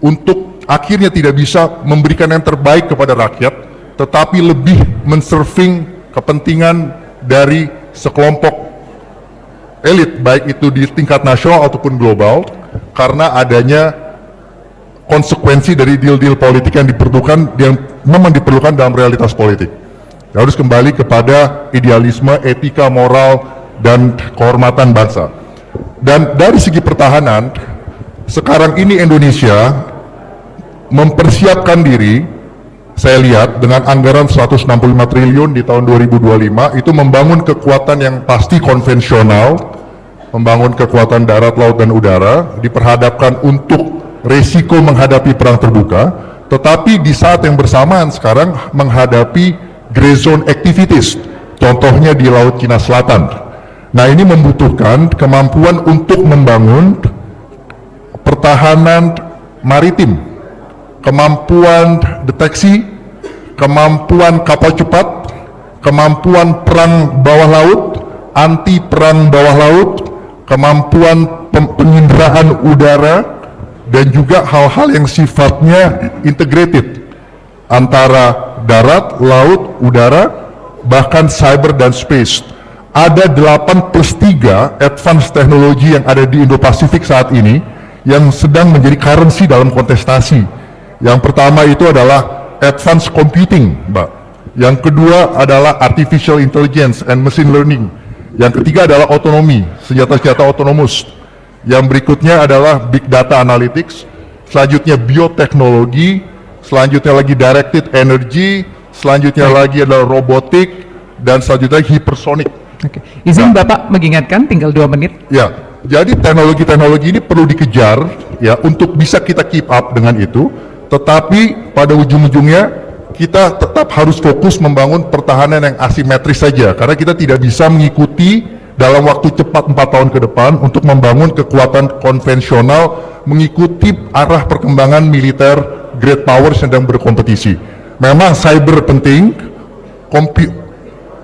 untuk akhirnya tidak bisa memberikan yang terbaik kepada rakyat, tetapi lebih menserving kepentingan dari sekelompok elit, baik itu di tingkat nasional ataupun global, karena adanya konsekuensi dari deal-deal politik yang memang diperlukan dalam realitas politik. Harus kembali kepada idealisme, etika, moral, dan kehormatan bangsa. Dan dari segi pertahanan, sekarang ini Indonesia mempersiapkan diri, saya lihat dengan anggaran 165 triliun di tahun 2025, itu membangun kekuatan yang pasti konvensional, membangun kekuatan darat, laut, dan udara, diperhadapkan untuk resiko menghadapi perang terbuka, tetapi di saat yang bersamaan sekarang menghadapi gray zone activities, contohnya di Laut Cina Selatan. Nah, ini membutuhkan kemampuan untuk membangun pertahanan maritim, kemampuan deteksi, kemampuan kapal cepat, kemampuan perang bawah laut, anti perang bawah laut, kemampuan penginderaan udara, dan juga hal-hal yang sifatnya integrated antara darat, laut, udara, bahkan cyber dan space. Ada 8+3 advance teknologi yang ada di Indo-Pasifik saat ini yang sedang menjadi currency dalam kontestasi. Yang pertama itu adalah advanced computing, Mbak. Yang kedua adalah artificial intelligence and machine learning. Yang ketiga adalah otonomi, senjata-senjata otonomus. Yang berikutnya adalah big data analytics, selanjutnya bioteknologi, selanjutnya lagi directed energy, selanjutnya lagi adalah robotik, dan selanjutnya hypersonic. Oke. Izin Bapak mengingatkan tinggal 2 menit. Ya, jadi teknologi-teknologi ini perlu dikejar ya untuk bisa kita keep up dengan itu, tetapi pada ujung-ujungnya kita tetap harus fokus membangun pertahanan yang asimetris saja, karena kita tidak bisa mengikuti dalam waktu cepat 4 tahun ke depan untuk membangun kekuatan konvensional mengikuti arah perkembangan militer great powers yang sedang berkompetisi. Memang cyber penting,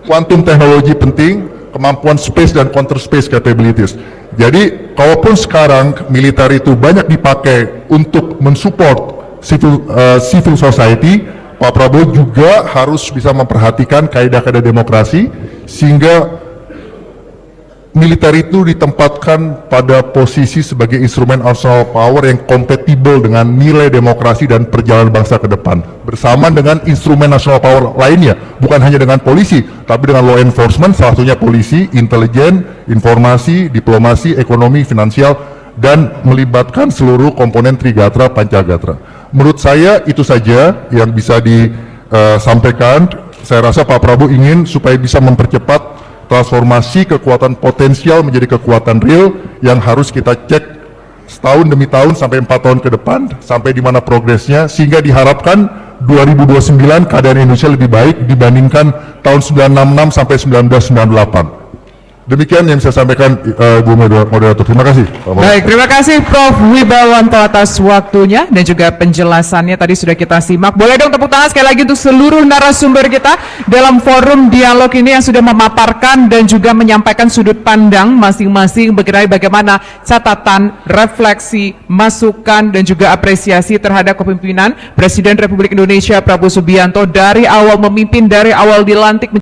quantum teknologi penting, kemampuan space dan counter space capabilities. Jadi, kalaupun sekarang militer itu banyak dipakai untuk mensupport civil society, Pak Prabowo juga harus bisa memperhatikan kaidah-kaidah demokrasi sehingga militer itu ditempatkan pada posisi sebagai instrumen national power yang kompatibel dengan nilai demokrasi dan perjalanan bangsa ke depan, bersamaan dengan instrumen national power lainnya, bukan hanya dengan polisi, tapi dengan law enforcement, salah satunya polisi, intelijen, informasi, diplomasi, ekonomi, finansial, dan melibatkan seluruh komponen Trigatra, Pancagatra. Menurut saya itu saja yang bisa disampaikan. Saya rasa Pak Prabowo ingin supaya bisa mempercepat transformasi kekuatan potensial menjadi kekuatan real yang harus kita cek setahun demi tahun sampai 4 tahun ke depan, sampai di mana progresnya, sehingga diharapkan 2029 keadaan Indonesia lebih baik dibandingkan tahun 966 sampai 1998. Demikian yang saya sampaikan, Bu Moderator. Terima kasih. Baik, terima kasih Prof. Wibawanto atas waktunya dan juga penjelasannya tadi sudah kita simak. Boleh dong tepuk tangan sekali lagi untuk seluruh narasumber kita dalam forum dialog ini yang sudah memaparkan dan juga menyampaikan sudut pandang masing-masing mengenai bagaimana catatan, refleksi, masukan dan juga apresiasi terhadap kepemimpinan Presiden Republik Indonesia Prabowo Subianto dari awal memimpin, dari awal dilantik